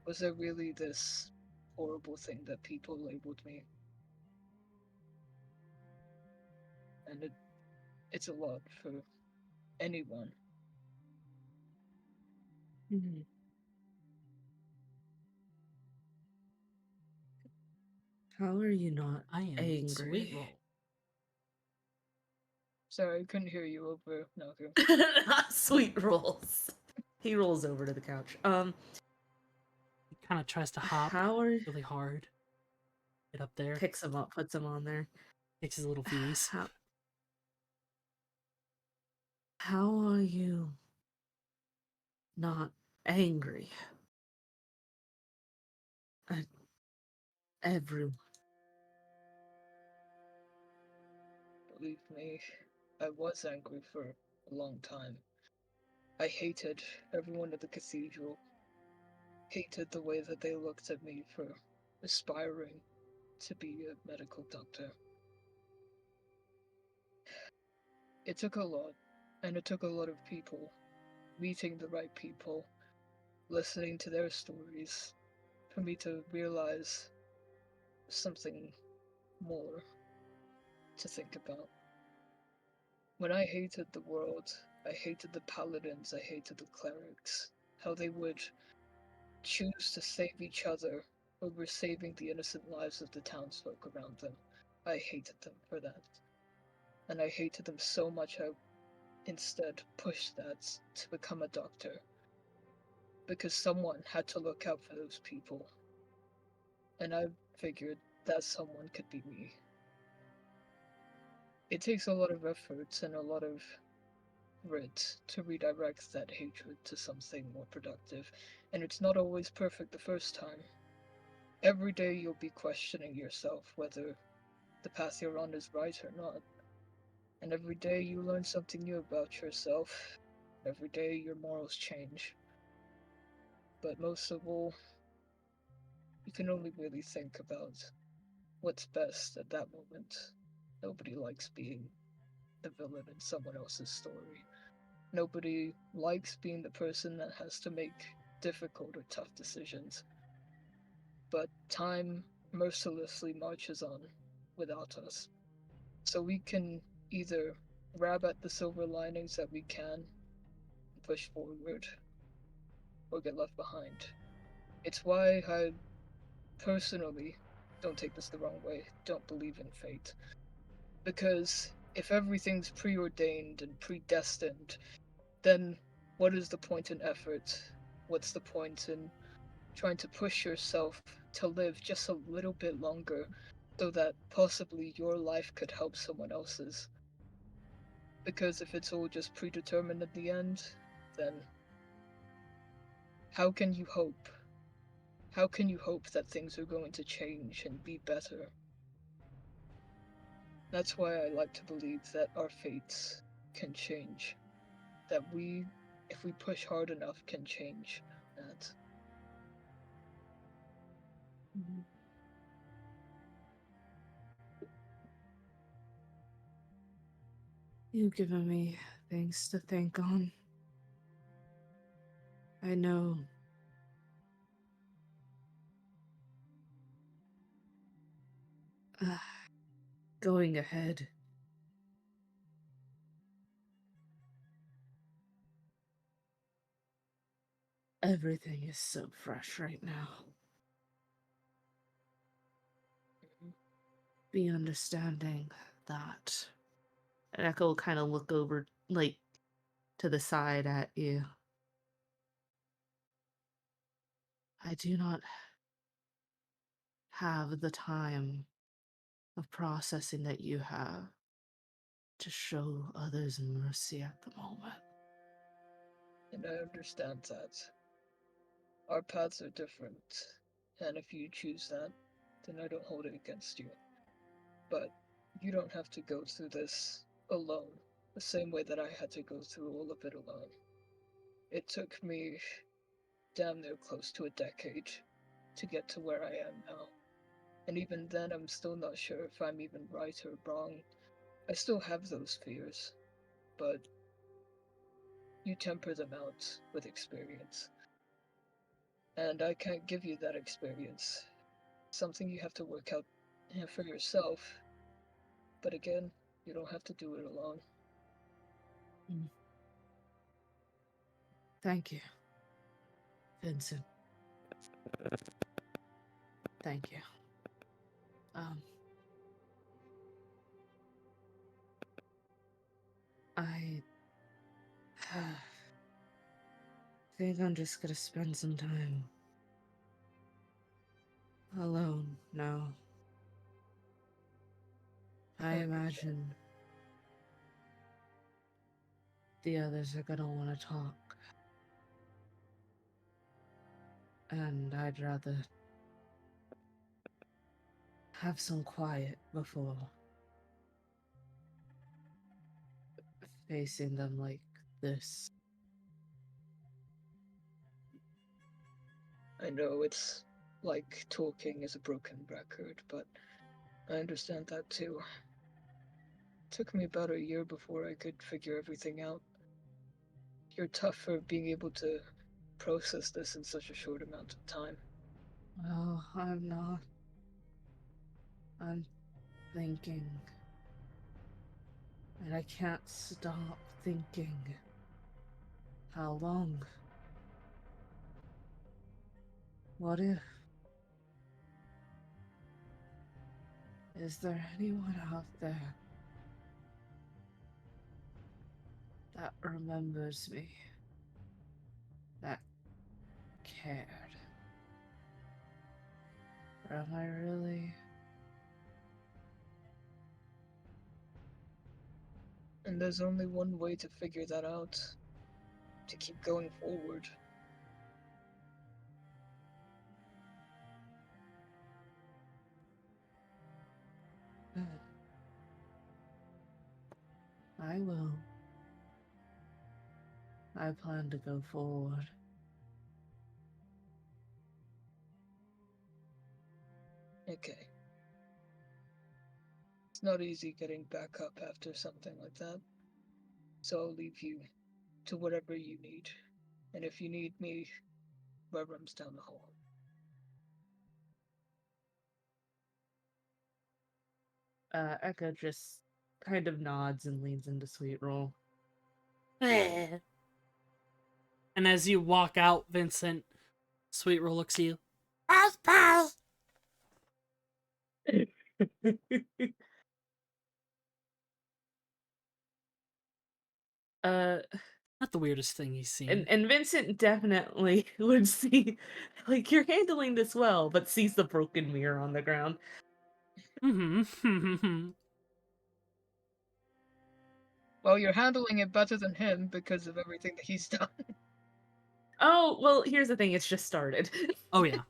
Was I really this horrible thing that people labeled me? And it's a lot for anyone. Mhm. How are you not I am angry? sweet roll. Sorry, I couldn't hear you over. No, okay. Sweet rolls. He rolls over to the couch. He kind of tries to hop How are really hard. Get up there. picks him up, puts him on there. Takes his little fees. How are you not angry at everyone? Believe me, I was angry for a long time. I hated everyone at the cathedral. Hated the way that they looked at me for aspiring to be a medical doctor. It took a lot, and it took a lot of people, meeting the right people, listening to their stories, for me to realize something more to think about. When I hated the world, I hated the paladins, I hated the clerics, how they would choose to save each other over saving the innocent lives of the townsfolk around them. I hated them for that. And I hated them so much I instead pushed that to become a doctor. Because someone had to look out for those people. And I figured that someone could be me. It takes a lot of effort and a lot of grit to redirect that hatred to something more productive, and it's not always perfect the first time. Every day you'll be questioning yourself whether the path you're on is right or not. And every day you learn something new about yourself. Every day your morals change. But most of all, you can only really think about what's best at that moment. Nobody likes being the villain in someone else's story. Nobody likes being the person that has to make difficult or tough decisions. But time mercilessly marches on without us. So we can either grab at the silver linings that we can and push forward, or get left behind. It's why I personally, don't take this the wrong way, don't believe in fate. Because if everything's preordained and predestined, then what is the point in effort? What's the point in trying to push yourself to live just a little bit longer so that possibly your life could help someone else's? Because if it's all just predetermined at the end, then how can you hope? How can you hope that things are going to change and be better? That's why I like to believe that our fates can change. That we, if we push hard enough, can change that. Mhm. You've given me things to think on. I know going ahead, everything is so fresh right now. Mhm. Be understanding that. And Echo will kind of look over, like, to the side at you. I do not have the time of processing that you have to show others mercy at the moment. And I understand that. Our paths are different, and if you choose that, then I don't hold it against you. But you don't have to go through this alone, the same way that I had to go through all of it alone. It took me damn near close to a decade to get to where I am now. And even then, I'm still not sure if I'm even right or wrong. I still have those fears, but you temper them out with experience. And I can't give you that experience. Something you have to work out for yourself. But again, you don't have to do it alone. Thank you, Vincent. Thank you. I think I'm just gonna spend some time alone now. I imagine the others are gonna want to talk. And I'd rather have some quiet before facing them like this. I know it's like talking is a broken record, but I understand that too. It took me about a year before I could figure everything out. You're tough for being able to process this in such a short amount of time. Oh, I'm not. I'm thinking. And I can't stop thinking. How long? What if? Is there anyone out there that remembers me? That cared? Or am I really? And there's only one way to figure that out. To keep going forward. I will. I plan to go forward. Okay. It's not easy getting back up after something like that. So I'll leave you to whatever you need. And if you need me, my room's down the hall. Echo just kind of nods and leans into Sweet Roll. And as you walk out, Vincent, Sweet Roll looks at you. Buzz, buzz. Not the weirdest thing he's seen. And Vincent definitely would see, like, you're handling this well, but sees the broken mirror on the ground. Well, you're handling it better than him because of everything that he's done. Oh, well, here's the thing, it's just started. Oh, yeah.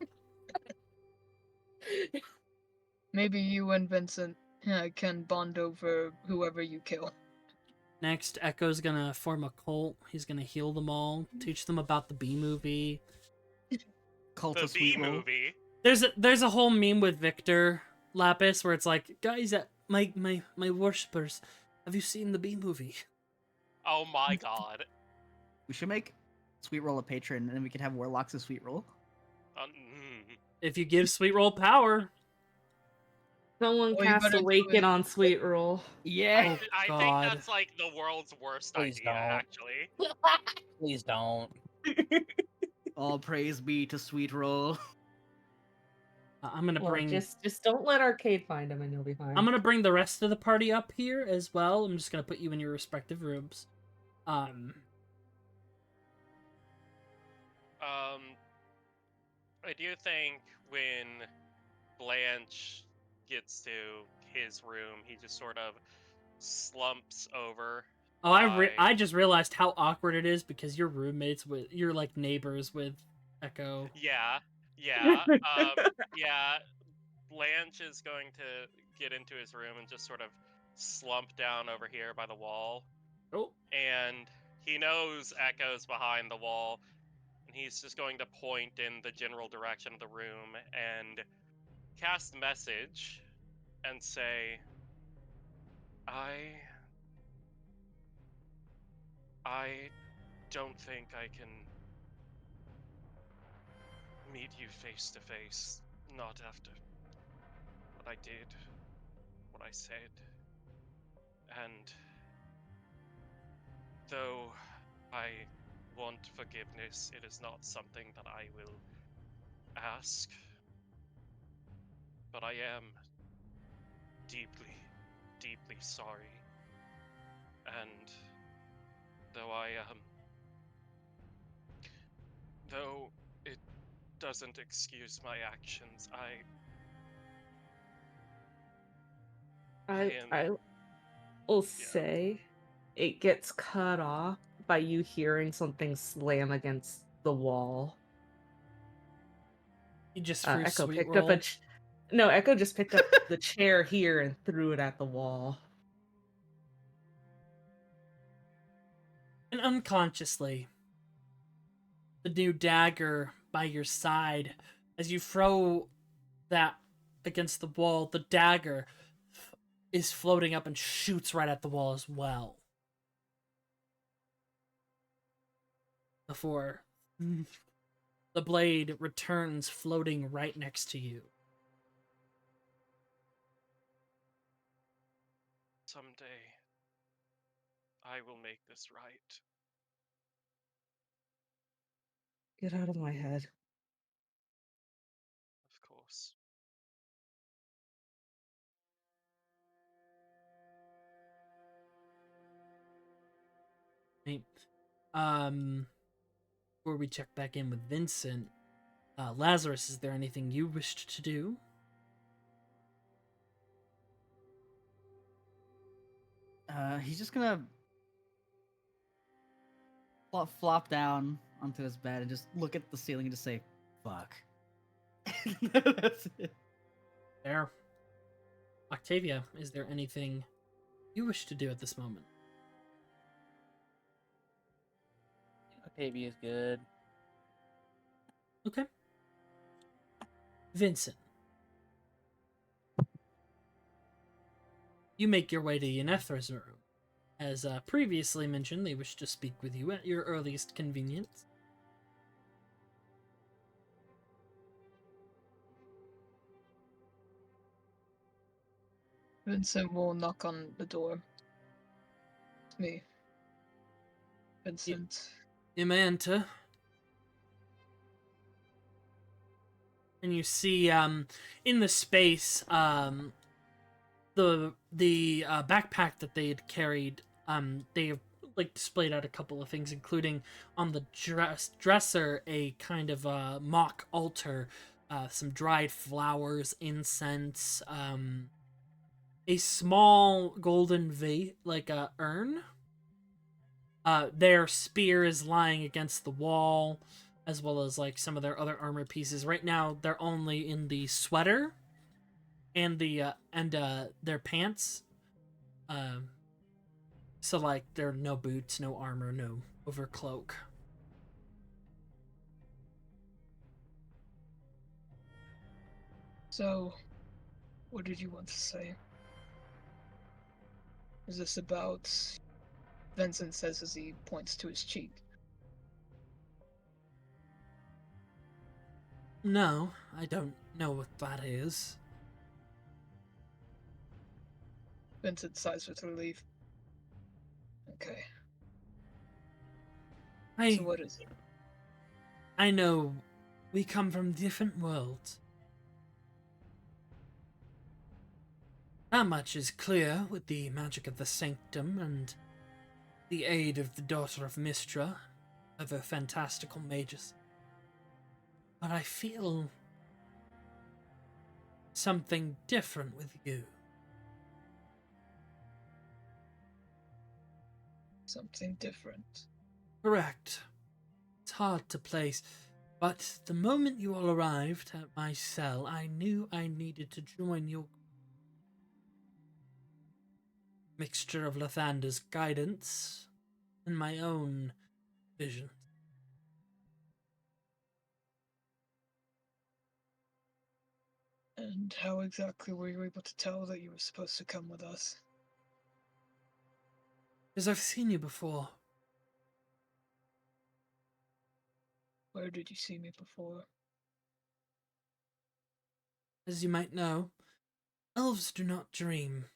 Maybe you and Vincent can bond over whoever you kill. Next, Echo's gonna form a cult. He's gonna heal them all, teach them about the B movie. Cult The of B Sweet Roll. movie. There's a whole meme with Victor Lapis where it's like, guys, my worshippers, have you seen the B movie? Oh my god. We should make Sweet Roll a patron, and then we can have Warlocks of Sweet Roll. If you give Sweet Roll power. Someone Well, you cast better do Awaken it. on Sweet Roll. Yeah. I think God. that's like the world's worst Please idea, don't. actually. Please don't. All praise be to Sweet Roll. I'm gonna Well, bring. just don't let Arcade find him, and you'll be fine. I'm gonna bring the rest of the party up here as well. I'm just gonna put you in your respective rooms. I do think when Blanche gets to his room, he just sort of slumps over. Oh, I just realized how awkward it is because you're roommates with, you're like neighbors with Echo. Yeah, yeah. Blanche is going to get into his room and just sort of slump down over here by the wall. Oh, And he knows Echo's behind the wall, and he's just going to point in the general direction of the room and cast message and say, I don't think I can meet you face to face, not after what I did, what I said. And though I want forgiveness, it is not something that I will ask. But I am deeply, deeply sorry. And though though it doesn't excuse my actions, I am, I will yeah. say it gets cut off by you hearing something slam against the wall. he just threw Echo sweet picked up roll. no, Echo just picked up the chair here and threw it at the wall. And unconsciously, the new dagger by your side, as you throw that against the wall, the dagger is floating up and shoots right at the wall as well. Before the blade returns floating right next to you. Someday, I will make this right. Get out of my head. Of course. Right. Before we check back in with Vincent, Lazarus, is there anything you wished to do? He's just gonna flop down onto his bed and just look at the ceiling and just say, "Fuck." That's it. There. Octavia, is there anything you wish to do at this moment? Octavia's good. Okay. Vincent. You make your way to Yenethra's room. As previously mentioned, they wish to speak with you at your earliest convenience. Vincent will knock on the door. It's me. Vincent. You may enter. And you see, in the space, the backpack that they had carried, they have like displayed out a couple of things, including on the dresser a kind of mock altar, some dried flowers, incense, a small golden like a urn. Their spear is lying against the wall, as well as like some of their other armor pieces. Right now, they're only in the sweater and their pants. So like there are no boots, no armor, no overcloak. So, what did you want to say? Is this about... Vincent says as he points to his cheek. No, I don't know what that is. Vincent sighs with relief. Okay. So what is it? I know we come from different worlds. That much is clear with the magic of the sanctum and the aid of the daughter of Mistra, other fantastical mages. But I feel something different with you. Something different. Correct. It's hard to place. But the moment you all arrived at my cell, I knew I needed to join your mixture of Lathander's guidance and my own vision. And how exactly were you able to tell that you were supposed to come with us? Because I've seen you before. Where did you see me before? As you might know, elves do not dream.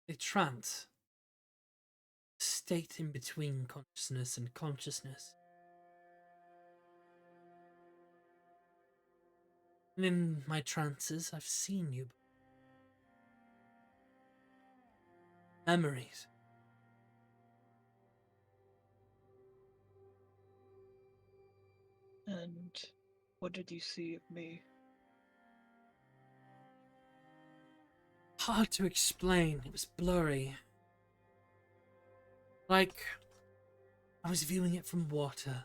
They trance. A state in between consciousness and consciousness. And in my trances, I've seen you. Memories. And what did you see of me? Hard to explain. It was blurry. Like I was viewing it from water.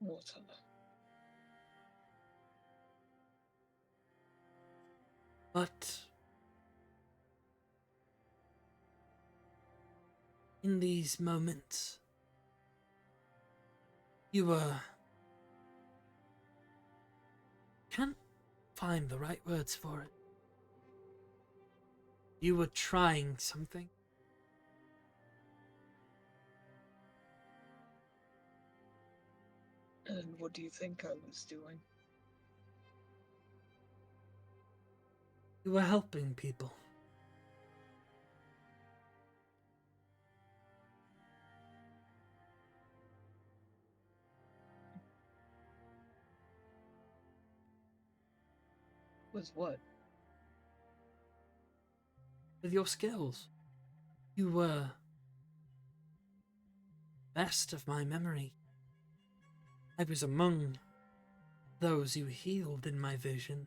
Water. But in these moments, you were... Can't find the right words for it. You were trying something. And what do you think I was doing? You were helping people. Was what? With your skills. You were... best of my memory. I was among those you healed in my vision.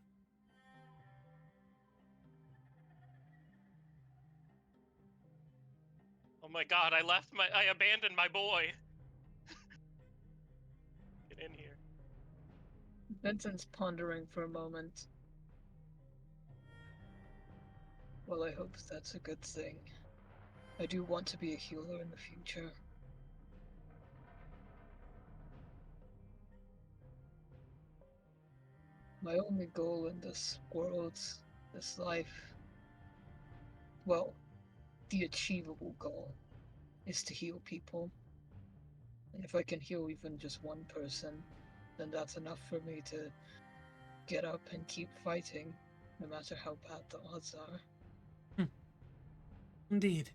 Oh my god, I abandoned my boy. Get in here. Vincent's pondering for a moment. Well, I hope that's a good thing. I do want to be a healer in the future. My only goal in this world, this life, well, the achievable goal is to heal people. And if I can heal even just one person, then that's enough for me to get up and keep fighting, no matter how bad the odds are. Indeed.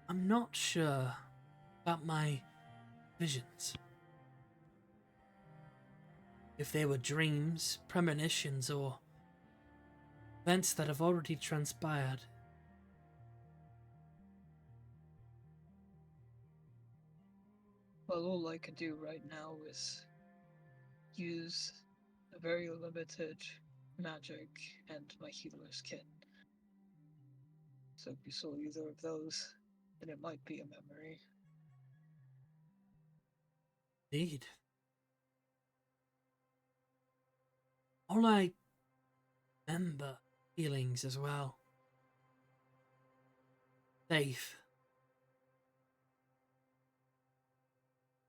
I'm not sure about my visions. If they were dreams, premonitions, or events that have already transpired. Well, all I can do right now is use a very limited magic and my healer's kit. So if you saw either of those, then it might be a memory. Indeed. All I remember feelings as well. Safe.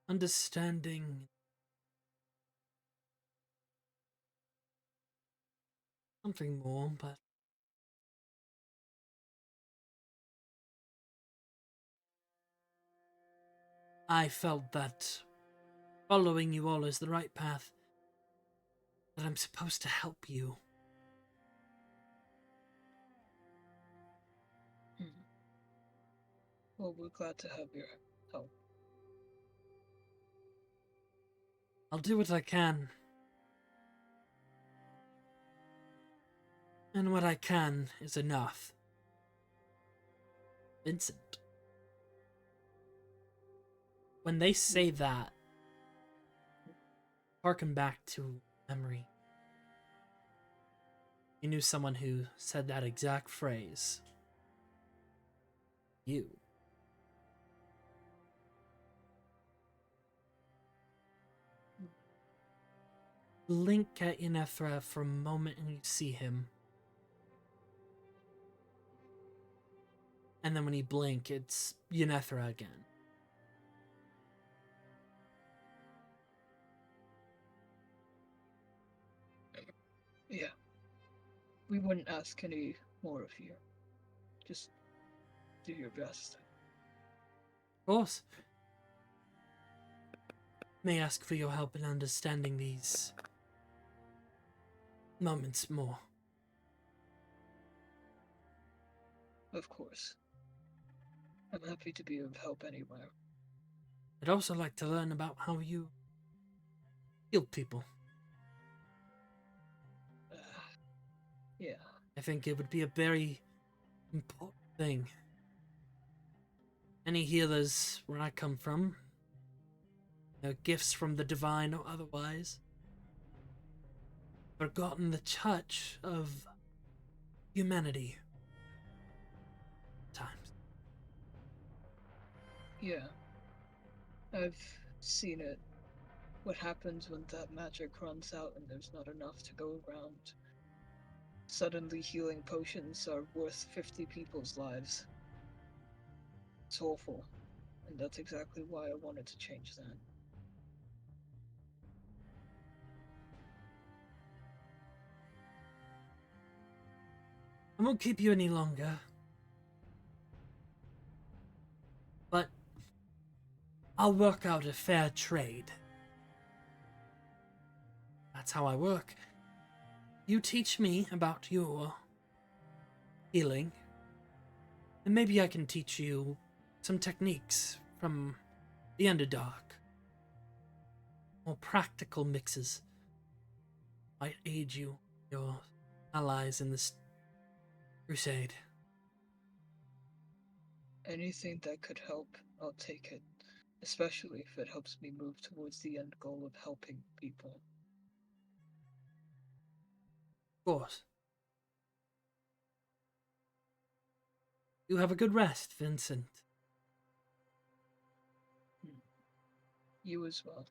Understanding. Something more, but I felt that following you all is the right path. That I'm supposed to help you. Well, we're glad to have your help. I'll do what I can. And what I can is enough. Vincent. When they say that, harken back to memory. You knew someone who said that exact phrase. you. Blink at Yenethra for a moment and you see him. And then when you blink, it's Yenethra again. Yeah. We wouldn't ask any more of you. Just do your best. Of course. May I ask for your help in understanding these moments more. Of course. I'm happy to be of help anywhere. I'd also like to learn about how you heal people. Yeah. I think it would be a very important thing. Any healers where I come from, their gifts from the divine or otherwise, forgotten the touch of humanity. Times. Yeah. I've seen it. What happens when that magic runs out and there's not enough to go around? Suddenly healing potions are worth 50 people's lives. It's awful. And that's exactly why I wanted to change that. I won't keep you any longer. But I'll work out a fair trade. That's how I work. You teach me about your healing, and maybe I can teach you some techniques from the Underdark. More practical mixes might aid you, your allies in this crusade. Anything that could help, I'll take it. Especially if it helps me move towards the end goal of helping people. Of course. You have a good rest, Vincent. You as well.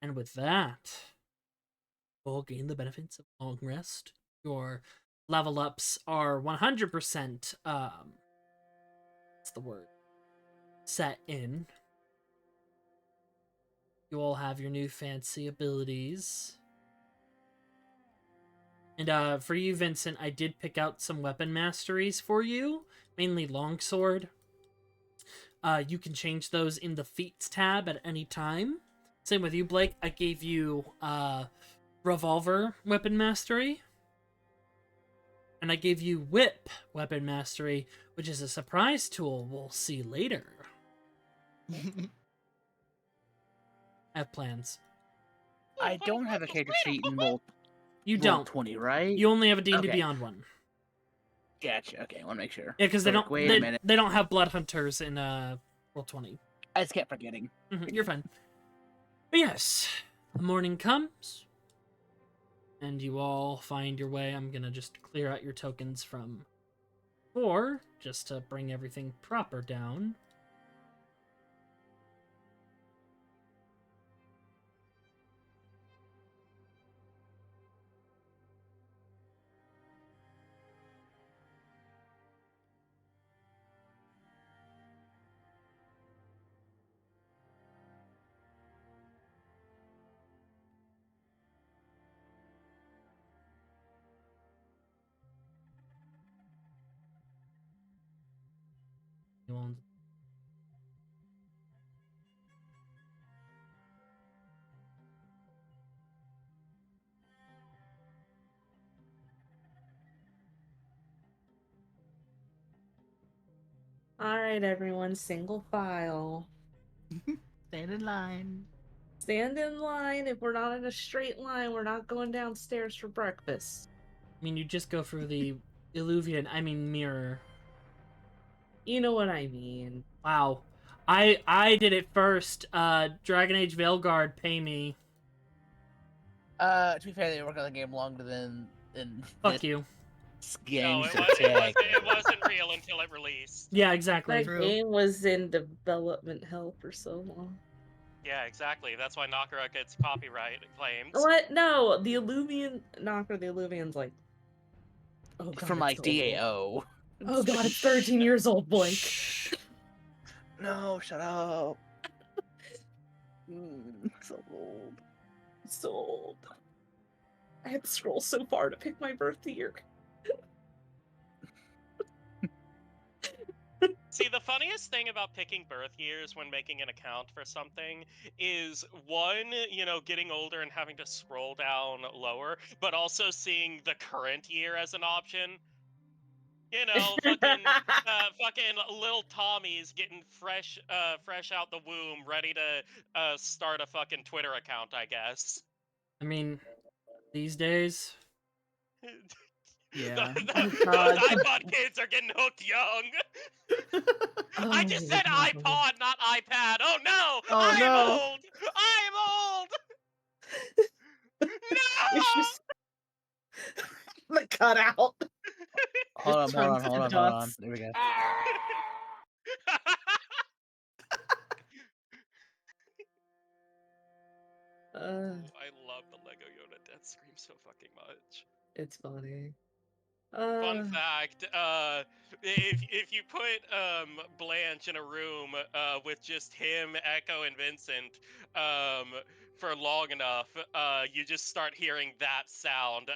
And with that, we'll gain the benefits of long rest. Your level ups are 100%, what's the word? Set in. You all have your new fancy abilities. And for you, Vincent, I did pick out some weapon masteries for you, mainly longsword. You can change those in the feats tab at any time. Same with you, Blake. I gave you revolver weapon mastery. And I gave you whip weapon mastery, which is a surprise tool we'll see later. I have plans. I don't have a character sheet in roll You roll don't. 20, right? You only have a D&D Okay. Beyond one. Gotcha. Okay, I want to make sure. Yeah, because they So, don't. Wait a minute. They don't have blood hunters in roll 20. I just kept forgetting. You're fine. But yes, the morning comes, and you all find your way. I'm gonna just clear out your tokens from 4, just to bring everything proper down. You all All right, everyone, single file. Stand in line. Stand in line. If we're not in a straight line, we're not going downstairs for breakfast. I mean, you just go through the mirror. You know what I mean. Wow. I did it first. Dragon Age Veilguard, pay me. To be fair, they work on the game longer than Fuck this you. No, game it, should was, take. it wasn't real until it released. Yeah, exactly. That True. game was in development hell for so long. Yeah, exactly. That's why Nakara gets copyright claims. What? No, the Illuvian Knocker, the Illuvian's like, oh god, From it's like so old. DAO. Oh god, it's 13 years old, Blake. Shh. No, shut up. So old. So old. I had to scroll so far to pick my birth year. See, the funniest thing about picking birth years when making an account for something is one, getting older and having to scroll down lower, but also seeing the current year as an option. Fucking little Tommy's getting fresh out the womb, ready to start a fucking Twitter account, I guess. I mean, these days. Yeah. Oh, Those God. iPod kids are getting hooked young. I just Oh, said God. iPod, not iPad. Oh no! Oh, I'm no. old! I'm old! It's No! just the cutout. Hold on, Just hold on, turns hold to on, hold on. dust. There we go. I love the Lego Yoda death scream so fucking much. It's funny. Fun fact, if you put Blanche in a room with just him, Echo, and Vincent for long enough, you just start hearing that sound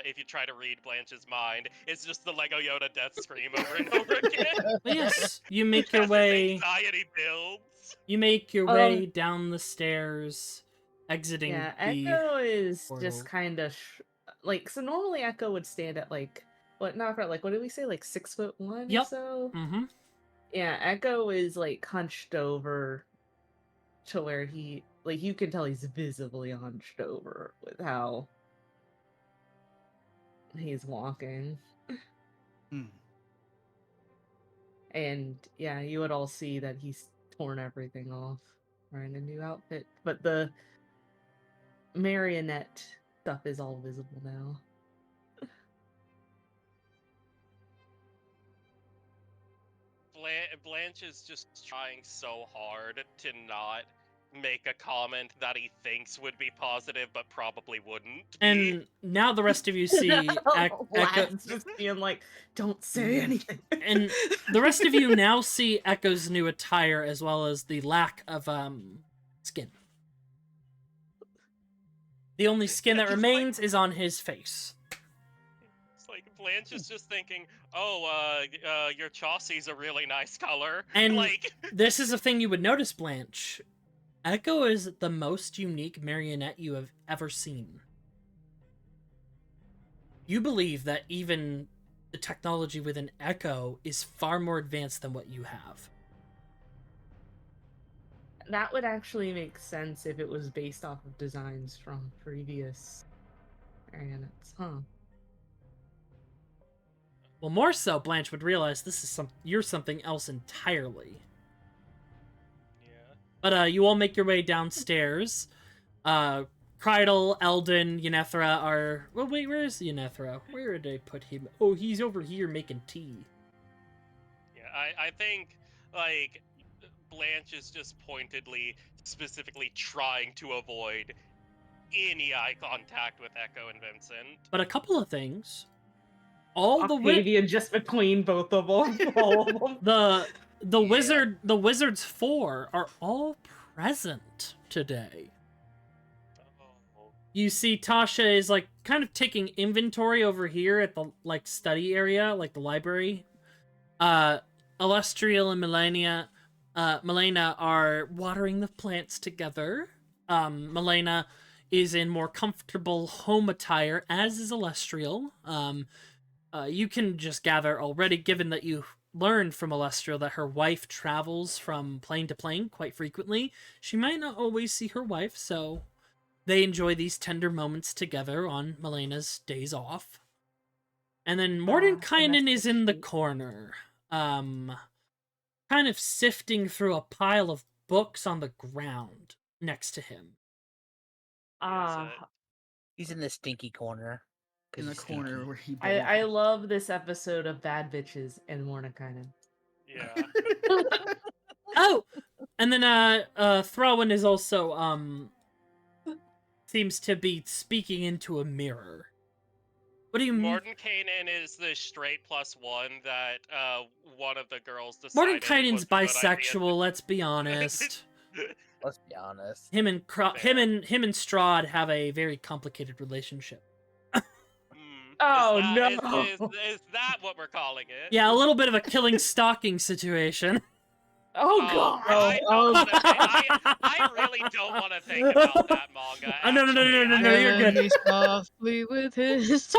if you try to read Blanche's mind. It's just the Lego Yoda death scream over and over again. But yes, you make your As his way. anxiety builds. You make your way down the stairs, exiting Yeah, the. Echo is portal. just kind of so normally Echo would stand at not quite, what did we say, 6'1" or Yep. so? Mm-hmm. Yeah, Echo is hunched over to where you can tell he's visibly hunched over with how he's walking. Hmm. And yeah, you would all see that he's torn everything off, wearing a new outfit. But the marionette stuff is all visible now. Blanche is just trying so hard to not make a comment that he thinks would be positive, but probably wouldn't be. And now the rest of you see Echo. Lad's just being like, don't say anything. And the rest of you now see Echo's new attire as well as the lack of skin. The only skin that remains is on his face. It's like Blanche is just thinking, oh, your Chaucey's a really nice color. And this is a thing you would notice, Blanche. Echo is the most unique marionette you have ever seen. You believe that even the technology within Echo is far more advanced than what you have. That would actually make sense if it was based off of designs from previous marionettes, huh? Well, more so, Blanche would realize this is you're something else entirely. Yeah. But you all make your way downstairs. Krydle, Eldon, Yenethra are... Well, wait, where is Yenethra? Where did I put him? Oh, he's over here making tea. Yeah, I think, Blanche is just pointedly, specifically trying to avoid any eye contact with Echo and Vincent. But a couple of things. Octavia just between both of them. All of them. The Wizards 4 are all present today. Oh. You see Tasha is kind of taking inventory over here at the study area, the library. Alestriel and Milena are watering the plants together. Milena is in more comfortable home attire, as is Alestriel. You can just gather already, given that you learned from Alestriel that her wife travels from plane to plane quite frequently. She might not always see her wife, so they enjoy these tender moments together on Milena's days off. And then Mordenkainen is in the corner, kind of sifting through a pile of books on the ground next to him. He's in the stinky corner. 'Cause in the he's corner stinky. where he I belongs. love this episode of Bad Bitches and Mordekainen. Yeah. Oh, and then Throwan is also seems to be speaking into a mirror. What do you mean? Mordenkainen is the straight +1 that one of the girls decided was Mordenkainen's a good idea. bisexual. Let's be honest. Let's be honest. him and Fair. him and Strahd have a very complicated relationship. Oh, Is that, no. Is that what we're calling it? Yeah, a little bit of a killing stalking situation. Oh god. I really don't want to think about that manga. No, you're Killing good. me softly with his.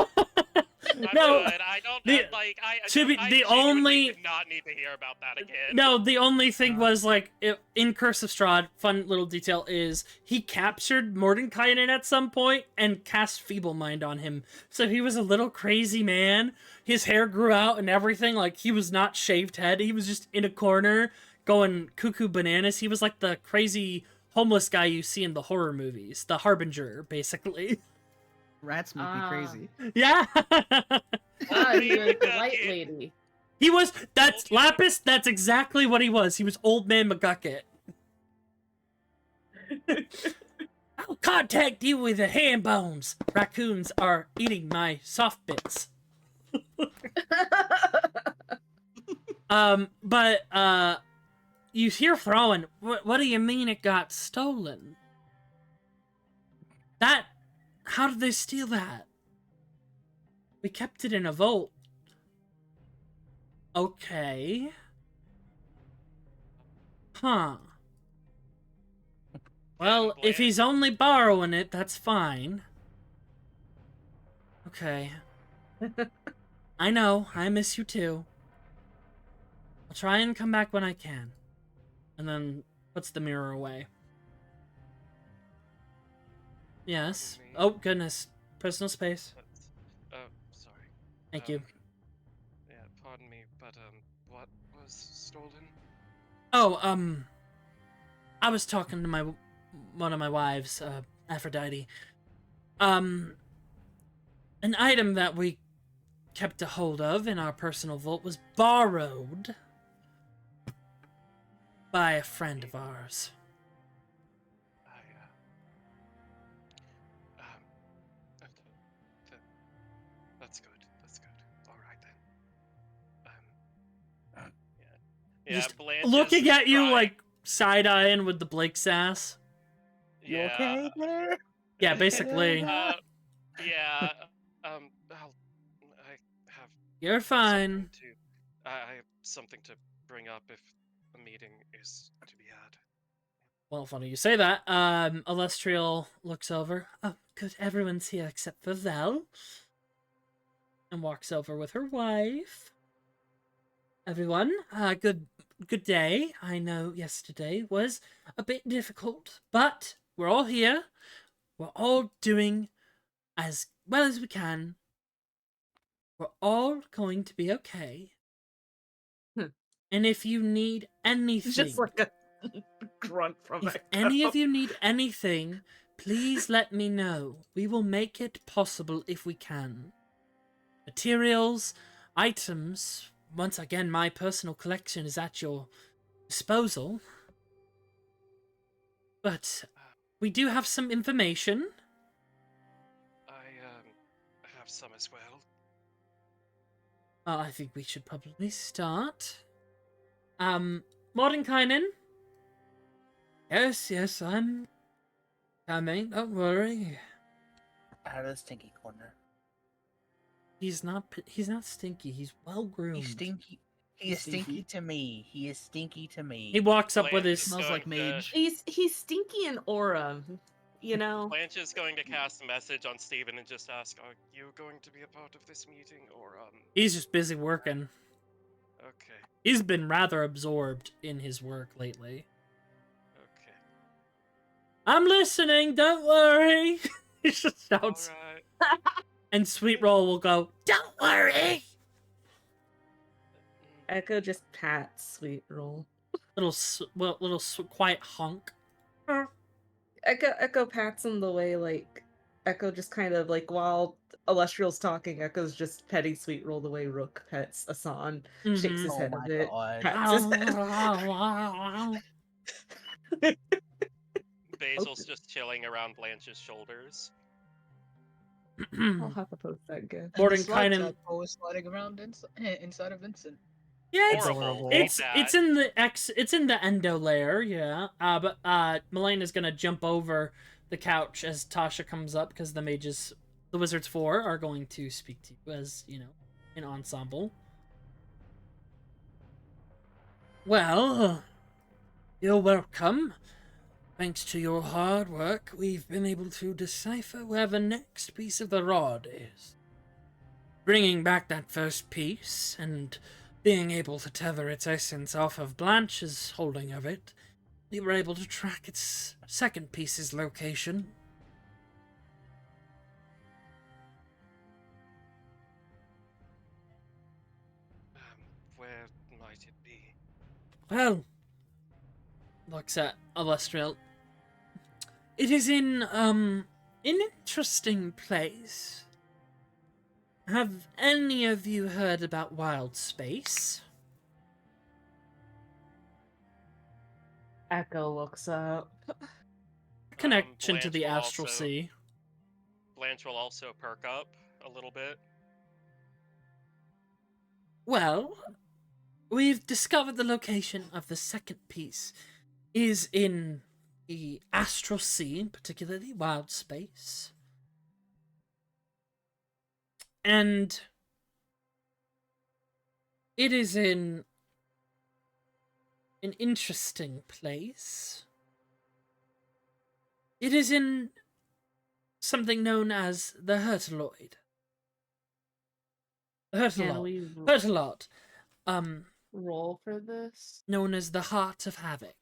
I'm No, good. I don't the- like. I the genuinely only- did not need to hear about that again. No, the only thing was, like, in Curse of Strahd, fun little detail is, he captured Mordenkainen at some point and cast Feeble Mind on him. So he was a little crazy man. His hair grew out and everything. Like, he was not shaved head. He was just in a corner going cuckoo bananas. He was like the crazy homeless guy you see in the horror movies. The Harbinger, basically. Rats make me crazy. Yeah! Ah, he was the light lady. He was, that's Lapis, that's exactly what he was. He was Old Man McGucket. I'll contact you with the ham bones. Raccoons are eating my soft bits. But you hear throwing, what do you mean it got stolen? How did they steal that? We kept it in a vault. Okay. Huh. Well, if he's only borrowing it, that's fine. Okay. I know, I miss you too. I'll try and come back when I can. And then puts the mirror away. Yes. Oh, goodness. Personal space. Oh, sorry. Thank you. Yeah, pardon me, but what was stolen? Oh, I was talking to one of my wives, Aphrodite. An item that we kept a hold of in our personal vault was borrowed by a friend of ours. Okay. That's good. That's good. All right then. Yeah. Just Blanche looking is at you crying. like side-eyeing with the Blake sass. You Yeah. okay there? Yeah, basically. Yeah. I have You're fine. I have something to bring up if a meeting is to be had. Well, funny you say that. Alestriel looks over. Oh, good, everyone's here except for Vel. And walks over with her wife. Everyone, good day. I know yesterday was a bit difficult, but we're all here. We're all doing as well as we can. We're all going to be okay. And if you need anything... Just like a grunt from If Echo. any of you need anything, please let me know. We will make it possible if we can. Materials, items, once again, my personal collection is at your disposal. But we do have some information. I have some as well. I think we should probably start. Mordenkainen? Yes, I'm coming, don't worry. Out of the stinky corner. He's not stinky, he's well-groomed. He's stinky. He is stinky to me. He is stinky to me. He walks up with Blanche his... is Smells like going to- mage. He's stinky in aura, you know. Blanche is going to cast a message on Steven and just ask, "Are you going to be a part of this meeting, or He's just busy working. Okay. He's been rather absorbed in his work lately. Okay. I'm listening, don't worry. He just shouts. All right. And Sweet Roll will go, don't worry. Echo just pats Sweet Roll. Little quiet honk. Echo pats him the way like Echo just kind of like while Illustrial's talking, Echo's just petting Sweet Roll the way Rook pets Asan, shakes his Oh head my a bit, God. pats his head. Basil's just chilling around Blanche's shoulders. I'll have to post that gif. And the Morden slide kind of tadpole is sliding around inside of Vincent. yeah, Horrible. Adorable. Hate it's that. in the it's in the endo layer, yeah. But Melena's gonna jump over the couch as Tasha comes up because the Wizards 4 are going to speak to you as an ensemble. Well, you're welcome. Thanks to your hard work, we've been able to decipher where the next piece of the rod is. Bringing back that first piece, and being able to tether its essence off of Blanche's holding of it, we were able to track its second piece's location. Where might it be? Well, looks at Illustrial. It is in, an interesting place. Have any of you heard about Wild Space? Echo looks up. Connection to Blanche the will Astral also- Sea. Blanche will also perk up a little bit. Well, we've discovered the location of the second piece is in the Astral Sea, particularly Wild Space. And it is in an interesting place. It is in something known as the Hurtaloid. Can we Hurtalot. roll for this? Known as the Heart of Havoc.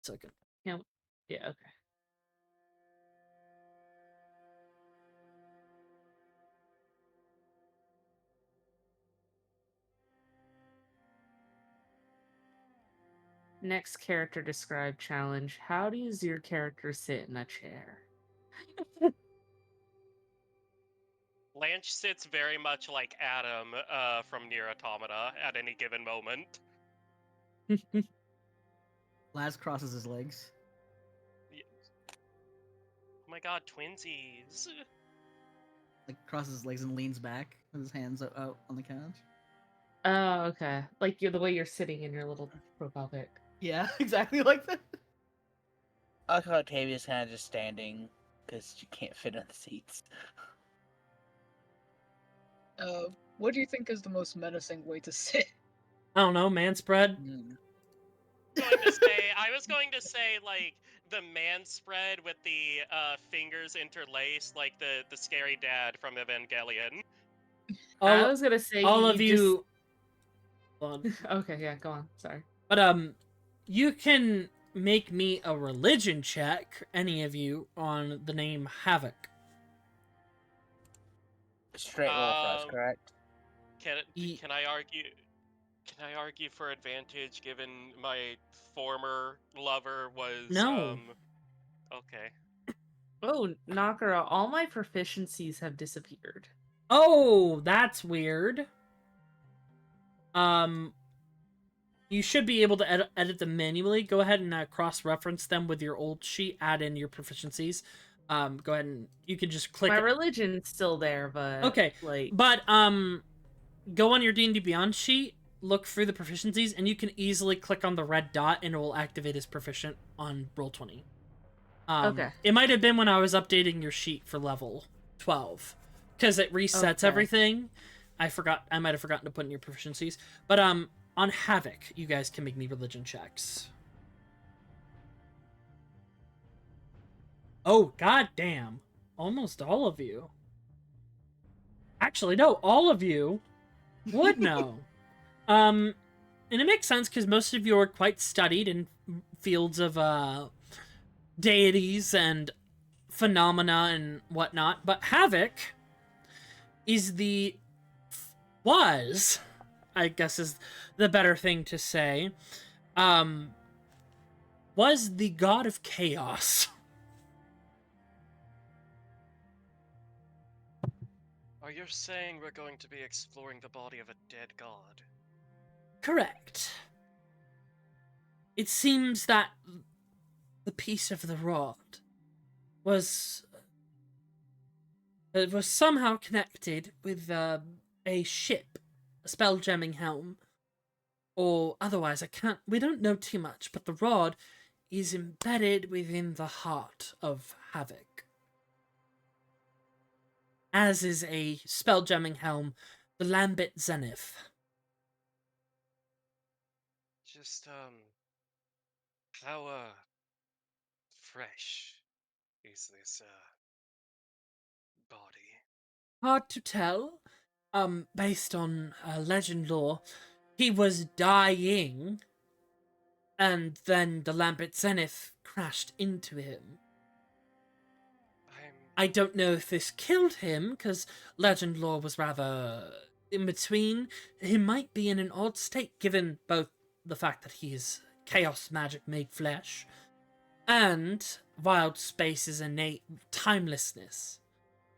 So good. Yeah, okay. Next character describe challenge. How does your character sit in a chair? Blanche sits very much like Adam from Nier Automata at any given moment. Laz crosses his legs. Oh my god, twinsies. Like crosses his legs and leans back with his hands out on the couch. Oh, okay. Like the way you're sitting in your little profile pic. Yeah, exactly like that. I like how Octavia's kind of just standing because she can't fit in the seats. What do you think is the most menacing way to sit? I don't know, man spread. I was going to say like the man spread with the fingers interlaced, like the scary dad from Evangelion. I was gonna say all of you. Hold on. Okay, yeah, go on. Sorry. But you can make me a religion check, any of you, on the name Havoc. Straight roll for us, correct? Can I argue? Can I argue for advantage given my former lover was No. Okay. Oh, Nakara, all my proficiencies have disappeared. Oh, that's weird. You should be able to edit them manually. Go ahead and cross-reference them with your old sheet. Add in your proficiencies. Go ahead and you can just click. My religion's still there, but okay. like, but go on your D&D Beyond sheet, look through the proficiencies, and you can easily click on the red dot, and it will activate as proficient on Roll20. Okay. It might have been when I was updating your sheet for level 12, because it resets everything. I might have forgotten to put in your proficiencies, but on Havoc, you guys can make me religion checks. Oh, goddamn. Almost all of you. Actually, no, all of you would know. And it makes sense because most of you are quite studied in fields of deities and phenomena and whatnot. But Havoc was, I guess is the better thing to say, was the god of chaos. Are you saying we're going to be exploring the body of a dead god? Correct. It seems that the piece of the rod was somehow connected with a ship, a spell jamming helm, or otherwise. We don't know too much, but the rod is embedded within the heart of Havoc, as is a spell jamming helm, the Lambit Zenith. Just, how, fresh is this, body? Hard to tell. Based on legend lore, he was dying, and then the Lambit Zenith crashed into him. I don't know if this killed him, because legend lore was rather in between. He might be in an odd state, given both the fact that he is chaos magic made flesh, and Wild Space's innate timelessness.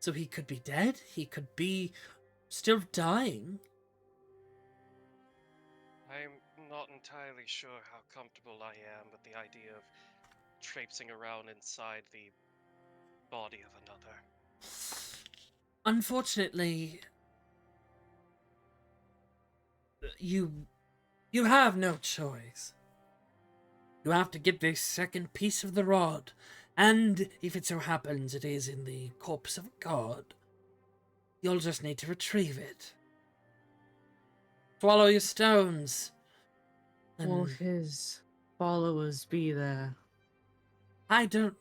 So he could be dead, he could be still dying. I'm not entirely sure how comfortable I am with the idea of traipsing around inside the body of another. Unfortunately, you have no choice. You have to get this second piece of the rod, and if it so happens it is in the corpse of a god, you'll just need to retrieve it. Swallow your stones. Will his followers be there? I don't...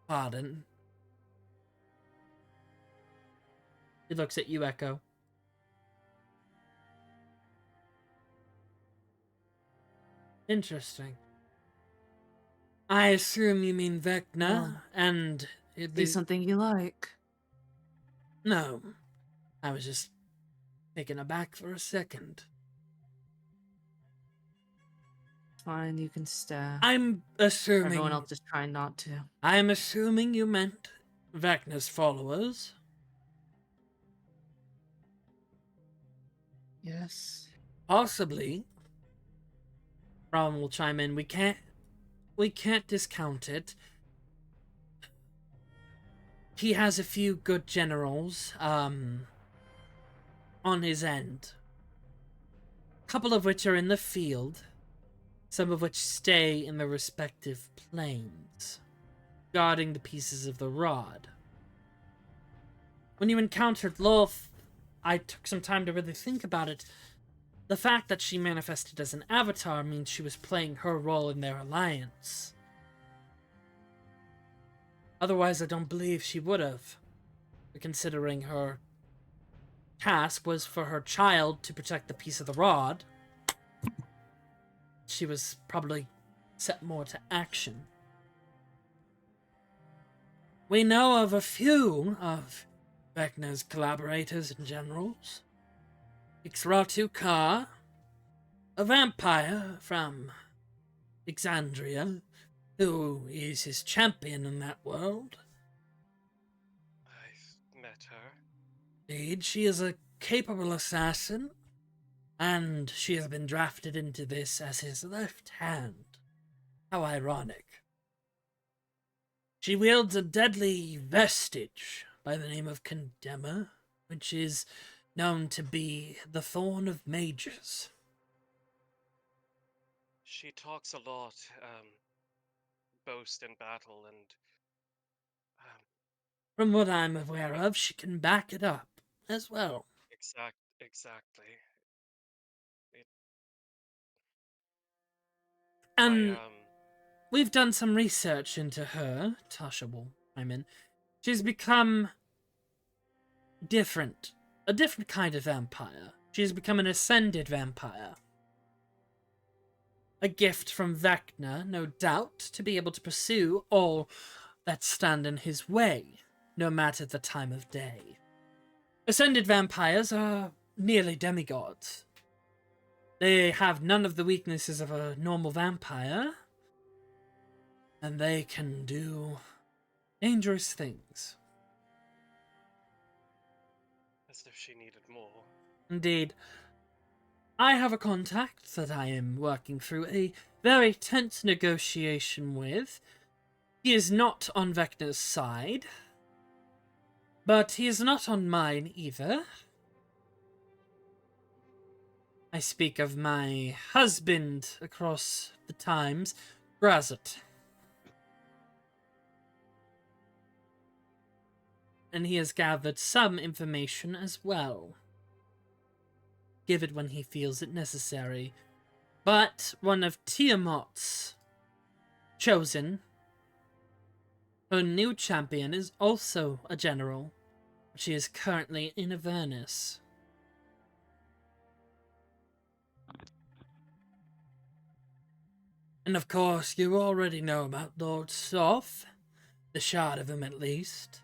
Pardon? He looks at you, Echo. Interesting. I assume you mean Vecna, and... Be something you like. No. I was just taken aback for a second. Fine, you can stare. I'm assuming... Everyone else is trying not to. I'm assuming you meant Vecna's followers. Yes. Possibly. Ron will chime in. We can't discount it. He has a few good generals, on his end. A couple of which are in the field, some of which stay in their respective planes, guarding the pieces of the rod. When you encountered Lolth, I took some time to really think about it. The fact that she manifested as an avatar means she was playing her role in their alliance. Otherwise, I don't believe she would have, considering her task was for her child to protect the piece of the rod. She was probably set more to action. We know of a few of Vecna's collaborators and generals. Ixratu Ka, a vampire from Exandria, who is his champion in that world. I've met her. Indeed, she is a capable assassin, and she has been drafted into this as his left hand. How ironic. She wields a deadly vestige by the name of Condemner, which is known to be the Thorn of Mages. She talks a lot, boast in battle, and, From what I'm aware of, she can back it up as well. exactly. And we've done some research into her. Tasha will chime in. She's become different. A different kind of vampire. She's become an ascended vampire. A gift from Vecna, no doubt, to be able to pursue all that stand in his way, no matter the time of day. Ascended vampires are nearly demigods. They have none of the weaknesses of a normal vampire, and they can do dangerous things. Indeed. I have a contact that I am working through a very tense negotiation with. He is not on Vecna's side, but he is not on mine either. I speak of my husband across the times, Grazit. And he has gathered some information as well. Give it when he feels it necessary. But one of Tiamat's chosen, her new champion, is also a general. She is currently in Avernus. And of course, you already know about Lord Soth. The shard of him, at least.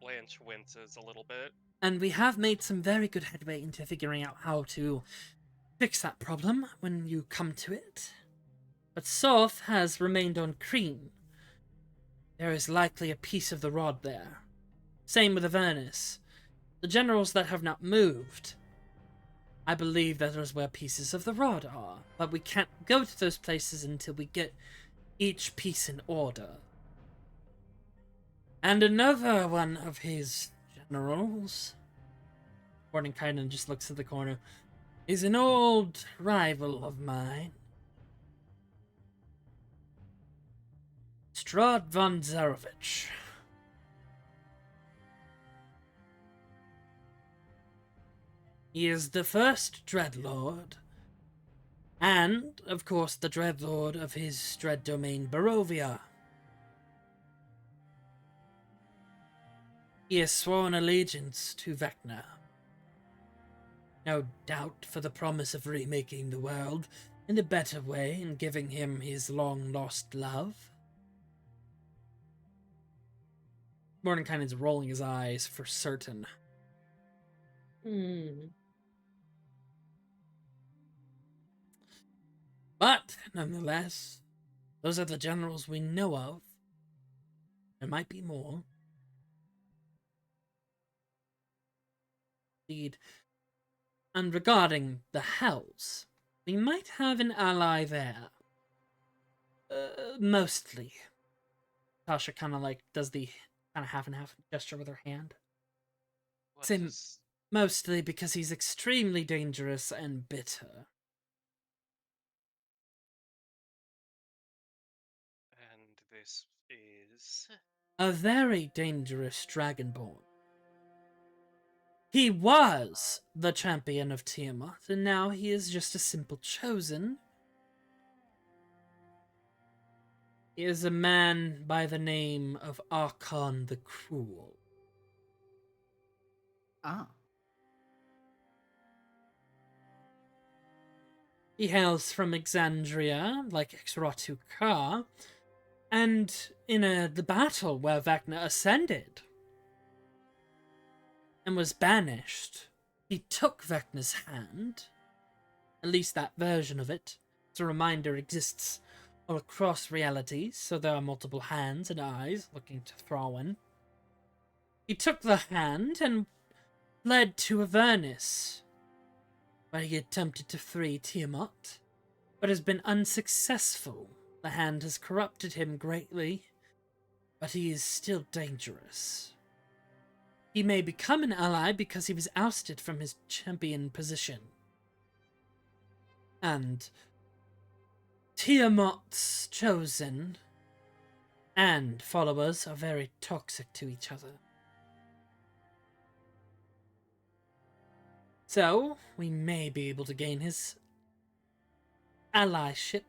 Blanche winces a little bit. And we have made some very good headway into figuring out how to fix that problem when you come to it. But Soth has remained on Kreen. There is likely a piece of the rod there. Same with Avernus. The generals that have not moved, I believe that is where pieces of the rod are. But we can't go to those places until we get each piece in order. And another one of his generals, Mordenkainen just looks at the corner, is an old rival of mine. Strahd von Zarovich. He is the first Dreadlord, and, of course, the Dreadlord of his dread domain, Barovia. He has sworn allegiance to Vecna. No doubt for the promise of remaking the world in a better way and giving him his long-lost love. Mordenkainen's rolling his eyes for certain. But, nonetheless, those are the generals we know of. There might be more. Indeed. And regarding the Hells, we might have an ally there. Mostly. Tasha kind of like does the kind of half and half gesture with her hand. What Same. is- Mostly because he's extremely dangerous and bitter. And this is... A very dangerous Dragonborn. He was the champion of Tiamat, and now he is just a simple chosen. He is a man by the name of Archon the Cruel. Ah. He hails from Exandria, like Exratu Ka, and in the battle where Vecna ascended and was banished, he took Vecna's hand. At least that version of it. As a reminder, exists all across realities, so there are multiple hands and eyes looking to Thrawin. He took the hand and fled to Avernus, where he attempted to free Tiamat, but has been unsuccessful. The hand has corrupted him greatly, but he is still dangerous. He may become an ally because he was ousted from his champion position. And Tiamat's chosen and followers are very toxic to each other. So, we may be able to gain his allyship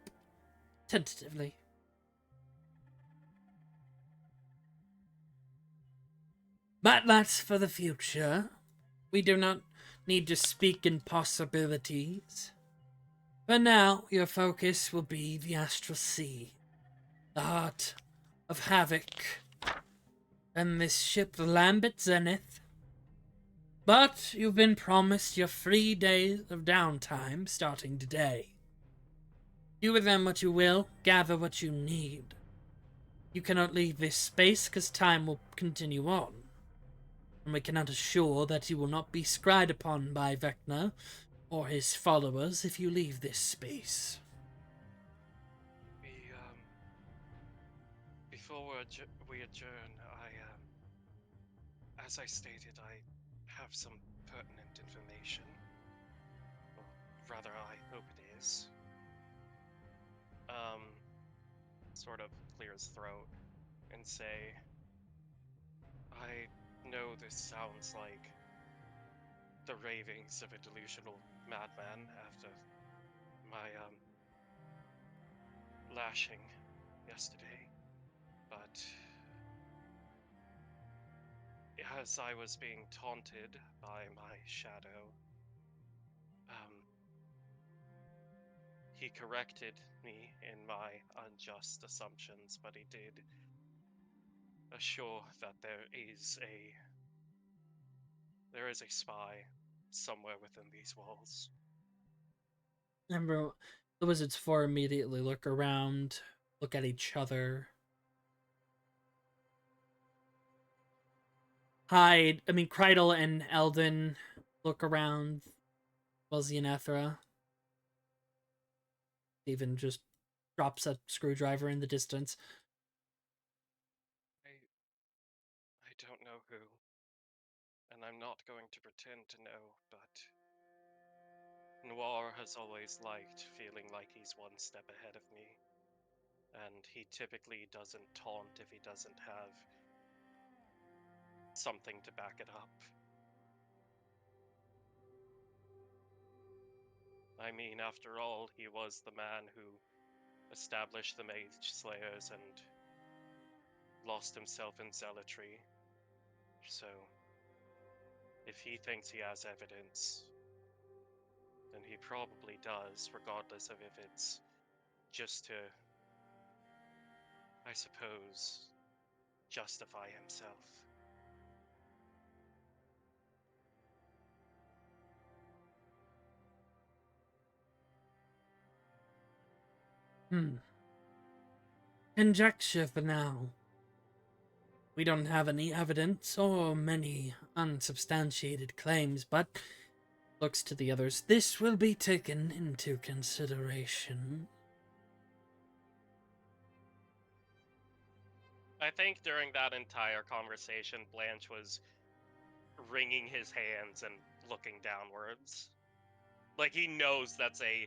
tentatively. But that's for the future. We do not need to speak in possibilities. For now, your focus will be the Astral Sea, the heart of havoc, and this ship, the Lambent Zenith. But you've been promised your 3 days of downtime starting today. Do with them what you will, gather what you need. You cannot leave this space because time will continue on. and we cannot assure that you will not be scryed upon by Vecna or his followers if you leave this space. We, before we adjourn, as I stated, I have some pertinent information. Or rather, I hope it is. Sort of clear his throat and say, I know this sounds like the ravings of a delusional madman after my, lashing yesterday, but as I was being taunted by my shadow, he corrected me in my unjust assumptions, but he did assure that there is a spy somewhere within these walls. Remember, the Wizards 4 immediately look around, look at each other. Kreidel and Eldon look around, well as Yenethra. Steven just drops a screwdriver in the distance. I don't know who, and I'm not going to pretend to know, but Noir has always liked feeling like he's one step ahead of me, and he typically doesn't taunt if he doesn't have something to back it up. I mean, after all, he was the man who established the Mage Slayers and lost himself in zealotry. So, if he thinks he has evidence, then he probably does, regardless of if it's just to, I suppose, justify himself. Conjecture for now. We don't have any evidence or many unsubstantiated claims, but looks to the others. This will be taken into consideration. I think during that entire conversation, Blanche was wringing his hands and looking downwards. Like, he knows that's a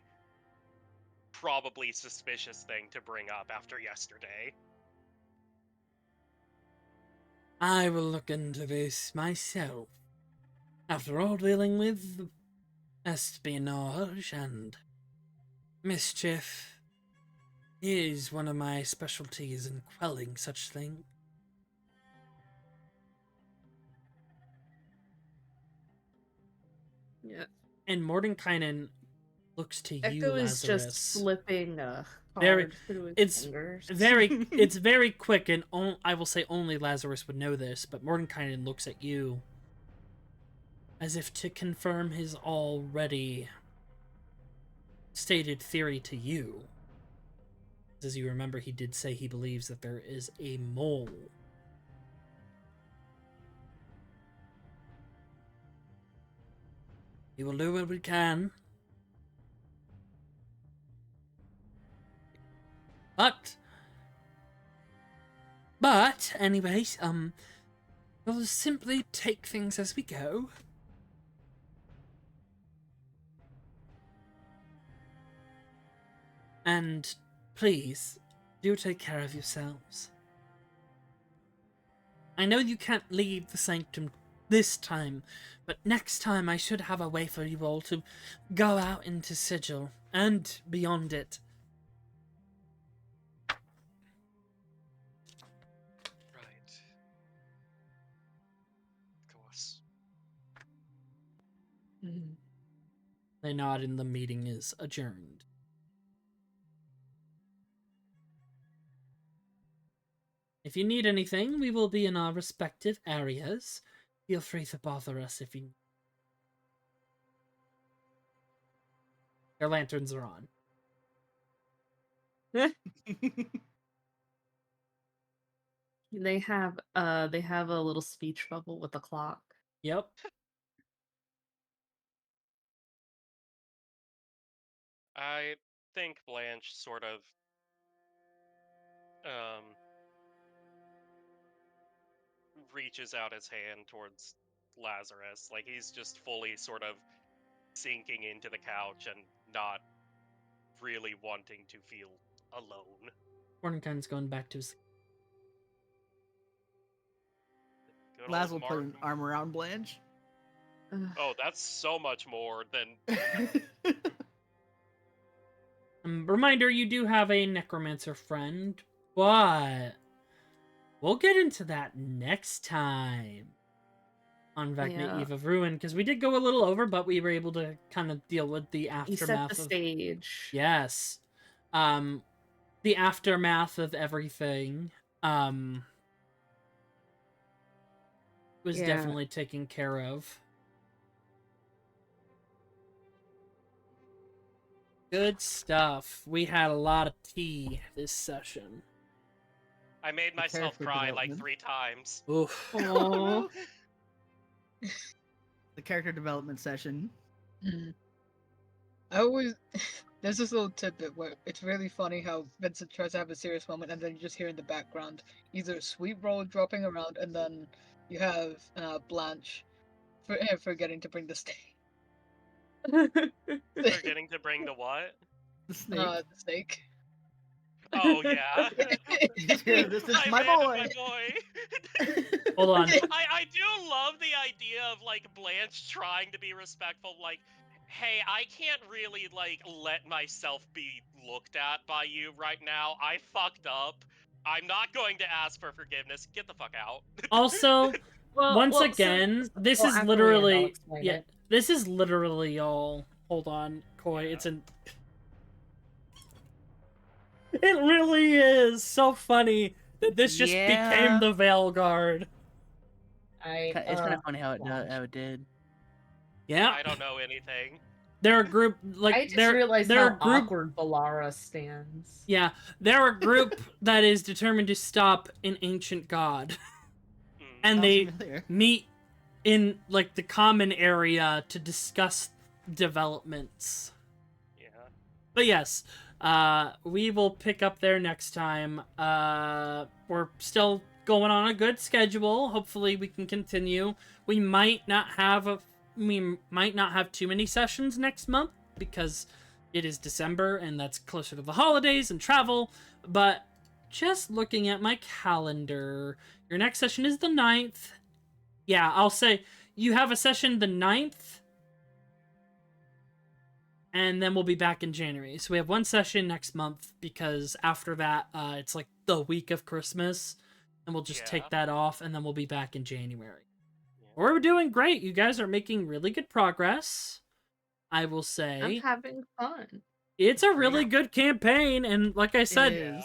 probably suspicious thing to bring up after yesterday. I will look into this myself. After all, dealing with espionage and mischief is one of my specialties in quelling such things. Yeah. And Mordenkainen looks to you, Echo is Lazarus. just slipping a Very- card through his it's fingers. It's very quick, and I will say only Lazarus would know this, but Mordenkainen looks at you as if to confirm his already stated theory to you. As you remember, he did say he believes that there is a mole. We will do what we can. But, anyways, we'll simply take things as we go. And please, do take care of yourselves. I know you can't leave the sanctum this time, but next time I should have a way for you all to go out into Sigil and beyond it. Right. Of course. Mhm. They nod and the meeting is adjourned. If you need anything, we will be in our respective areas. Feel free to bother us if you... Their lanterns are on. They have a little speech bubble with a clock. Yep. I think Blanche sort of um reaches out his hand towards Lazarus, like he's just fully sort of sinking into the couch and not really wanting to feel alone. Mordenkainen's going back to his... Good Laz old will put an Martin. arm around Blanche. Oh, that's so much more than Reminder, you do have a necromancer friend, but we'll get into that next time on Vecna Yeah. Eve of Ruin, because we did go a little over, but we were able to kind of deal with the You set aftermath the of... stage. Yes. The aftermath of everything was Yeah. definitely taken care of. Good stuff. We had a lot of tea this session. I made myself character cry like development. 3 times. Oof. Aw. The character development session. I always there's this little tidbit where it's really funny how Vincent tries to have a serious moment and then you just hear in the background either a sweet roll dropping around and then you have Blanche forgetting to bring the steak. Forgetting to bring the what? The snake. The snake. Oh yeah. This is I my abandoned boy. my boy. Hold on. I do love the idea of like Blanche trying to be respectful, like, hey, I can't really like let myself be looked at by you right now. I fucked up. I'm not going to ask for forgiveness. Get the fuck out. Also, once so- again, this is after we end, I'll literally... explain Yeah, it. this is literally all... Hold on, Koi. Yeah. It's an... It really is so funny that this just Yeah. became the Veil Guard. It's kind of funny how it did. Yeah, I don't know anything. they're a group like I just they're realized they're how a group. awkward Valara stands. Yeah, they're a group that is determined to stop an ancient god, Mm. and Sounds they familiar. meet in like the common area to discuss developments. Yeah. But yes, we will pick up there next time. We're still going on a good schedule. Hopefully, we can continue. We might not have too many sessions next month because it is December and that's closer to the holidays and travel. But just looking at my calendar, your next session is the 9th. Yeah, I'll say you have a session the 9th. And then we'll be back in January. So we have one session next month because after that, it's like the week of Christmas. And we'll just take that off and then we'll be back in January. Yeah. We're doing great. You guys are making really good progress, I will I'm say. having fun. It's a really good campaign. And like I said, It is.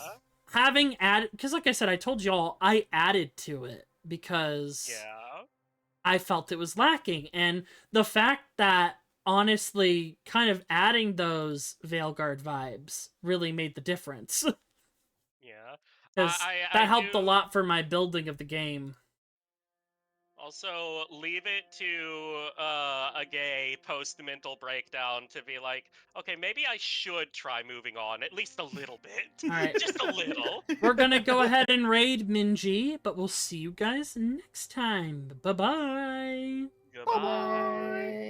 having added... Because like I said, I told y'all I added to it because Yeah. I felt it was lacking. And the fact that honestly kind of adding those Veilguard vibes really made the difference. Yeah. Because I that helped do a lot for my building of the game. Also, leave it to a gay post-mental breakdown to be like, okay, maybe I should try moving on, at least a little bit. All right. Just a little. We're gonna go ahead and raid Minji, but we'll see you guys next time. Bye-bye! Goodbye. Bye.